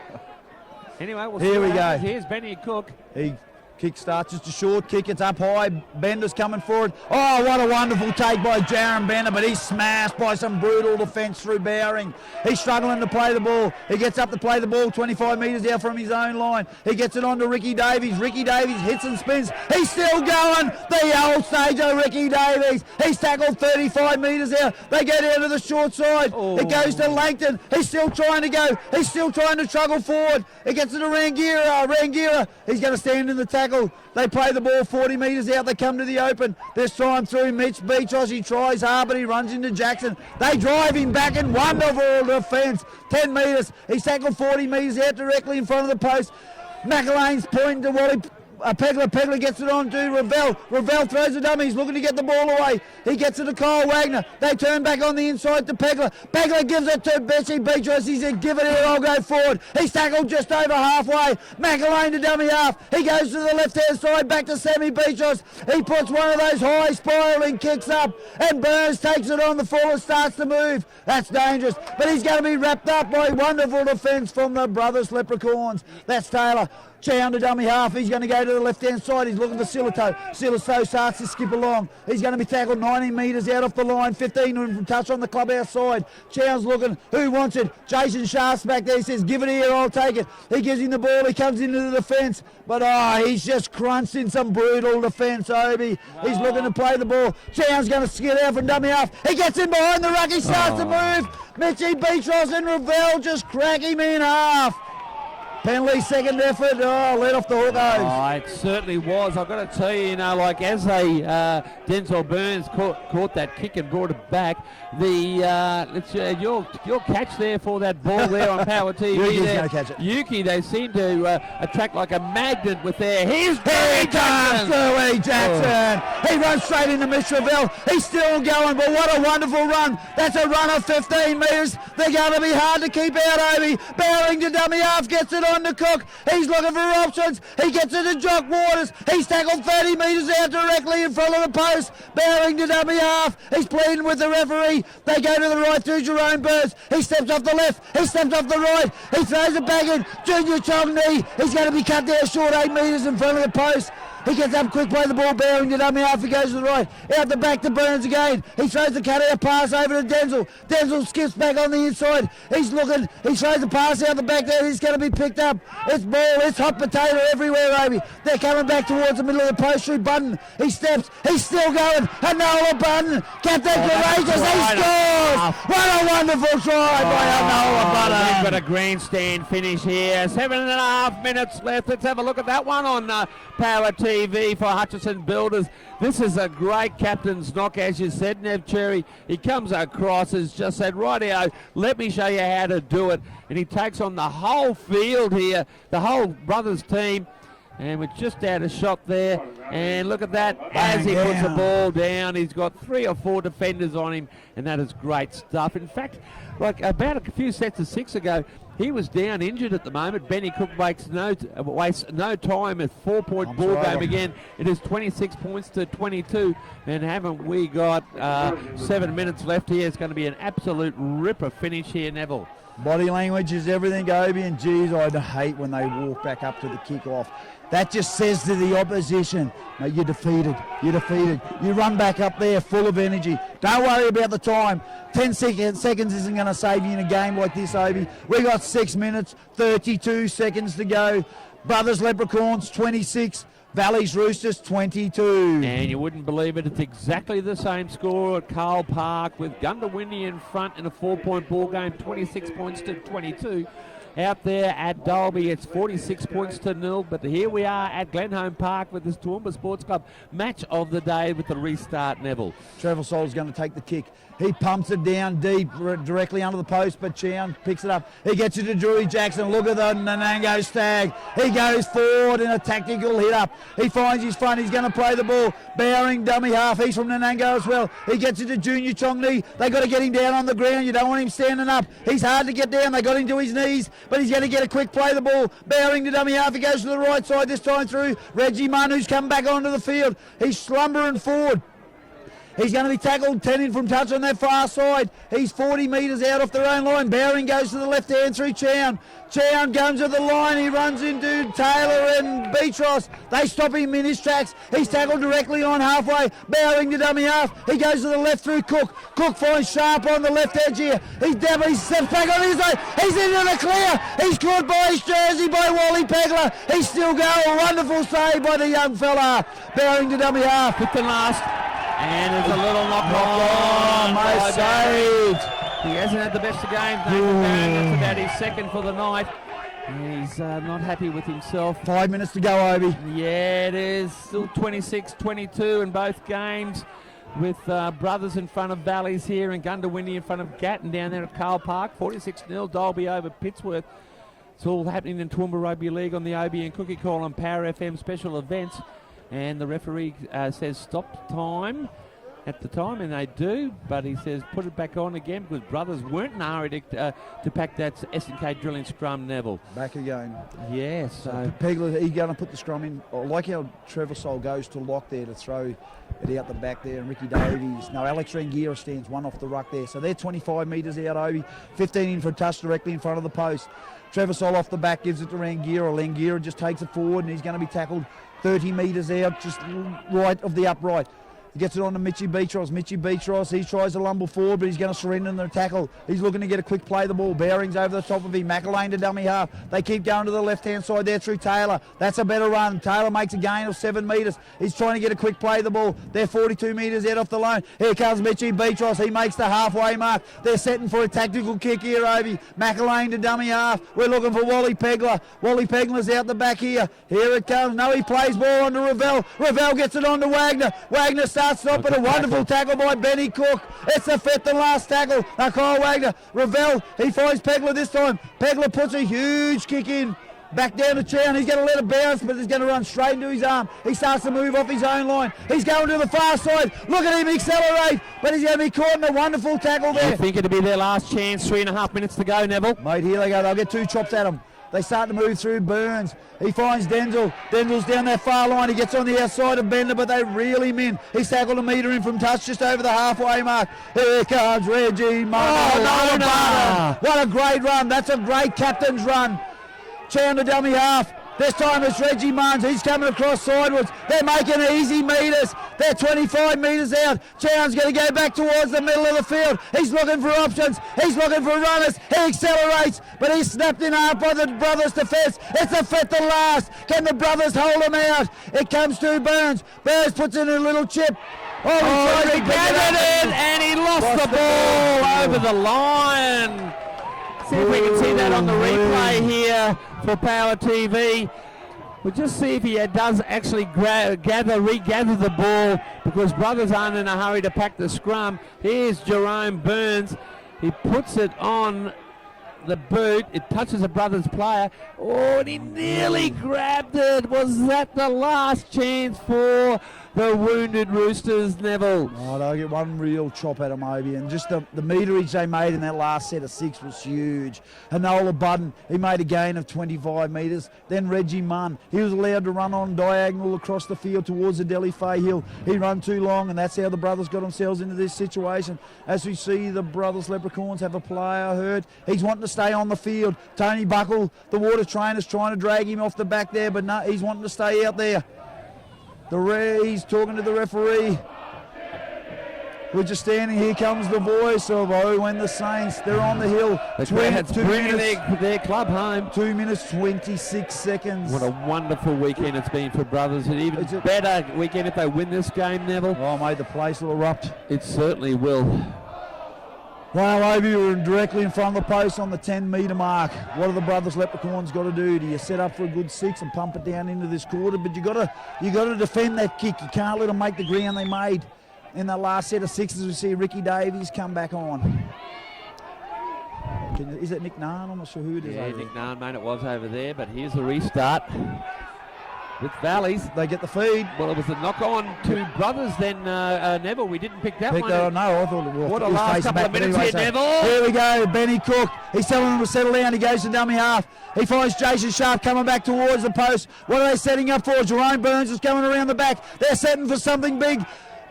Anyway, we'll Here see we what go. happens. Here's Benny Cook. He kick starts just a short kick. It's up high. Bender's coming forward. Oh, what a wonderful take by Jaron Bender, but he's smashed by some brutal defence through Bowring. He's struggling to play the ball. He gets up to play the ball 25 metres out from his own line. He gets it on to Ricky Davies. Ricky Davies hits and spins. He's still going. The old stage of Ricky Davies. He's tackled 35 metres out. They go down to the short side. Oh. It goes to Langton. He's still trying to go. He's still trying to struggle forward. It gets to the Rangira. Rangira, he's going to stand in the tackle. They play the ball 40 metres out. They come to the open. There's time through Mitch Beachos. He tries hard, but he runs into Jackson. They drive him back in wonderful defence. 10 metres. He's tackled 40 metres out directly in front of the post. McElwain's pointing to Wally. Pegler gets it on to Ravel. Ravel throws a dummy. He's looking to get the ball away. He gets it to Kyle Wagner. They turn back on the inside to Pegler. Pegler gives it to Betsy Beatrice. He said, give it here, I'll go forward. He's tackled just over halfway. McElwain to dummy half. He goes to the left-hand side, back to Sammy Beatrice. He puts one of those high spiralling kicks up, and Burns takes it on the full and starts to move. That's dangerous, but he's going to be wrapped up by wonderful defence from the Brothers Leprechauns. That's Taylor. Chow to dummy half. He's going to go to the left-hand side. He's looking for Silito. Silito starts to skip along. He's going to be tackled 19 metres out off the line. 15 from touch on the clubhouse side. Chow's looking. Who wants it? Jason Sharp's back there. He says, give it here, I'll take it. He gives him the ball. He comes into the defence. But, he's just crunched in some brutal defence, Obi. He's looking to play the ball. Chow's going to skid out from dummy half. He gets in behind the ruck. He starts to move. Mitchie Beatros and Ravel just crack him in half. Penalty, second effort. Oh, let off the hook. Oh, it certainly was. I've got to tell you, like as Denzel Burns caught that kick and brought it back, your catch there for that ball there on Power TV. Yuki's there. going to catch it. Yuki, they seem to attract like a magnet with their. Here's Here comes Dewey Jackson. He runs straight into Mitch Ravel. He's still going, but what a wonderful run. That's a run of 15 metres. They're going to be hard to keep out, Obi. Bowring to dummy half, gets it on to Cook. He's looking for options. He gets it to Jock Waters. He's tackled 30 metres out directly in front of the post. Bowring to dummy half. He's pleading with the referee. They go to the right through Jerome Burns. He steps off the left. He steps off the right. He throws it back in. Junior Chongni. He's going to be cut down short 8 metres in front of the post. He gets up quick, play the ball, Bowring to dummy half. He goes to the right. Out the back to Burns again. He throws the cut-out pass over to Denzel. Denzel skips back on the inside. He's looking. He throws the pass out the back there. He's going to be picked up. It's ball. It's hot potato everywhere, Obi. They're coming back towards the middle of the post through Button. He steps. He's still going. And Noah Button. Captain Courageous. He scores. What a wonderful try by Noah Button. We've got a grandstand finish here. 7.5 minutes left. Let's have a look at that one on Power TV for Hutchison Builders. This is a great captain's knock, as you said, Nev Cherry. He comes across, has just said, rightio, let me show you how to do it. And he takes on the whole field here, the whole Brothers team. And we're just out of shot there. And look at that, as he puts the ball down, he's got 3 or 4 defenders on him, and that is great stuff. In fact, like about a few sets of 6 ago, he was down injured at the moment. Benny Cook wastes no time. A 4-point ball game again. It is 26 points to 22. And haven't we got 7 minutes left here? It's going to be an absolute ripper finish here, Neville. Body language is everything, Obi, and geez, I hate when they walk back up to the kick-off. That just says to the opposition, no, you're defeated, you're defeated. You run back up there full of energy. Don't worry about the time. 10 seconds isn't going to save you in a game like this, Obi. We got 6 minutes, 32 seconds to go. Brothers Leprechauns, 26. Valleys Roosters 22. And you wouldn't believe it, it's exactly the same score at Carl Park with Gundawindi in front in a 4-point ball game, 26 points to 22. out there at Dalby. It's 46 points to 0, but here we are at Glenholme Park with this Toowoomba Sports Club match of the day with the restart, Neville. Trevisole's going to take the kick. He pumps it down deep, directly under the post, but Chown picks it up. He gets it to Drewy Jackson. Look at the Nanango stag. He goes forward in a tactical hit up. He finds his front. He's going to play the ball. Bowring, dummy half. He's from Nanango as well. He gets it to Junior Chongni. They got to get him down on the ground. You don't want him standing up. He's hard to get down. They got him to his knees, but he's going to get a quick play the ball. Bowring to dummy half. He goes to the right side this time through. Reggie Munn, who's come back onto the field. He's slumbering forward. He's going to be tackled, 10 in from touch on that far side. He's 40 metres out off their own line. Bowring goes to the left hand through Chown. Chown comes to the line. He runs into Taylor and Beatros. They stop him in his tracks. He's tackled directly on halfway. Bowring to dummy half. He goes to the left through Cook. Cook finds Sharp on the left edge here. He steps back on his line. He's into the clear. He's caught by his jersey by Wally Pegler. He's still going. A wonderful save by the young fella. Bowring to dummy half. Fifth and last. And there's a little knock on. Nice saved. He hasn't had the best of games. That's about his second for the night. He's not happy with himself. 5 minutes to go, Obi. Yeah, it is. Still 26-22 in both games, with Brothers in front of Valleys here and Gundawindi in front of Gatton down there at Carl Park. 46-0, Dalby over Pittsworth. It's all happening in Toowoomba Rugby League on the Obi and Cookie Call on Power FM special events. And the referee says stop time at the time, and they do, but he says put it back on again because Brothers weren't in a hurry to pack that S&K drilling scrum, Neville. Back again. Yes. So Pegler, he's going to put the scrum in. I like how Trevisole goes to lock there to throw it out the back there, and Ricky Davies. No, Alex Rangira stands one off the ruck there. So they're 25 metres out, Obi. 15 in for a touch directly in front of the post. Trevisole off the back gives it to Rangira. Rangira just takes it forward, and he's going to be tackled 30 metres out, just right of the upright. He gets it on to Mitchy Beatros. Mitchy Beatros, he tries to lumble forward, but he's going to surrender in the tackle. He's looking to get a quick play the ball. Bowring's over the top of him. McElwain to dummy half. They keep going to the left-hand side there through Taylor. That's a better run. Taylor makes a gain of 7 metres. He's trying to get a quick play the ball. They're 42 metres out off the line. Here comes Mitchy Beatros. He makes the halfway mark. They're setting for a tactical kick here, Obi. McElwain to dummy half. We're looking for Wally Pegler. Wally Pegler's out the back here. Here it comes. No, he plays ball onto Ravel. Ravel gets it on to Wagner. Wagner starts stop, but a wonderful tackle by Benny Cook. It's the fifth and last tackle. Now Kyle Wagner. Ravel, he finds Pegler this time. Pegler puts a huge kick in. Back down to Chown. He's going to let it bounce, but he's going to run straight into his arm. He starts to move off his own line. He's going to the far side. Look at him accelerate, but he's going to be caught in a wonderful tackle there. I think it'll be their last chance. 3.5 minutes to go, Neville. Mate, here they go. They'll get 2 chops at him. They start to move through Burns. He finds Denzel. Denzel's down that far line. He gets on the outside of Bender, but they reel him in. He's tackled a metre in from touch just over the halfway mark. Here comes Reggie Martin. Oh, no. What a great run. That's a great captain's run. Chown to dummy half. This time it's Reggie Munns. He's coming across sideways. They're making easy metres. They're 25 metres out. Chown's going to go back towards the middle of the field. He's looking for options. He's looking for runners. He accelerates, but he's snapped in half by the Brothers' defence. It's the fifth and last. Can the Brothers hold him out? It comes to Burns. Burns puts in a little chip. He gathered it, and he lost the ball over the line. See if we can see that on the replay here for Power TV. We'll just see if he does actually regather the ball, because Brothers aren't in a hurry to pack the scrum. Here's Jerome Burns. He puts it on the boot. It touches a Brothers player. Oh, and he nearly grabbed it. Was that the last chance for the wounded Roosters, Neville? Oh, they'll get one real chop at him, Obi, and just the meterage they made in that last set of 6 was huge. Hanola Budden, he made a gain of 25 metres. Then Reggie Munn, he was allowed to run on diagonal across the field towards the Delhi Fay Hill. He ran too long, and that's how the Brothers got themselves into this situation. As we see, the Brothers Leprechauns have a player hurt. He's wanting to stay on the field. Tony Buckle, the water trainer's trying to drag him off the back there, but no, he's wanting to stay out there. He's talking to the referee. We're just standing. Here comes the voice of Owen the Saints. They're on the hill. It's bringing their club home. 2 minutes 26 seconds. What a wonderful weekend it's been for Brothers. An even better weekend if they win this game, Neville. Oh, mate, the place will erupt. It certainly will. Well, Obi, we're directly in front of the post on the 10-metre mark. What do the brothers Leprechauns got to do? Do you set up for a good 6 and pump it down into this quarter? But you got to defend that kick. You can't let them make the ground they made in the last set of 6s. We see Ricky Davies come back on. Is it Nick Narn? I'm not sure who it is. Yeah, Nick Narn, mate, it was over there. But here's the restart. With Valleys. They get the feed. Well, it was a knock-on to brothers then, Neville. We didn't pick that one. No, I thought it was. What a last couple of minutes here, Neville. Here we go, Benny Cook. He's telling them to settle down. He goes to dummy half. He finds Jason Sharp coming back towards the post. What are they setting up for? Jerome Burns is coming around the back. They're setting for something big.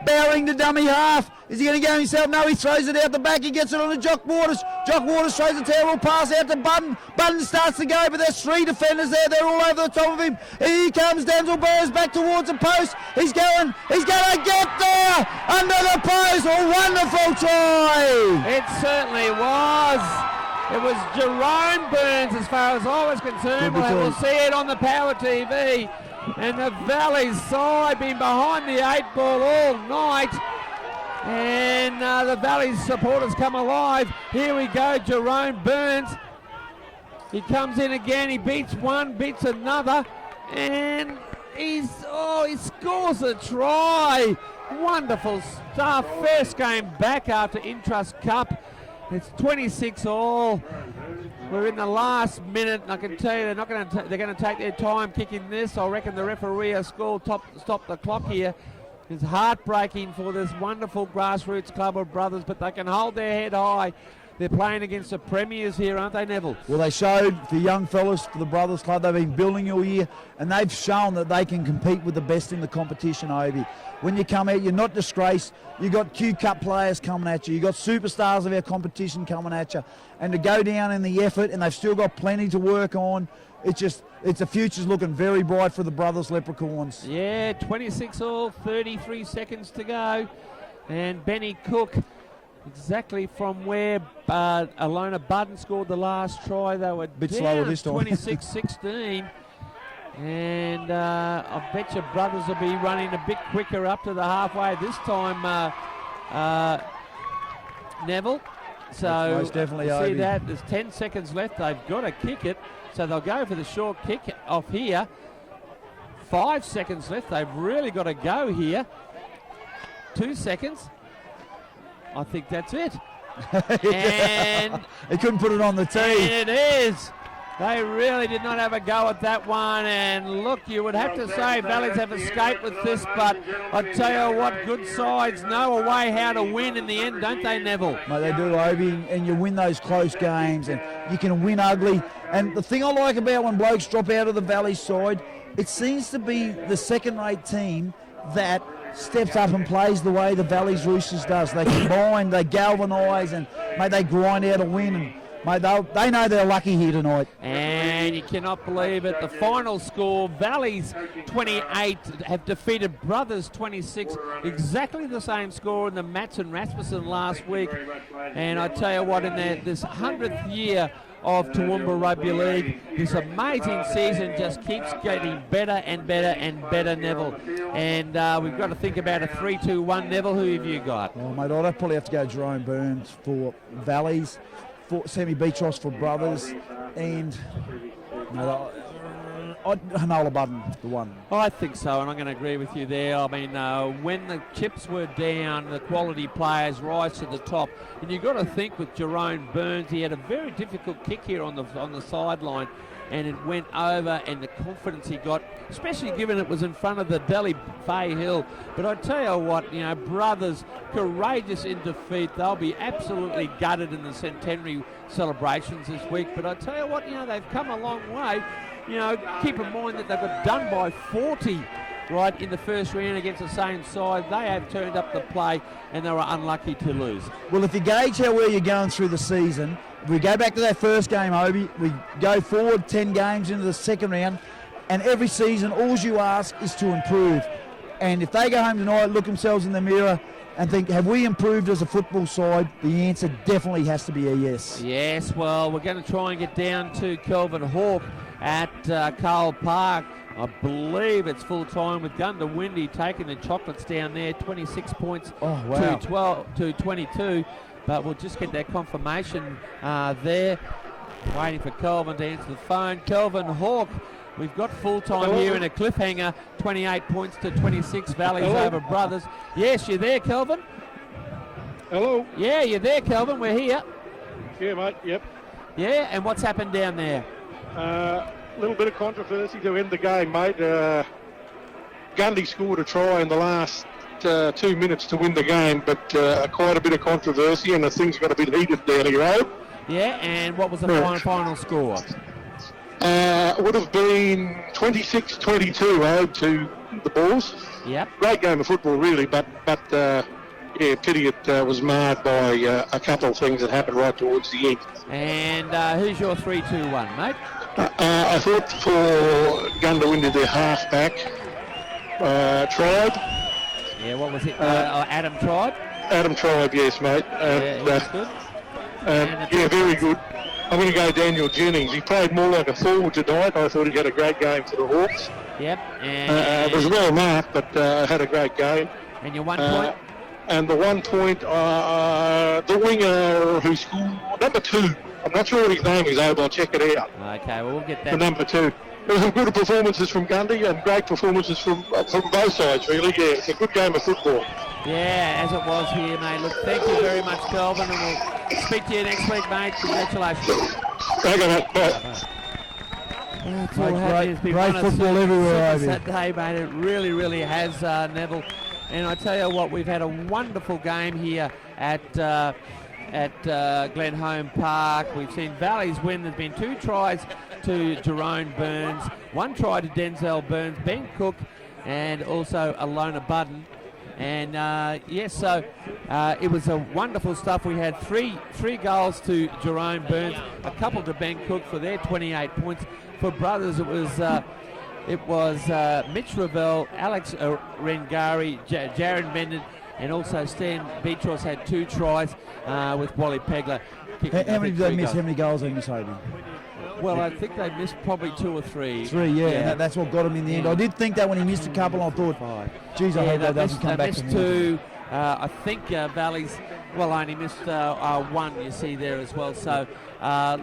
Bowering to dummy half. Is he going to go himself? No, he throws it out the back. He gets it on to Jock Waters. Jock Waters throws a terrible pass out to Button. Button starts to go, but there's 3 defenders there. They're all over the top of him. Here he comes. Denzel Burrs back towards the post. He's going to get there under the post. A wonderful try. It certainly was. It was Jerome Burns as far as I was concerned. We'll see it on the Power TV. And the Valley's side been behind the 8 ball all night. And the Valley's supporters come alive. Here we go, Jerome Burns. He comes in again. He beats one, beats another. And he scores a try. Wonderful stuff. First game back after Intrust Cup. It's 26 all. We're in the last minute, and I can tell you they're going to take their time kicking this. I reckon the referee has stopped the clock here. It's heartbreaking for this wonderful grassroots club of brothers, but they can hold their head high. They're playing against the premiers here, aren't they, Neville? Well, they showed the young fellas for the Brothers Club. They've been building all year, and they've shown that they can compete with the best in the competition, Obi. When you come out, you're not disgraced. You've got Q Cup players coming at you. You've got superstars of our competition coming at you. And to go down in the effort, and they've still got plenty to work on, the future's looking very bright for the Brothers Leprechauns. Yeah, 26 all, 33 seconds to go. And Benny Cook, exactly from where Alona Budden scored the last try. They were bit slower this time. 26-16. And I bet your brothers will be running a bit quicker up to the halfway this time, Neville. So most definitely see that. There's 10 seconds left. They've got to kick it. So they'll go for the short kick off here. 5 seconds left. They've really got to go here. 2 seconds. I think that's it. And he couldn't put it on the tee. And it is. They really did not have a go at that one. And look, you would have to say Valleys have escaped with this, but I tell you what, good sides know a way how to win in the end, don't they, Neville? Mate, they do, Obi, and you win those close games, and you can win ugly. And the thing I like about when blokes drop out of the Valley side, it seems to be the second-rate team that steps up and plays the way the Valley's Roosters does. They combine, they galvanise, and mate, they grind out a win. And mate, they know they're lucky here tonight. And you cannot believe it. The final score, Valleys 28 have defeated Brothers 26. Exactly the same score in the Mats and Rasmussen last week. And I tell you what, in this 100th year of Toowoomba Rugby League, this amazing season just keeps getting better and better and better, Neville. And we've got to think about a 3-2-1. Neville, who have you got? Oh, mate, I'd probably have to go Jerome Burns for Valleys, for Sammy Beatros for Brothers, and Hanola Budden, the one. I think so, and I'm going to agree with you there. I mean, when the chips were down, the quality players rise to the top. And you've got to think with Jerome Burns, he had a very difficult kick here on the sideline, and it went over, and the confidence he got, especially given it was in front of the Delhi Fay Hill. But I tell you what, Brothers, courageous in defeat. They'll be absolutely gutted in the Centenary celebrations this week. But I tell you what, they've come a long way. Keep in mind that they got done by 40 right in the first round against the same side. They have turned up the play, and they were unlucky to lose. Well, if you gauge how well you're going through the season, we go back to that first game, Obi. We go forward 10 games into the second round, and every season, all you ask is to improve. And if they go home tonight, look themselves in the mirror, and think, have we improved as a football side? The answer definitely has to be a yes. Yes, well, we're going to try and get down to Kelvin Hawke at Carl Park I believe it's full time with Gundawindi taking the chocolates down there, 26 points to 22. But we'll just get that confirmation there. Waiting for Kelvin to answer the phone. Kelvin Hawke, we've got full time here in a cliffhanger, 28 points to 26, Valleys over Brothers. Yes, you're there, Kelvin. Hello. Yeah, you're there, Kelvin. We're here. Yeah, mate. Yep. Yeah, and what's happened down there? A little bit of controversy to end the game, mate. Gundy scored a try in the last 2 minutes to win the game, but quite a bit of controversy, and the thing's got a bit heated down here, right? Yeah, and what was the final score? It would have been 26-22 to the Bulls. Yep. Great game of football, really, but yeah, pity it was marred by a couple of things that happened right towards the end. And who's your 3-2-1, mate? I thought for Gundawindi, their half-back, Tribe. Yeah, what was it? Adam Tribe? Adam Tribe, yes, mate. Yeah, that's good. Yeah, very good. I'm going to go Daniel Jennings. He played more like a forward tonight. I thought he had a great game for the Hawks. Yep. It was well marked, but had a great game. And your 1 point? And the 1 point, the winger who scored, number 2. I'm not sure what his name is, I'll check it out. Okay, well, we'll get that. The number 2. There were some good performances from Gundy and great performances from both sides, really. Yeah, it's a good game of football. Yeah, as it was here, mate. Look, thank you very much, Kelvin, and we'll speak to you next week, mate. Congratulations. Okay, mate. Bye. That's all great football everywhere, Obi. Saturday, mate. It really, really has, Neville. And I tell you what, we've had a wonderful game here at Glenholme Park. We've seen Valleys win. There's been 2 tries to Jerome Burns, 1 try to Denzel Burns, Ben Cook, and also Alona Budden. And yes, so it was a wonderful stuff. We had three goals to Jerome Burns, a couple to Ben Cook for their 28 points. For Brothers, it was Mitch Ravel, Alex Rengari, Jaron Bendon, and also Stan Beatros had 2 tries with Wally Pegler. How many did they miss? How many goals did they miss, Obi? Well, I think they missed probably 2 or 3. 3, yeah. And that's what got him in the end. I did think that when he missed a couple, I thought, geez, I hope that doesn't come back to me. They missed 2. I think Valleys, only missed 1, you see there as well. So,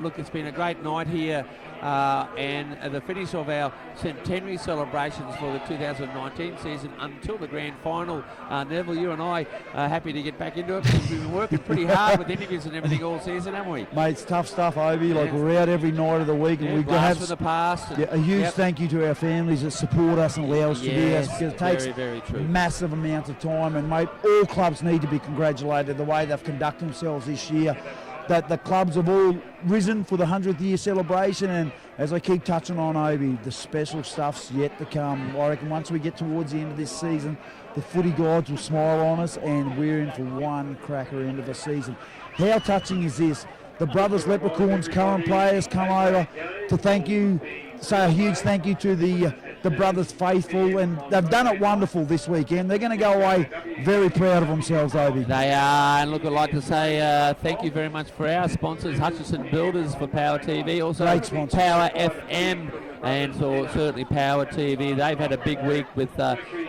look, it's been a great night here. And the finish of our Centenary celebrations for the 2019 season until the grand final. Neville, you and I are happy to get back into it because we've been working pretty hard with interviews and everything all season, haven't we? Mate, it's tough stuff, Obi. Like, we're out every night of the week, and we've got to have for the past. A huge thank you to our families that support us and allow us to do this, because it takes very true. Massive amounts of time. And mate, all clubs need to be congratulated the way they've conducted themselves this year. That the clubs have all risen for the 100th year celebration, and as I keep touching on, Obi, the special stuff's yet to come. I reckon once we get towards the end of this season, the footy gods will smile on us, and we're in for one cracker end of the season. How touching is this? The Brothers Leprechauns current players come over to thank you, say a huge thank you to the Brothers faithful, and they've done it wonderful this weekend. They're going to go away very proud of themselves, Obi. They are, and look, I'd like to say thank you very much for our sponsors, Hutchison Builders for Power TV, also Power FM, and so certainly Power TV. They've had a big week with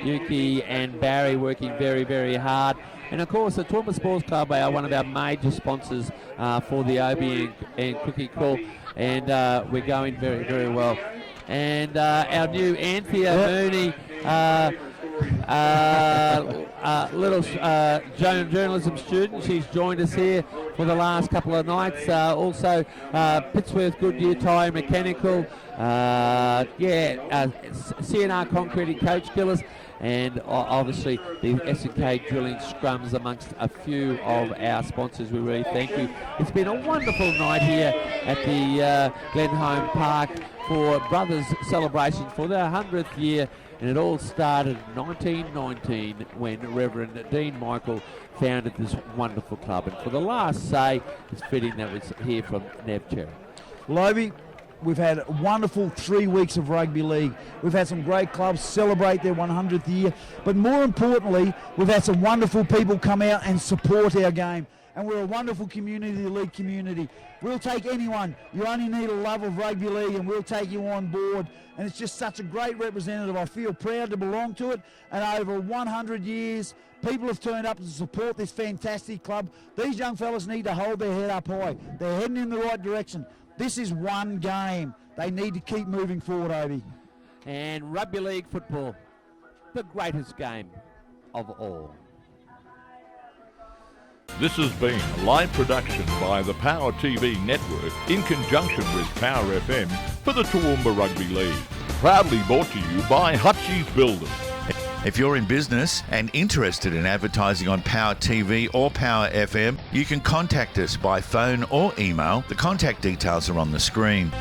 Yuki and Barry working very, very hard. And of course, the Toowoomba Sports Club are one of our major sponsors for the Obi and Cookie Call, and we're going very, very well. And our new Anthea Mooney, little journalism student, she's joined us here for the last couple of nights. Also, Pittsworth Goodyear Tyre Mechanical, CNR Concrete Coach Killers, and obviously the S&K Drilling Scrums amongst a few of our sponsors. We really thank you. It's been a wonderful night here at the Glenholme Park for Brothers celebration for their 100th year, and it all started in 1919 when Reverend Dean Michael founded this wonderful club. And for the last say, it's fitting that we hear from Nev Cherry. Lovey, we've had a wonderful 3 weeks of rugby league. We've had some great clubs celebrate their 100th year, but more importantly, we've had some wonderful people come out and support our game. and we're a wonderful community, the league community. We'll take anyone. You only need a love of rugby league and we'll take you on board. And it's just such a great representative. I feel proud to belong to it. And over 100 years, people have turned up to support this fantastic club. These young fellas need to hold their head up high. They're heading in the right direction. This is one game. They need to keep moving forward, Obi. And rugby league football, the greatest game of all. This has been a live production by the Power TV network in conjunction with Power FM for the Toowoomba Rugby League. Proudly brought to you by Hutchie's Builders. If you're in business and interested in advertising on Power TV or Power FM, you can contact us by phone or email. The contact details are on the screen.